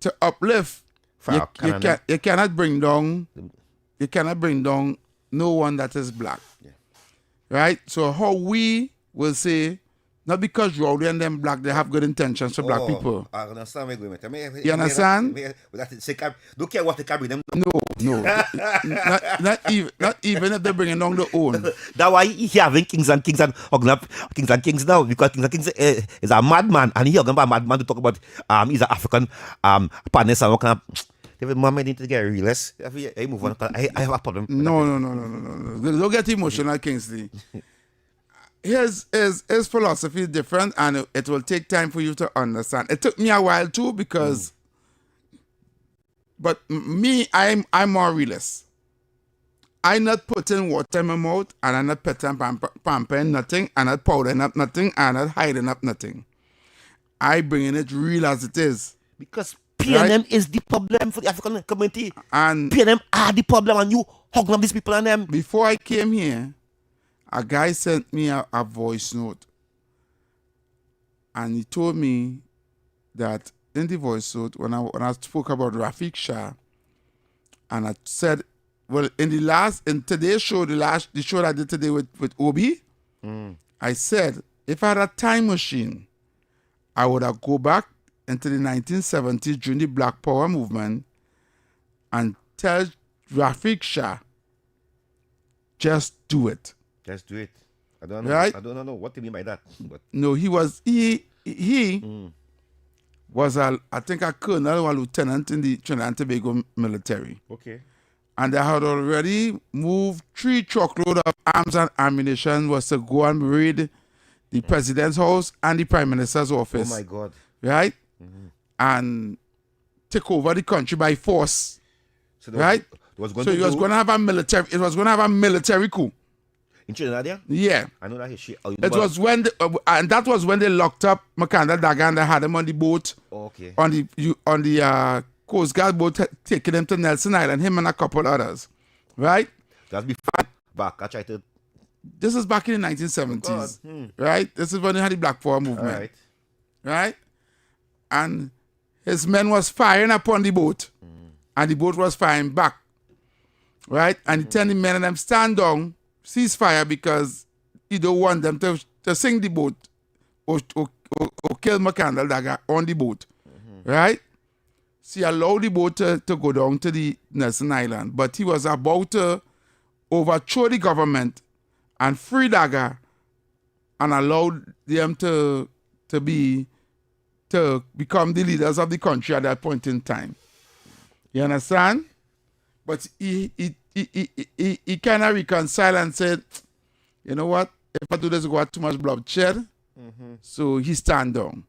Speaker 5: to uplift. You cannot bring down. You cannot bring down no one that is black.
Speaker 6: Yeah.
Speaker 5: Right? So how we will say, not because Rowdy and them black, they have good intentions for black people.
Speaker 6: I understand where you're going.
Speaker 5: You understand?
Speaker 6: Don't care what they can bring them.
Speaker 5: No. not even if they're bringing down their own.
Speaker 6: That's why he having kings and hugging up kings and kings now, because kings and kings is a madman, and he hugging up a madman to talk about he's an African partner. So kind of David Mohammed need to get realist. I move on. I have a problem.
Speaker 5: No. Don't get emotional, Kingsley. His philosophy is different, and it will take time for you to understand. It took me a while too, because but me, I'm more realist. I not putting water in my mouth, and I'm not pampering nothing, and not powdering up nothing, and not hiding up nothing. I bringing it real as it is.
Speaker 6: Because PNM is the problem for the African community.
Speaker 5: And
Speaker 6: PNM are the problem, and you hugging up these people and them.
Speaker 5: Before I came here, a guy sent me a voice note. And he told me that in the voice note, when I spoke about Rafiq Shah, and I said, well, in today's show, the show that I did today with Obi, I said, if I had a time machine, I would have go back into the 1970s during the Black Power movement and tell Rafiq Shah, just do it.
Speaker 6: Just do it. I don't know.
Speaker 5: Right?
Speaker 6: I don't know what you mean by that. But.
Speaker 5: No, he was I think a colonel or a lieutenant in the Trinidad and Tobago military.
Speaker 6: Okay.
Speaker 5: And they had already moved 3 truckloads of arms and ammunition was to go and raid the president's house and the prime minister's office.
Speaker 6: Oh my God.
Speaker 5: Right? And take over the country by force.
Speaker 6: So
Speaker 5: right? It was going to have a military coup.
Speaker 6: In Trinidad?
Speaker 5: Yeah.
Speaker 6: I know that history.
Speaker 5: It was when and that was when they locked up Makanda Daga and they had him on the boat.
Speaker 6: Oh, okay.
Speaker 5: On the Coast Guard boat, taking him to Nelson Island, him and a couple others. Right?
Speaker 6: That's before back. I tried to.
Speaker 5: This is back in the 1970s. Right? This is when they had the Black Power movement. Right? And his men was firing upon the boat. And the boat was firing back. Right? And he tell the men and them stand down, cease fire, because he don't want them to sink the boat or kill Makanda Daga on the boat. Right? So he allowed the boat to go down to the Nelson Island. But he was about to overthrow the government and free Daga and allowed them to become the leaders of the country at that point in time. You understand? But he kind of reconciled and said, you know what? If I do this, go too much bloodshed. So he stand down.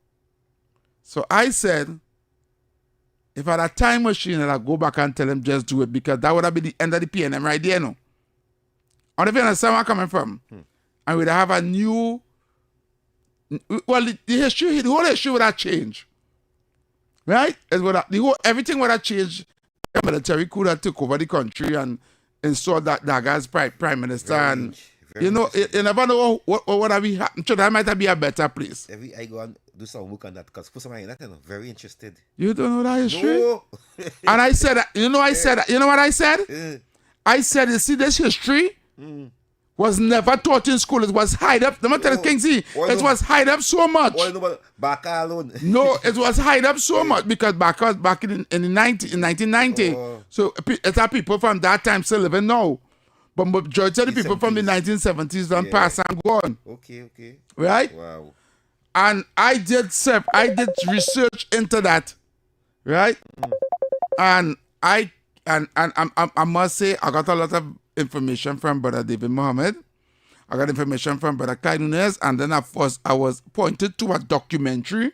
Speaker 5: So I said, if I had a time machine, I'd go back and tell him just do it, because that would have been the end of the PNM right there, no? And if you understand where I'm coming from, and we'd have a new, well, the whole history would have changed. Right? Everything would have changed. The military could have took over the country and installed that Daga's prime minister. You never know what would have happened. That might be a better place.
Speaker 6: I go and do some work on that, because for some reason I'm very interested.
Speaker 5: You don't know that history?
Speaker 6: No.
Speaker 5: And I said that, you know what I said? I said, you see, this history was never taught in school. It was hide up. Let me tell you, Kingsley, it was hide up so much.
Speaker 6: Baka alone.
Speaker 5: No, it was hide up so much because Baka was back in 1990. So it's our people from that time still living now. But majority of the people from the 1970s don't pass and go on.
Speaker 6: Okay.
Speaker 5: Right?
Speaker 6: Wow.
Speaker 5: And I did research into that. Right? And I must say I got a lot of information from Brother David Mohammed. I got information from Brother Clyde Nunes, and then I was pointed to a documentary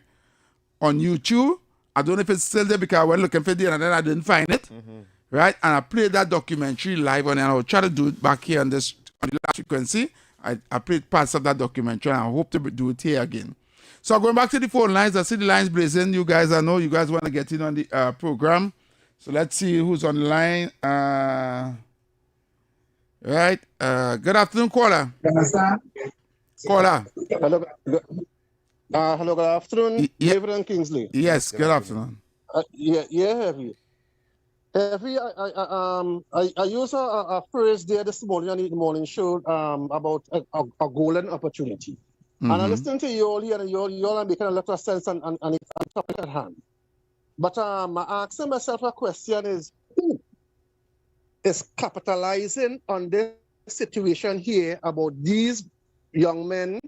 Speaker 5: on YouTube. I don't know if it's still there because I went looking for it and then I didn't find it. Right? And I played that documentary live on it, and I will try to do it back here on the last frequency. I played parts of that documentary, and I hope to do it here again. So going back to the phone lines, I see the lines blazing. You guys, I know you guys want to get in on the program. So let's see who's on the line. Right. Good afternoon, caller. Caller.
Speaker 17: Hello. Hello. Good afternoon, David and Kingsley.
Speaker 5: Yes. Good afternoon.
Speaker 17: Heavy. I used a phrase there this morning on the morning show about a golden opportunity. And I listened to you all here, and you all are making a lot of sense on the topic at hand. But I'm asking myself a question: who is capitalizing on this situation here about these young men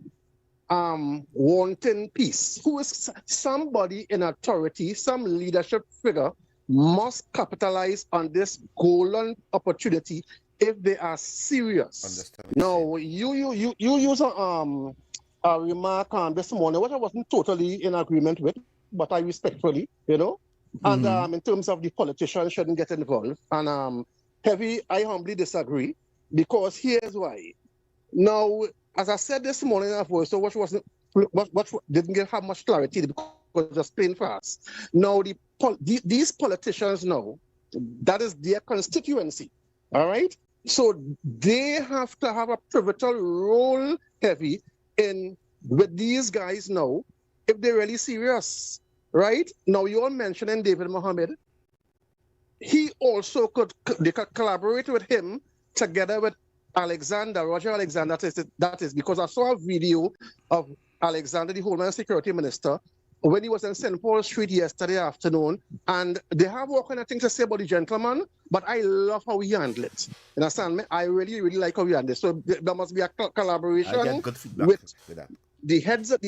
Speaker 17: wanting peace? Who is somebody in authority, some leadership figure, must capitalize on this golden opportunity if they are serious. Now, you use a remark this morning, which I wasn't totally in agreement with, but I respectfully, and in terms of the politicians shouldn't get involved. And Heavy, I humbly disagree, because here's why. Now, as I said this morning in a voice, so which didn't have much clarity because just plain fast. Now, these politicians know that is their constituency, all right? So they have to have a pivotal role, Heavy, with these guys now, if they're really serious, right? Now, you're mentioning David Mohammed. He also could collaborate with him together with Roger Alexander, that is because I saw a video of Alexander, the Homeland Security Minister, when he was in St. Paul Street yesterday afternoon, and they have all kind of things to say about the gentleman, but I love how he handled it. You understand me? I really, really like how he handled it. So there must be a collaboration with the heads of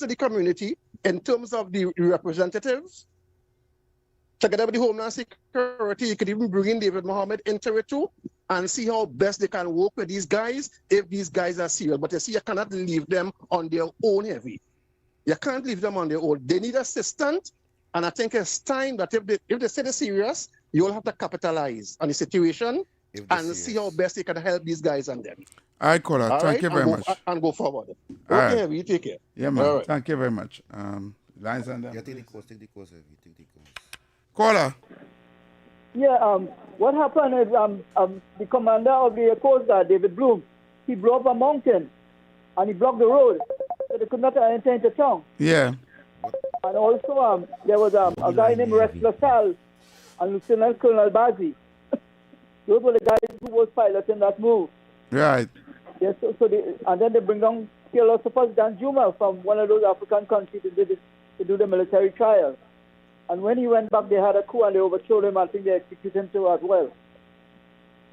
Speaker 17: the community in terms of the representatives. Together with the Homeland Security, you could even bring in David Mohammed into it too, and see how best they can work with these guys if these guys are serious. But you see, you cannot leave them on their own, Heavy. You can't leave them on their own. They need assistance, and I think it's time that if they say they're serious, you all have to capitalize on the situation and see how best they can help these guys and them.
Speaker 5: All right, caller. Thank you very much.
Speaker 17: And go forward.
Speaker 5: All
Speaker 17: Okay,
Speaker 5: right.
Speaker 17: you take care.
Speaker 5: Yeah, man.
Speaker 17: All right.
Speaker 5: Thank you very much. Lines on them.
Speaker 6: Yeah, take the course, Heavy. Take the course.
Speaker 5: Caller.
Speaker 14: Yeah, what happened is the commander of the Coast Guard, David Bloom, he blew up a mountain and he blocked the road, so they could not enter into town.
Speaker 5: Yeah.
Speaker 14: And also there was a guy named Rex LaSalle and Lieutenant Colonel Bazzi. Those were the guys who was piloting that move.
Speaker 5: Right.
Speaker 14: Yes, and then they bring down Philosopher Dan Juma from one of those African countries to do the military trial. And when he went back, they had a coup and they overthrew him. I think they executed him too as well.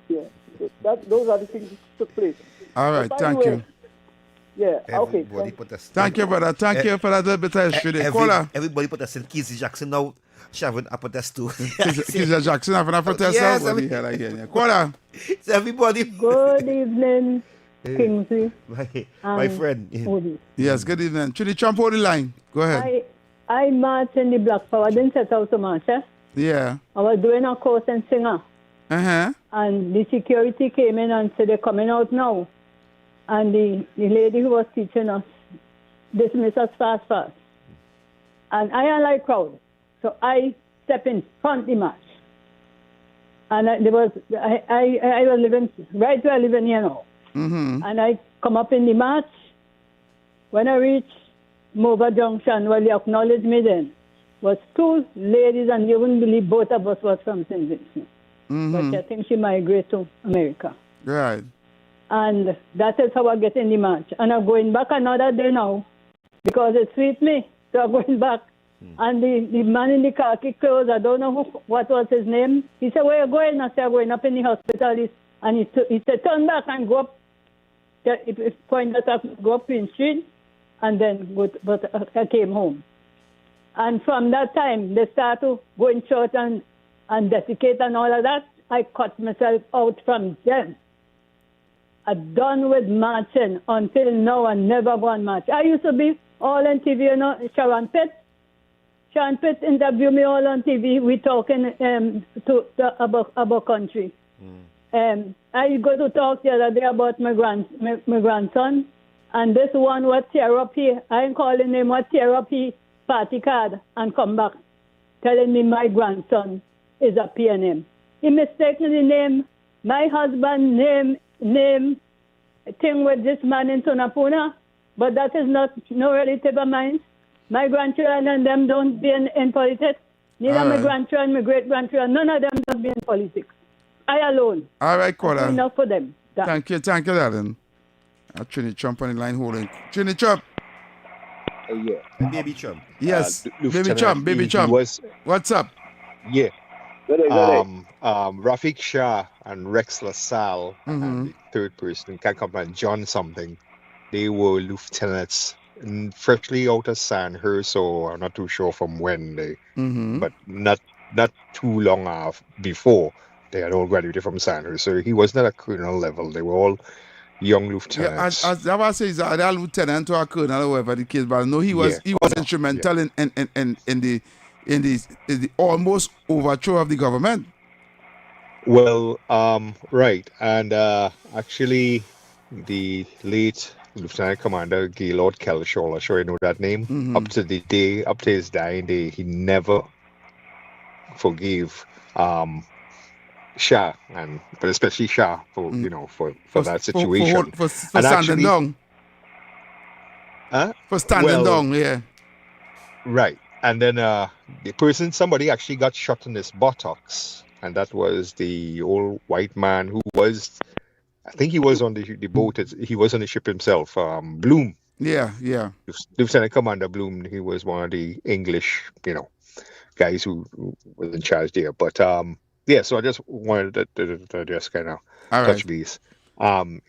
Speaker 14: Yeah, so those are the things that took place.
Speaker 5: All right, thank you.
Speaker 14: Yeah, okay.
Speaker 5: Thank you, brother. Thank you for that little bit of history. Caller.
Speaker 6: Everybody put us in Kizzy Jackson now. Shaving a protest too.
Speaker 5: Kizzy Jackson having a protest.
Speaker 6: Yes,
Speaker 5: what the hell I hear? Caller.
Speaker 6: It's everybody.
Speaker 7: Good evening, Kingsley.
Speaker 6: My friend.
Speaker 5: Yes, good evening. Chili Trump, hold the line. Go ahead.
Speaker 7: I marched in the Black Power. I didn't set out to march, eh?
Speaker 5: Yeah.
Speaker 7: I was doing a course in Singer.
Speaker 5: Uh-huh.
Speaker 7: And the security came in and said, they're coming out now. And the lady who was teaching us dismissed us fast. And I am like crowd. So I step in front of the march. And I was living right where I live in here now.
Speaker 5: Mm-hmm.
Speaker 7: And I come up in the march. When I reach Mova Junction, well, they acknowledged me then, was two ladies, and you wouldn't believe both of us was from St. Vincent.
Speaker 5: Mm-hmm.
Speaker 7: But I think she migrated to America.
Speaker 5: Right.
Speaker 7: And that is how I get in the march. And I'm going back another day now because it suits me. So I'm going back. And the man in the khaki clothes, I don't know what was his name. He said, where are you going? I said, I'm going up in the hospital. And he said, turn back and go up. He pointed up, go up Queen Street, and then but I came home. And from that time, they started to go in church and dedicate and all of that. I cut myself out from them. I'm done with marching until now. I never go and march. I used to be all on TV, you know, Sharon Pitt. Sharon Pitt interviewed me all on TV. We talking about country. I go to talk the other day about my grandson, and this one was tear up here. I ain't calling him what tear up here party card and come back telling me my grandson is a PNM. He mistakenly named my husband name thing with this man in Tunapuna, but that is not no relative of mine. My grandchildren and them don't be in politics. Neither my grandchildren, my great-grandchildren, none of them don't be in politics. I alone.
Speaker 5: All right, caller.
Speaker 7: Enough for them.
Speaker 5: Thank you, darling. Trini Trump on the line holding. Trini Trump.
Speaker 19: Yeah.
Speaker 6: Baby Trump.
Speaker 5: Yes, Baby Trump. What's up?
Speaker 19: Yeah. Rafiq Shah and Rex LaSalle, the third person, can't come and John something. They were lieutenants freshly out of Sandhurst, so I'm not too sure from when they, but not too long before they had all graduated from Sandhurst. So he was not a colonel level. They were all young lieutenants.
Speaker 5: Yeah, as I was saying, either lieutenant or a colonel or whatever the case, but no, he was instrumental in the almost overthrow of the government.
Speaker 19: Well, right, and actually, the late Lieutenant Commander Gaylord Kelshaw, I'm sure you know that name. Up to his dying day, he never forgave Shah, but especially Shah for for that situation.
Speaker 5: For standing down. For standing down, yeah.
Speaker 19: Right. And then somebody actually got shot in his buttocks, and that was the old white man who was, I think he was on the boat. He was on the ship himself. Bloom.
Speaker 5: Yeah.
Speaker 19: Lieutenant Commander Bloom. He was one of the English, guys who was in charge there. But so I just wanted to just kind of touch base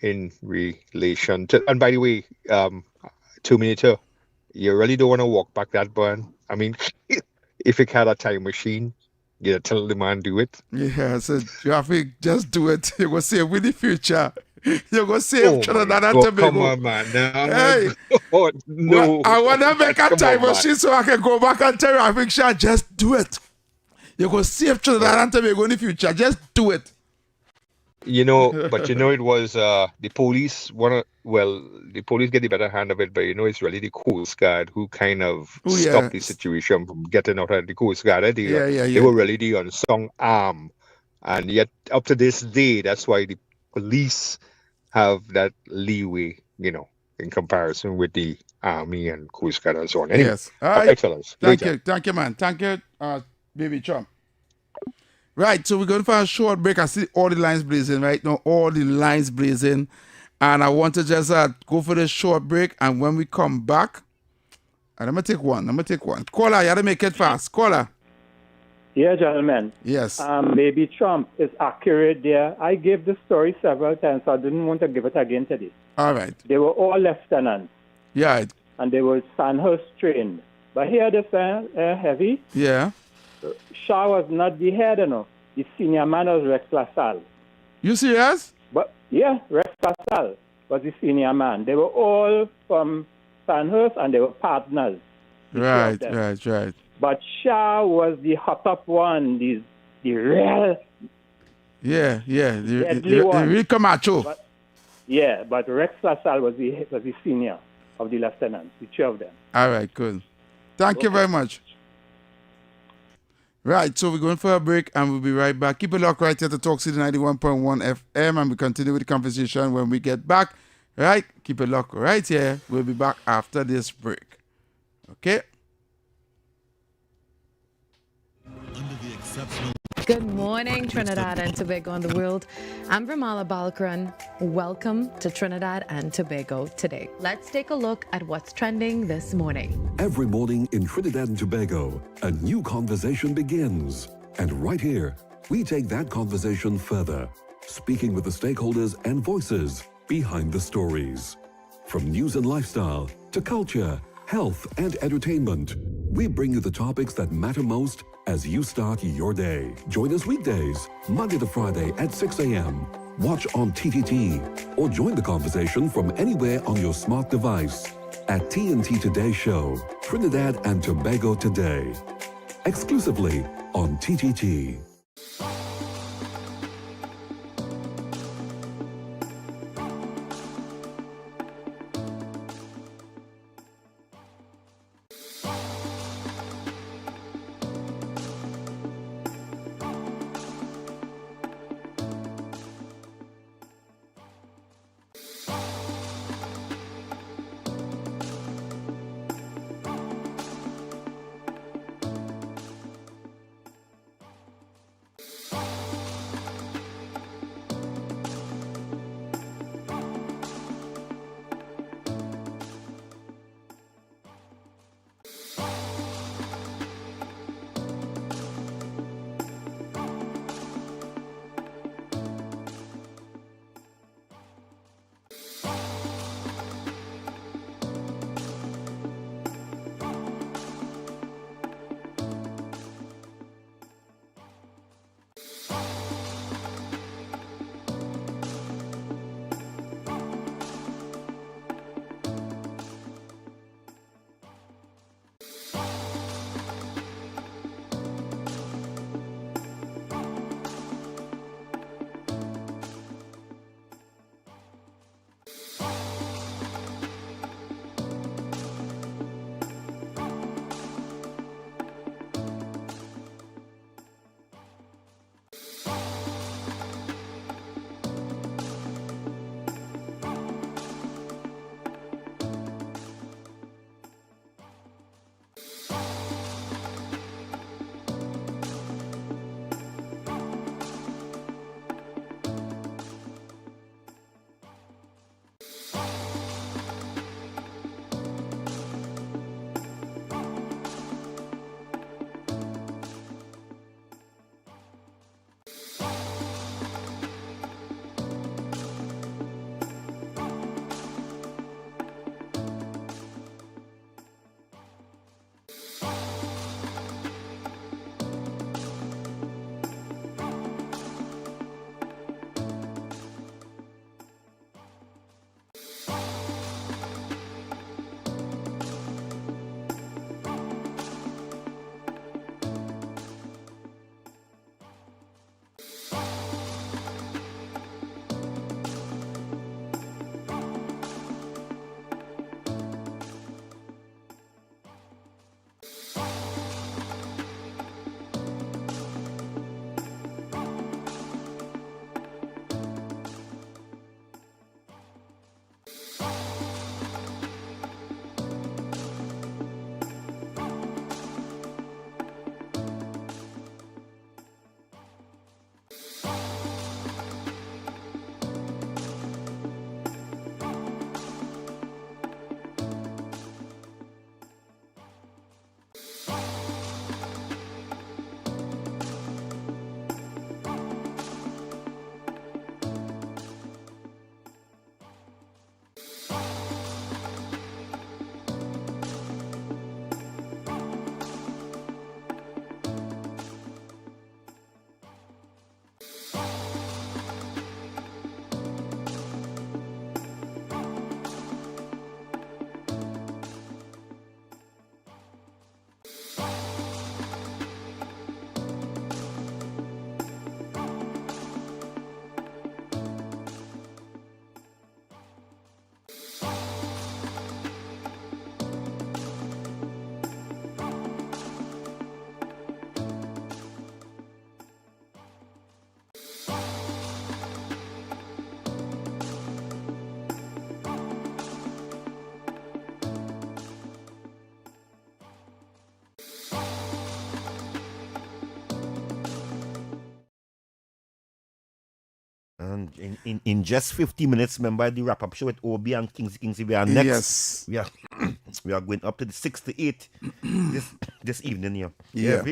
Speaker 19: in relation to. And by the way, 2-minute, you really don't want to walk back that burn. I mean, if you had a time machine, tell the man do it.
Speaker 5: Yeah, so Rafiq, just do it. You're going to save with the future. You're going to save Trinidad and Tobago.
Speaker 19: Come on, man.
Speaker 5: Hey,
Speaker 19: no.
Speaker 5: Well, I want to make a time machine so I can go back and tell Rafiq Shah, just do it. You're going to save Trinidad and Tobago in the future. Just do it.
Speaker 19: But it was the police the police get the better hand of it, but it's really the Coast Guard who kind of stopped the situation from getting out of the Coast Guard. They were really the unsung arm, and yet up to this day, that's why the police have that leeway, in comparison with the Army and Coast Guard and so on. Anyway,
Speaker 5: yes. All right,
Speaker 19: fellas.
Speaker 5: Thank you, man. Thank you, Baby Trump. Right, so we're going for a short break. I see all the lines blazing right now, and I want to just go for this short break, and when we come back, and I'm going to take one. Caller, you got to make it fast. Caller.
Speaker 23: Yeah, gentlemen.
Speaker 5: Yes.
Speaker 23: Baby Trump is accurate there. I gave the story several times, so I didn't want to give it again today.
Speaker 5: All right.
Speaker 23: They were all lieutenants.
Speaker 5: Yeah.
Speaker 23: And they were Sandhurst trained. But here this heavy.
Speaker 5: Yeah.
Speaker 23: Shah was not the head, The senior man was Rex LaSalle.
Speaker 5: You serious?
Speaker 23: But yeah, Rex LaSalle was the senior man. They were all from Sandhurst and they were partners.
Speaker 5: Right.
Speaker 23: But Shah was the hot up one, the real.
Speaker 5: Yeah. The real Camacho.
Speaker 23: But Rex LaSalle was the senior of the lieutenants, the two of them.
Speaker 5: All right, good. Thank you very much. Right, so we're going for a break and we'll be right back. Keep it locked right here to Talk City 91.1 FM and we continue with the conversation when we get back. Right, keep it locked right here. We'll be back after this break. Okay?
Speaker 8: Good morning, Trinidad and Tobago and the world. I'm Vermala Balakaran. Welcome to Trinidad and Tobago today. Let's take a look at what's trending this morning.
Speaker 9: Every morning in Trinidad and Tobago, a new conversation begins. And right here, we take that conversation further, speaking with the stakeholders and voices behind the stories. From news and lifestyle to culture, health and entertainment, we bring you the topics that matter most as you start your day. Join us weekdays, Monday to Friday at 6 a.m. Watch on TTT or join the conversation from anywhere on your smart device at TNT Today Show, Trinidad and Tobago Today, exclusively on TTT.
Speaker 6: And in just 50 minutes, remember the wrap-up show with Obi and Kingsley. We are next.
Speaker 5: Yes.
Speaker 6: We are going up to the 6 to 8 this evening here.
Speaker 5: Yeah.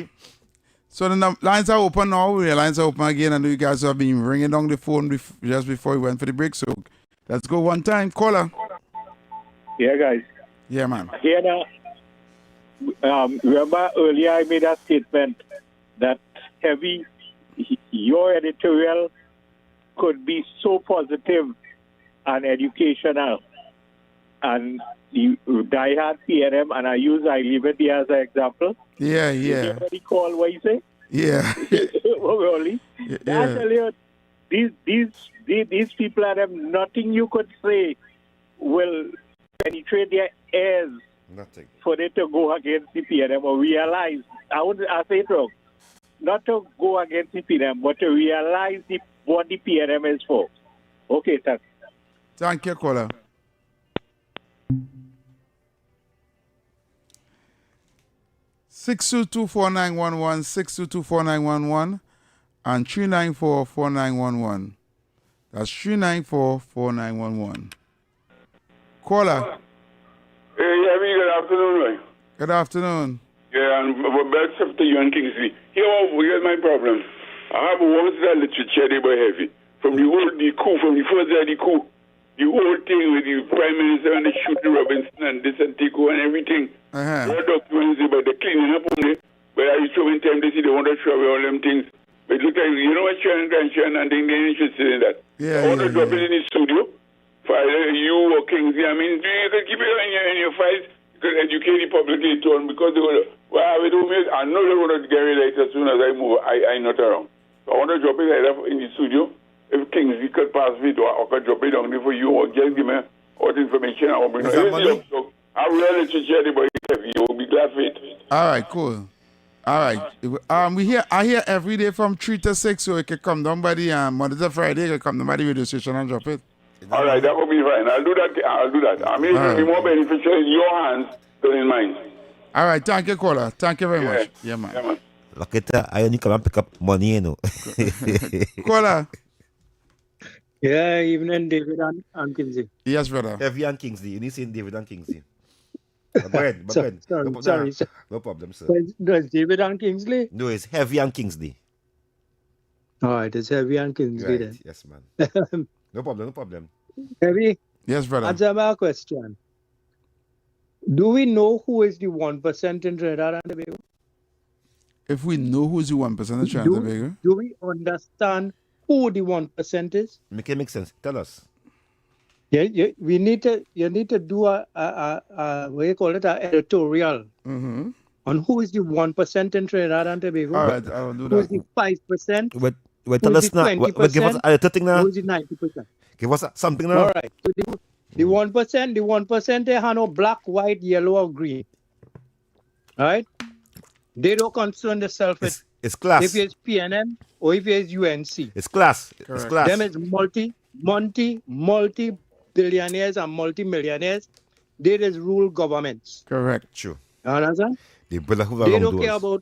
Speaker 5: So the lines are open now. The lines are open again, and you guys have been ringing down the phone just before we went for the break. So let's go one time. Caller.
Speaker 23: Yeah, guys.
Speaker 5: Yeah, man.
Speaker 23: Here now, remember earlier I made a statement that Heavy, your editorial could be so positive and educational, and you diehard PNM, and I use Liberty as an example.
Speaker 5: Yeah.
Speaker 23: You recall what you say?
Speaker 5: Yeah.
Speaker 23: Really?
Speaker 5: Yeah.
Speaker 23: I tell you, these people have nothing you could say will penetrate their ears.
Speaker 6: Nothing.
Speaker 23: For them to go against the PNM or realize, I say it wrong, not to go against the PNM, but to realize what the PNM is for. Okay, thanks.
Speaker 5: Thank you, caller. Six 4911 6224911 and 3944911. That's 3944911. Caller.
Speaker 16: Hey, Heavy, good afternoon, man.
Speaker 5: Good afternoon.
Speaker 16: Yeah, and best of to you and Kingsley. Here's my problem. I have one that literature there by Heavy. From the first day of the coup, the whole thing with the Prime Minister and the shooting Robinson and this and Tico and everything. What documents about the cleaning up on it. But I so many times they see they want to show away all them things. But it looks like, you know what, Sharon and they're interested in that. I want to drop it in the studio. For you or Kingsley, I mean, you can keep it in your files. You can educate the public later on because they will, I know they're going to get it later as soon as I move. I'm not around. So I want to drop it like that in the studio. If Kingsley could pass it or I could drop it down there for you or just give me all the information I will bring. So I will let you share it, but you will be glad for it.
Speaker 5: All right, cool. All right. I hear every day from 3 to 6, so it can come down by the Monday to Friday. It can come down by the radio station and drop it.
Speaker 16: All right, that will be fine. I'll do that. I mean, it will be more beneficial in your hands than in mine.
Speaker 5: All right, thank you, caller. Thank you very much. Yeah, man.
Speaker 6: Look at that. I only come and pick up money, you know.
Speaker 5: Caller.
Speaker 20: Yeah, evening, David and Kingsley.
Speaker 5: Yes, brother.
Speaker 6: Heavy and Kingsley. You need to say David and Kingsley. Go ahead.
Speaker 20: Sorry.
Speaker 6: No problem, sir.
Speaker 20: No, it's David and Kingsley?
Speaker 6: No, it's Heavy and Kingsley.
Speaker 20: All right, it's Heavy and Kingsley
Speaker 6: Right.
Speaker 20: then.
Speaker 6: Yes, man. No problem.
Speaker 20: Heavy?
Speaker 5: Yes, brother.
Speaker 20: Answer my question. Do we know who is the 1% in Trinidad and Tobago?
Speaker 5: If we know who's the 1% in Trinidad and Tobago?
Speaker 20: Do we understand who the 1% is?
Speaker 6: Make it make sense. Tell us.
Speaker 20: Yeah, you need to do a what do you call it, an editorial on who is the 1% in Trinidad and Tobago.
Speaker 5: All right, I will do that.
Speaker 20: Who is the 5%?
Speaker 6: Wait, tell us now. Give us a thing now.
Speaker 20: Who is the 90%?
Speaker 6: Give us something now.
Speaker 20: All right. So the 1%, they have no black, white, yellow, or green. All right? They don't concern themselves with
Speaker 6: it's class.
Speaker 20: if it's PNM or if it's UNC.
Speaker 6: It's class. Correct. It's class.
Speaker 20: Them is multi-billionaires and multi-millionaires. They just rule governments.
Speaker 5: Correct.
Speaker 6: True.
Speaker 20: You understand?
Speaker 6: They
Speaker 20: don't care about,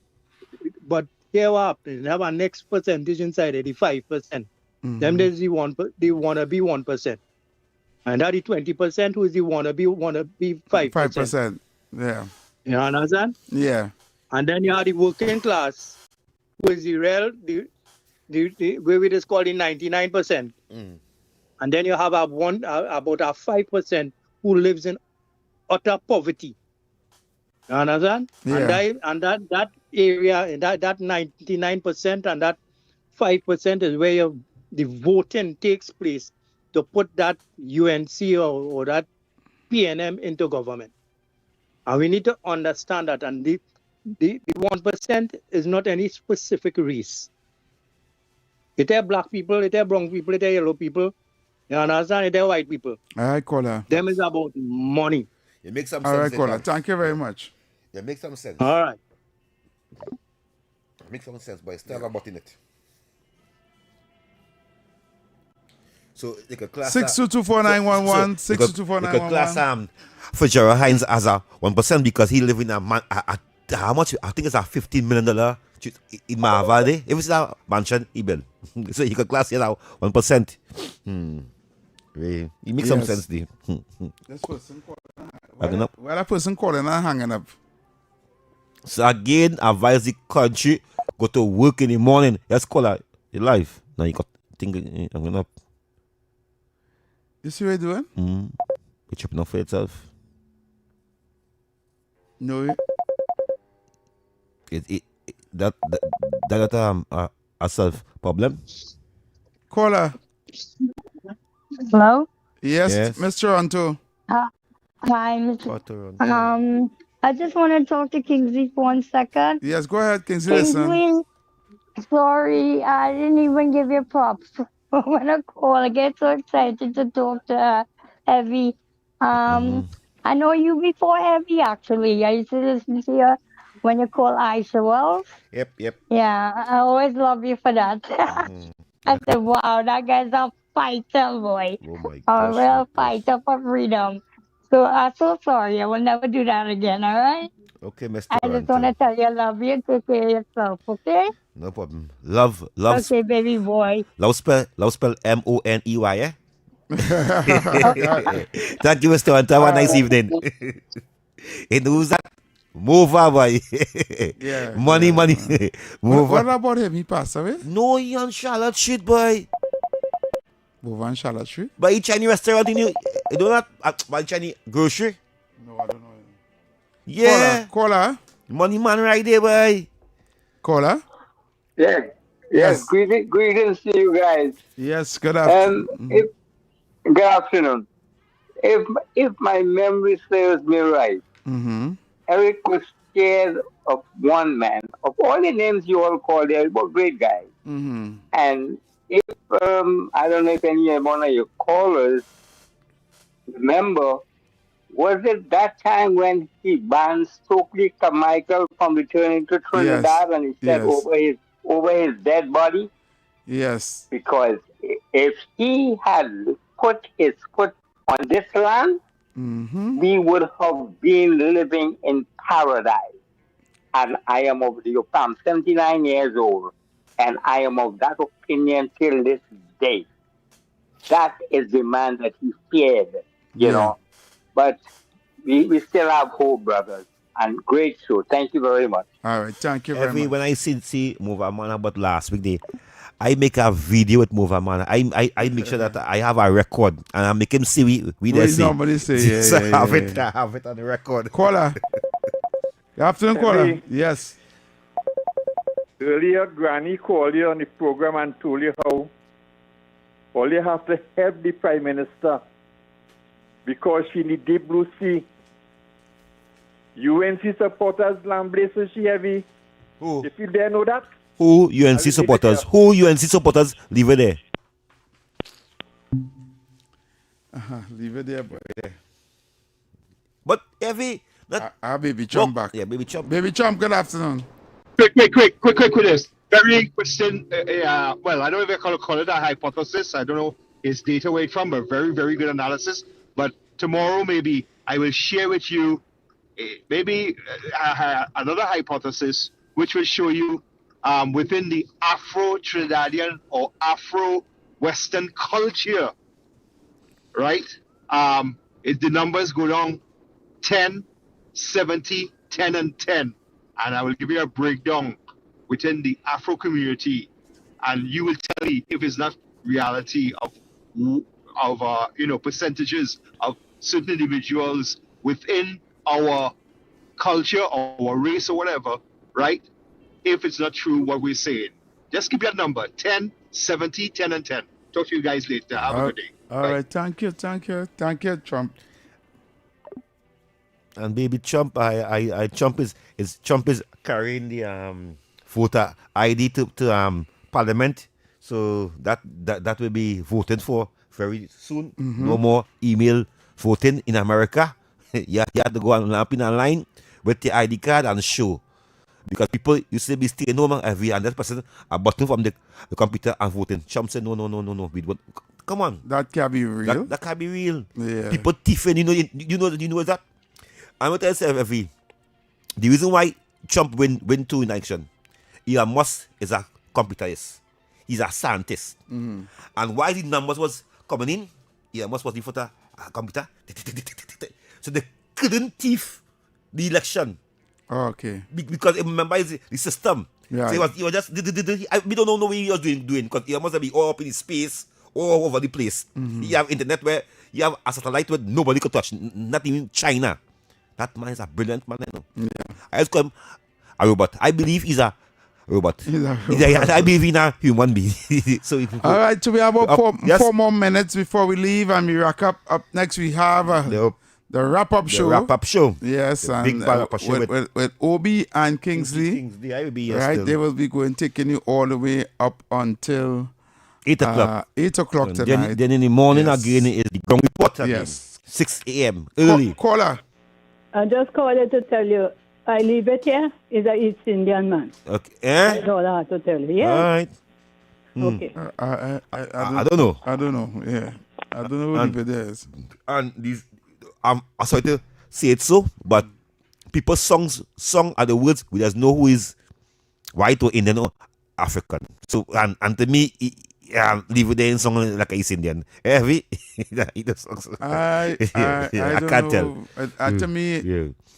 Speaker 20: but here what happens, they have a next percentage inside it, the 5%. Them there's the they want to be 1%. And that the 20% who is the want to be 5%.
Speaker 5: 5%. Yeah.
Speaker 20: You understand?
Speaker 5: Yeah.
Speaker 20: And then you have the working class, who is the real, the where we just call the 99%. And then you have about a 5% who lives in utter poverty. You understand?
Speaker 5: Yeah.
Speaker 20: And that area, that 99% and that 5% is where the voting takes place to put that UNC or that PNM into government. And we need to understand that. And the 1% is not any specific race. It are black people, it are brown people, it are yellow people. You understand? It are white people.
Speaker 5: All right, caller.
Speaker 20: Them is about money.
Speaker 6: It makes some
Speaker 5: All
Speaker 6: sense.
Speaker 5: right, caller. Thank you very much.
Speaker 6: It makes some sense.
Speaker 20: All right.
Speaker 6: It makes some sense, but it's still about in it. So they could class
Speaker 5: 6224911
Speaker 6: They could class Fitzgerald Hines as a 1% because he live in a how much? I think it's a $15 million in Mahavadi. If it's a mansion, he built. So he could class it out 1%. It makes some sense, there.
Speaker 5: This person calling. That person calling and hanging up.
Speaker 6: So again, advise the country go to work in the morning. Yes, caller, your life. Now you got think I'm gonna.
Speaker 5: You see what you're doing?
Speaker 6: You're tripping off for yourself.
Speaker 5: No.
Speaker 6: That a self problem.
Speaker 5: Caller.
Speaker 12: Hello?
Speaker 5: Yes, Miss Toronto.
Speaker 12: Hi, Mr. I just want to talk to Kingsley for 1 second.
Speaker 5: Yes, go ahead, Kingsley. Listen.
Speaker 12: Kingsley, sorry, I didn't even give you props. When I call, I get so excited to talk to Evie. I know you before Evie, actually. I used to listen to you when you call Aisha Welch.
Speaker 6: Yep.
Speaker 12: Yeah, I always love you for that. I said, wow, that guy's a fighter, boy.
Speaker 6: Oh my
Speaker 12: A real fighter for freedom. So I'm so sorry. I will never do that again, all right?
Speaker 6: Okay, Mr.
Speaker 12: I just want to tell you I love you. Take care of yourself, okay?
Speaker 6: No problem. Love.
Speaker 12: Okay, baby boy.
Speaker 6: Love spell Money, eh? Thank you, Mr. Toronto. Have a nice evening. And who's that? Mova, boy.
Speaker 5: Yeah.
Speaker 6: Money. Mova.
Speaker 5: What about him? He passed away?
Speaker 6: No, he on Charlotte Street, boy.
Speaker 5: Move on Charlotte Street?
Speaker 6: By a Chinese restaurant in you do not by Chinese grocery?
Speaker 5: No, I don't know.
Speaker 6: Yeah.
Speaker 5: Caller.
Speaker 6: Money man right there, boy.
Speaker 5: Caller.
Speaker 1: Yes. Greetings to you guys.
Speaker 5: Yes, good afternoon.
Speaker 1: Good afternoon. If my memory serves me right, Eric was scared of one man. Of all the names you all called, they were great guys. And if I don't know if any one of your callers remember, was it that time when he banned Stokely Carmichael from returning to Trinidad and he said over his dead body?
Speaker 5: Yes.
Speaker 1: Because if he had put his foot on this land, we would have been living in paradise. And I am I'm 79 years old, and I am of that opinion till this day. That is the man that he feared, you know. But we still have hope, brothers. And great show. Thank you very much.
Speaker 5: All right. Thank you very much.
Speaker 6: When I see Mova Man about last week, I make a video with Mova Man. I make sure that I have a record and I make him see we there say.
Speaker 5: Normally say,
Speaker 6: So I have it on the record.
Speaker 5: Caller. Good afternoon, caller. Yes.
Speaker 23: Earlier, Granny called you on the program and told you how all you have to help the Prime Minister because she in the deep blue sea. UNC supporters land blazes she heavy.
Speaker 6: Who?
Speaker 23: If you dare know that.
Speaker 6: Who UNC supporters? Who UNC supporters? Leave it there.
Speaker 5: Leave it there, boy.
Speaker 6: But Evie,
Speaker 5: Baby Chum back.
Speaker 6: Yeah, Baby Chum.
Speaker 5: Baby Chum, good afternoon.
Speaker 15: Quick with this. Very question. Well, I don't know if I call it a hypothesis. I don't know his data where it's from, but very, very good analysis. But tomorrow, maybe I will share with you maybe another hypothesis which will show you within the Afro-Trinidadian or Afro-Western culture, right? If the numbers go down 10, 70, 10, and 10, and I will give you a breakdown within the Afro community, and you will tell me if it's not reality of percentages of certain individuals within our culture or our race or whatever, right? If it's not true what we're saying. Just keep your number 10, 70, 10, and 10. Talk to you guys later. Have a good day.
Speaker 5: All right. Thank you, Trump.
Speaker 6: And baby Trump, Trump is carrying the voter ID to Parliament, so that will be voted for very soon. No more email voting in America. you have to go online with the ID card and show, because people used to be staying home every 100% a button from the computer and voting. Trump said no. We won't. Come on,
Speaker 5: that can't be real.
Speaker 6: That can't be real.
Speaker 5: Yeah.
Speaker 6: People thieving. You know that. I'm going to tell you, Evie, the reason why Trump win 2 election, Elon Musk is a computerist. He's a scientist. And why the numbers was coming in, Elon Musk was in front of a computer. So they couldn't thief the election.
Speaker 5: Okay.
Speaker 6: Because remember, the system.
Speaker 5: Yeah.
Speaker 6: So he was just, we don't know what he was doing because he must be all up in his space, all over the place. You have internet where you have a satellite where nobody could touch, not even China. That man is a brilliant man, I know.
Speaker 5: Yeah.
Speaker 6: I just call him a robot. I believe he's a robot.
Speaker 5: He's a robot.
Speaker 6: I believe in a human being. So
Speaker 5: all right, so we have about four more minutes before we leave and we wrap up. Up next we have the wrap-up show.
Speaker 6: The wrap-up show.
Speaker 5: Yes,
Speaker 6: the
Speaker 5: and
Speaker 6: big wrap-up show
Speaker 5: with Obi and Kingsley.
Speaker 6: I will be here
Speaker 5: right,
Speaker 6: still.
Speaker 5: they will be taking you all the way up until
Speaker 6: 8 o'clock.
Speaker 5: 8 o'clock tonight.
Speaker 6: Then in the morning again is the ground report again.
Speaker 5: Yes.
Speaker 6: 6 a.m. early.
Speaker 5: Caller.
Speaker 7: I just called it to tell you, I leave it here, is a East Indian man.
Speaker 6: Okay.
Speaker 7: That's all I have to tell you. Yeah.
Speaker 6: All right.
Speaker 7: Okay.
Speaker 6: I don't know.
Speaker 5: I don't know. Yeah. I don't know what it is.
Speaker 6: And these, I'm sorry to say it so, but people's song are the words we just know who is white or Indian or African. So and to me, leave it there in song like a East Indian. Heavy.
Speaker 5: I
Speaker 6: can't tell.
Speaker 5: To me,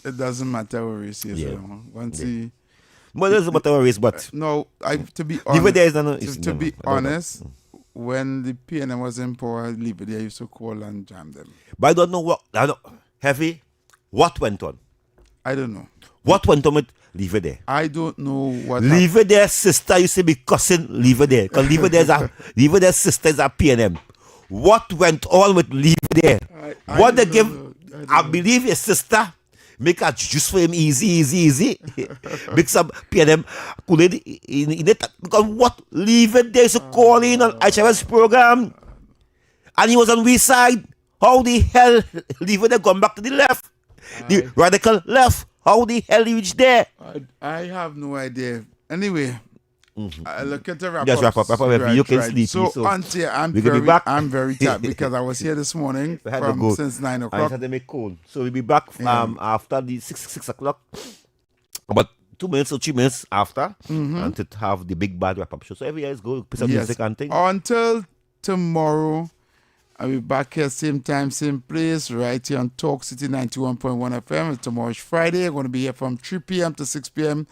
Speaker 5: it doesn't matter what race he is. Once he.
Speaker 6: But it doesn't matter what race, but
Speaker 5: no, to be honest,
Speaker 6: to
Speaker 5: be honest, when the PNM was in power, leave it there, I used to call and jam them.
Speaker 6: But I don't know what Heavy. What went on?
Speaker 5: I don't know.
Speaker 6: What went on with Leave It There?
Speaker 5: I don't know what.
Speaker 6: Leave It There sister used to be cussing Leave It There. Because Leave It There sister is a PNM. What went on with Leave It There? What they give? I believe his sister make a juice for him easy. Make some PNM put it in it. Because what Leave It There is calling on HMS program, and he was on we side. How the hell Leave It There gone back to the left? The radical left. How the hell he reached there?
Speaker 5: I have no idea. Anyway, I look at the wrap-up.
Speaker 6: Just wrap up.
Speaker 5: Right,
Speaker 6: you can
Speaker 5: right.
Speaker 6: sleep.
Speaker 5: So until I'm very tired because I was here this morning since 9 o'clock.
Speaker 6: I had to make cold. So we'll be back after the 6 o'clock. About 2 minutes or 3 minutes after, and to have the big bad wrap-up show. So every year is go play some music and things.
Speaker 5: Until tomorrow, I'll be back here same time, same place, right here on Talk City 91.1 FM. Tomorrow is Friday. I'm going to be here from 3 p.m. to 6 p.m.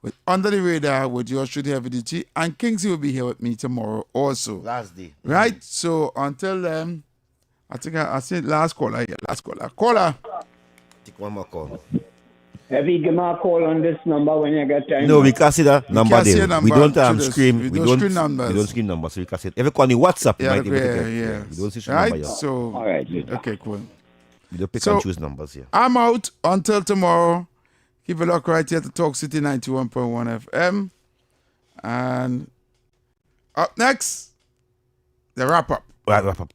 Speaker 5: with Under the Radar with yours truly, Heavy Duty, and Kingsley will be here with me tomorrow also.
Speaker 6: Last day.
Speaker 5: Right? So until then, I think I said last caller here. Last caller. Caller.
Speaker 6: Take one more call.
Speaker 23: Heavy, give me a call on this number when you get time.
Speaker 6: No, we can't see that number there. We don't scream.
Speaker 5: We don't scream numbers.
Speaker 6: We don't scream numbers, so we can see it. If you call on WhatsApp, you might be able to get
Speaker 5: it.
Speaker 6: We don't see
Speaker 5: right?
Speaker 6: number.
Speaker 5: So,
Speaker 23: all right.
Speaker 5: Okay, cool.
Speaker 6: We don't pick and choose numbers here.
Speaker 5: I'm out until tomorrow. Keep a look right here to Talk City 91.1 FM. And up next, the wrap-up.
Speaker 6: Wrap up.